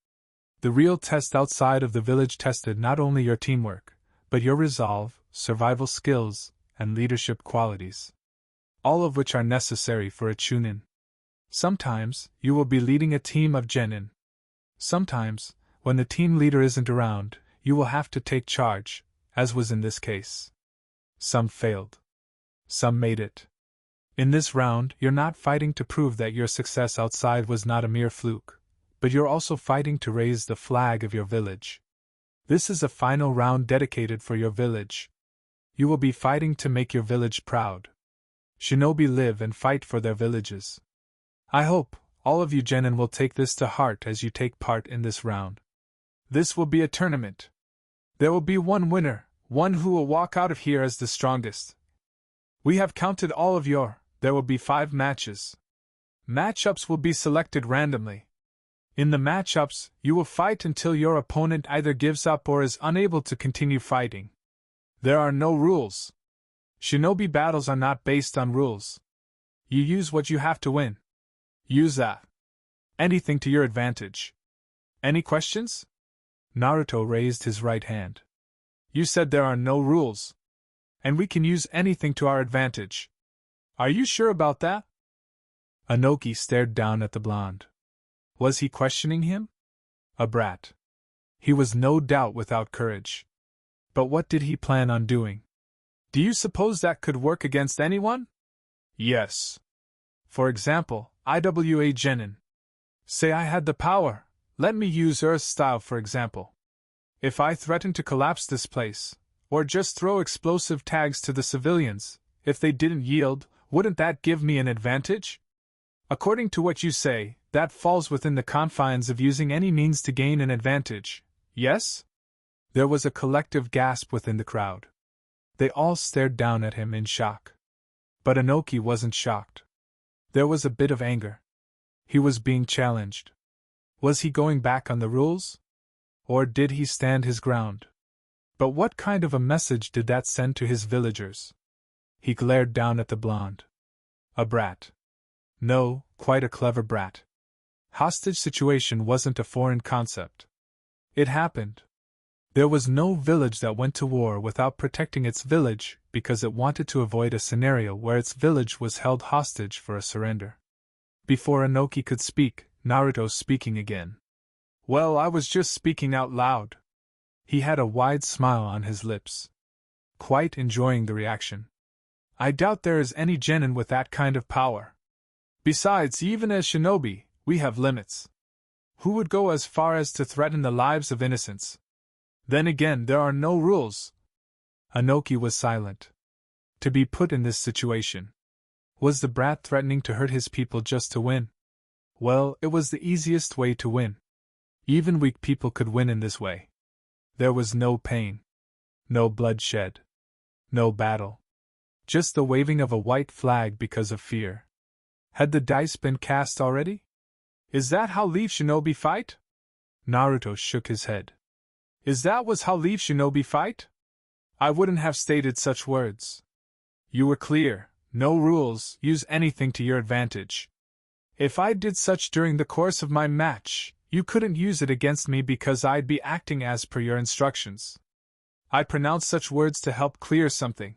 The real test outside of the village tested not only your teamwork, but your resolve, survival skills, and leadership qualities. All of which are necessary for a chunin. Sometimes, you will be leading a team of genin. Sometimes, when the team leader isn't around, you will have to take charge, as was in this case. Some failed. Some made it. In this round, you're not fighting to prove that your success outside was not a mere fluke, but you're also fighting to raise the flag of your village. This is a final round dedicated for your village. You will be fighting to make your village proud. Shinobi live and fight for their villages. I hope all of you genin will take this to heart as you take part in this round. This will be a tournament. There will be one winner, one who will walk out of here as the strongest. We have counted all of there will be 5 matches. Matchups will be selected randomly. In the matchups, you will fight until your opponent either gives up or is unable to continue fighting. There are no rules. Shinobi battles are not based on rules. You use what you have to win. Use that. Anything to your advantage. Any questions? Naruto raised his right hand. You said there are no rules. And we can use anything to our advantage. Are you sure about that? Inoki stared down at the blonde. Was he questioning him? A brat. He was no doubt without courage. But what did he plan on doing? Do you suppose that could work against anyone? Yes. For example, IWA Genin. Say I had the power. Let me use Earth style for example. If I threatened to collapse this place, or just throw explosive tags to the civilians, if they didn't yield, wouldn't that give me an advantage? According to what you say, that falls within the confines of using any means to gain an advantage, yes? There was a collective gasp within the crowd. They all stared down at him in shock. But Inoki wasn't shocked. There was a bit of anger. He was being challenged. Was he going back on the rules? Or did he stand his ground? But what kind of a message did that send to his villagers? He glared down at the blonde. A brat. No, quite a clever brat. Hostage situation wasn't a foreign concept. It happened. There was no village that went to war without protecting its village because it wanted to avoid a scenario where its village was held hostage for a surrender. Before Inoki could speak, Naruto speaking again. Well, I was just speaking out loud. He had a wide smile on his lips. Quite enjoying the reaction. I doubt there is any genin with that kind of power. Besides, even as shinobi, we have limits. Who would go as far as to threaten the lives of innocents? Then again, there are no rules. Inoki was silent. To be put in this situation. Was the brat threatening to hurt his people just to win? Well, it was the easiest way to win. Even weak people could win in this way. There was no pain. No bloodshed. No battle. Just the waving of a white flag because of fear. Had the dice been cast already? Is that how Leaf Shinobi fight? Naruto shook his head. Is that was how Leaf Shinobi fight? I wouldn't have stated such words. You were clear, no rules, use anything to your advantage. If I did such during the course of my match, you couldn't use it against me because I'd be acting as per your instructions. I pronounce such words to help clear something.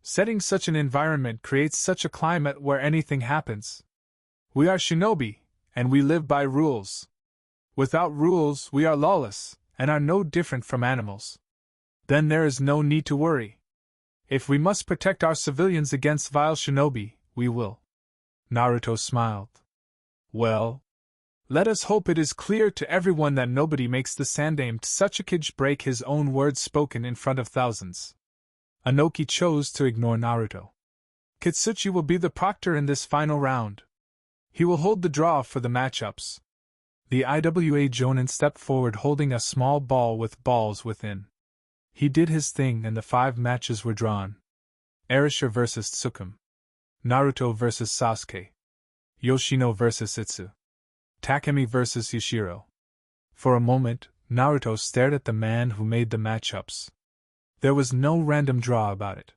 Setting such an environment creates such a climate where anything happens. We are shinobi, and we live by rules. Without rules, we are lawless, and are no different from animals. Then there is no need to worry. If we must protect our civilians against vile shinobi, we will. Naruto smiled. Well, let us hope it is clear to everyone that nobody makes the Sandaime Tsuchikage break his own words spoken in front of thousands. Inoki chose to ignore Naruto. Kitsuchi will be the proctor in this final round. He will hold the draw for the matchups. The IWA Jonin stepped forward holding a small ball with balls within. He did his thing and the 5 matches were drawn. Arisha vs Tsukum. Naruto vs Sasuke. Yoshino vs Itsu. Takemi vs Yashiro. For a moment, Naruto stared at the man who made the matchups. There was no random draw about it.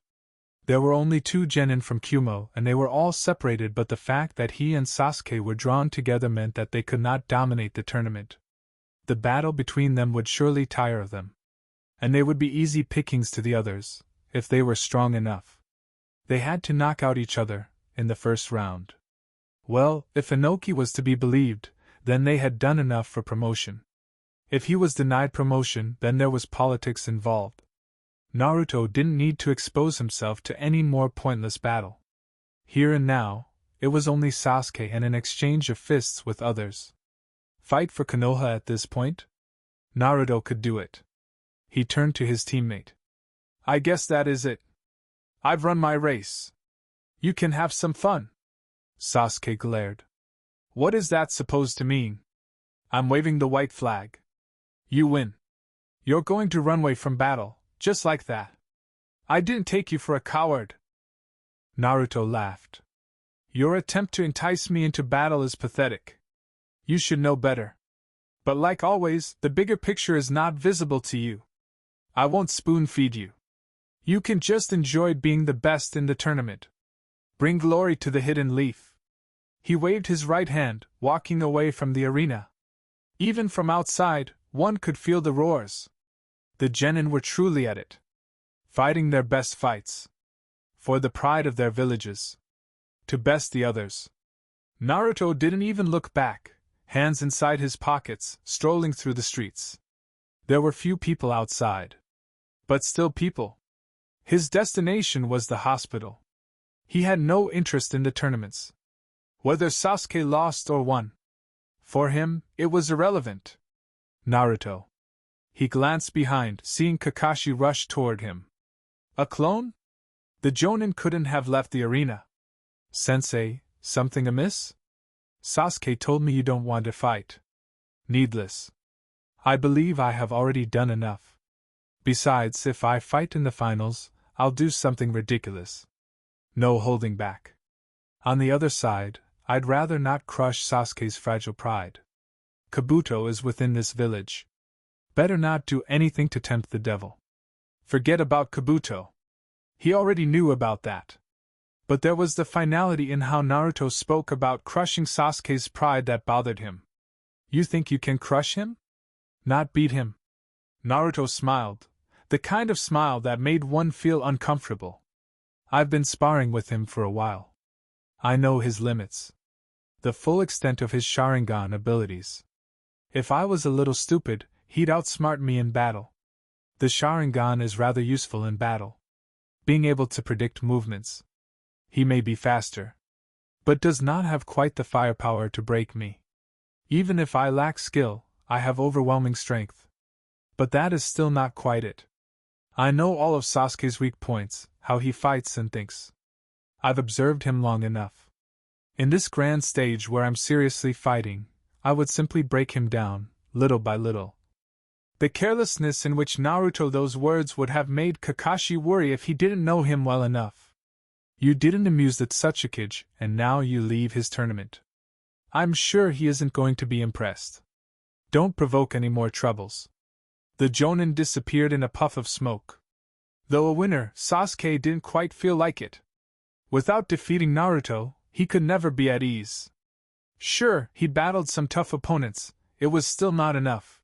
There were only 2 genin from Kumo and they were all separated, but the fact that he and Sasuke were drawn together meant that they could not dominate the tournament. The battle between them would surely tire them. And they would be easy pickings to the others, if they were strong enough. They had to knock out each other, in the first round. Well, if Inoki was to be believed, then they had done enough for promotion. If he was denied promotion, then there was politics involved. Naruto didn't need to expose himself to any more pointless battle. Here and now, it was only Sasuke and an exchange of fists with others. Fight for Konoha at this point? Naruto could do it. He turned to his teammate. I guess that is it. I've run my race. You can have some fun. Sasuke glared. What is that supposed to mean? I'm waving the white flag. You win. You're going to run away from battle, just like that. I didn't take you for a coward. Naruto laughed. Your attempt to entice me into battle is pathetic. You should know better. But like always, the bigger picture is not visible to you. I won't spoon-feed you. You can just enjoy being the best in the tournament. Bring glory to the hidden leaf. He waved his right hand, walking away from the arena. Even from outside, one could feel the roars. The genin were truly at it. Fighting their best fights. For the pride of their villages. To best the others. Naruto didn't even look back, hands inside his pockets, strolling through the streets. There were few people outside. But still people. His destination was the hospital. He had no interest in the tournaments. Whether Sasuke lost or won. For him, it was irrelevant. Naruto. He glanced behind, seeing Kakashi rush toward him. A clone? The Jonin couldn't have left the arena. Sensei, something amiss? Sasuke told me you don't want to fight. Needless. I believe I have already done enough. Besides, if I fight in the finals, I'll do something ridiculous. No holding back. On the other side, I'd rather not crush Sasuke's fragile pride. Kabuto is within this village. Better not do anything to tempt the devil. Forget about Kabuto. He already knew about that. But there was the finality in how Naruto spoke about crushing Sasuke's pride that bothered him. You think you can crush him? Not beat him? Naruto smiled, the kind of smile that made one feel uncomfortable. I've been sparring with him for a while. I know his limits. The full extent of his Sharingan abilities. If I was a little stupid, he'd outsmart me in battle. The Sharingan is rather useful in battle. Being able to predict movements. He may be faster, but does not have quite the firepower to break me. Even if I lack skill, I have overwhelming strength. But that is still not quite it. I know all of Sasuke's weak points, how he fights and thinks. I've observed him long enough. In this grand stage where I'm seriously fighting, I would simply break him down, little by little. The carelessness in which Naruto those words would have made Kakashi worry if he didn't know him well enough. You didn't amuse the Tsuchikage, and now you leave his tournament. I'm sure he isn't going to be impressed. Don't provoke any more troubles. The Jonin disappeared in a puff of smoke. Though a winner, Sasuke didn't quite feel like it. Without defeating Naruto, he could never be at ease. Sure, he'd battled some tough opponents, it was still not enough.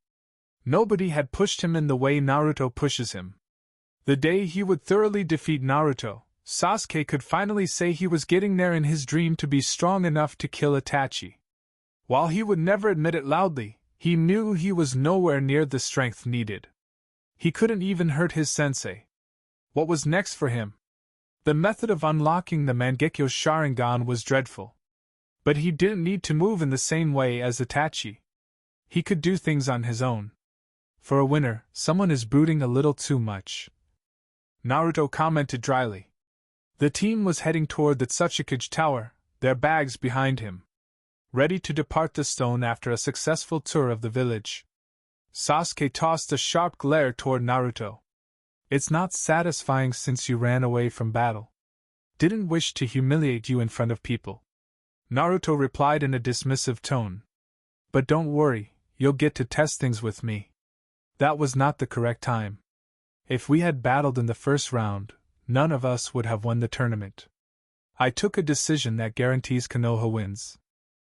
Nobody had pushed him in the way Naruto pushes him. The day he would thoroughly defeat Naruto, Sasuke could finally say he was getting there in his dream to be strong enough to kill Itachi. While he would never admit it loudly, he knew he was nowhere near the strength needed. He couldn't even hurt his sensei. What was next for him? The method of unlocking the Mangekyo Sharingan was dreadful. But he didn't need to move in the same way as Itachi. He could do things on his own. For a winner, someone is brooding a little too much, Naruto commented dryly. The team was heading toward the Tsuchikage Tower, their bags behind him, ready to depart the stone after a successful tour of the village. Sasuke tossed a sharp glare toward Naruto. It's not satisfying since you ran away from battle. Didn't wish to humiliate you in front of people. Naruto replied in a dismissive tone. But don't worry, you'll get to test things with me. That was not the correct time. If we had battled in the first round, none of us would have won the tournament. I took a decision that guarantees Konoha wins.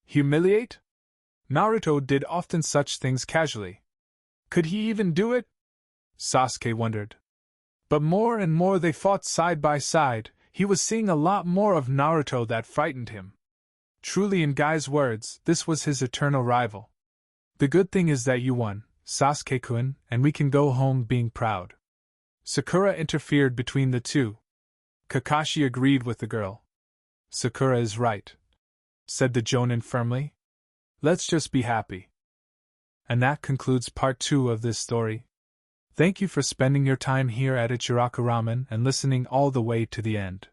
Humiliate? Naruto did often such things casually. Could he even do it? Sasuke wondered. But more and more they fought side by side, he was seeing a lot more of Naruto that frightened him. Truly, in Guy's words, this was his eternal rival. The good thing is that you won, Sasuke-kun, and we can go home being proud. Sakura interfered between the two. Kakashi agreed with the girl. Sakura is right, said the Jonin firmly. Let's just be happy. And that concludes part 2 of this story. Thank you for spending your time here at Ichiraku Ramen and listening all the way to the end.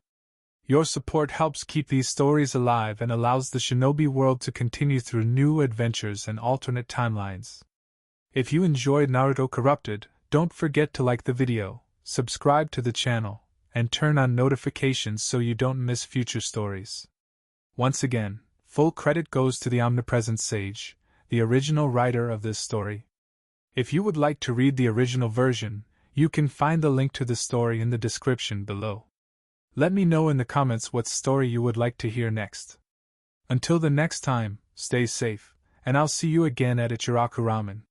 Your support helps keep these stories alive and allows the shinobi world to continue through new adventures and alternate timelines. If you enjoyed Naruto Corrupted, don't forget to like the video, subscribe to the channel, and turn on notifications so you don't miss future stories. Once again, full credit goes to the Omnipresent Sage, the original writer of this story. If you would like to read the original version, you can find the link to the story in the description below. Let me know in the comments what story you would like to hear next. Until the next time, stay safe, and I'll see you again at Ichiraku Ramen.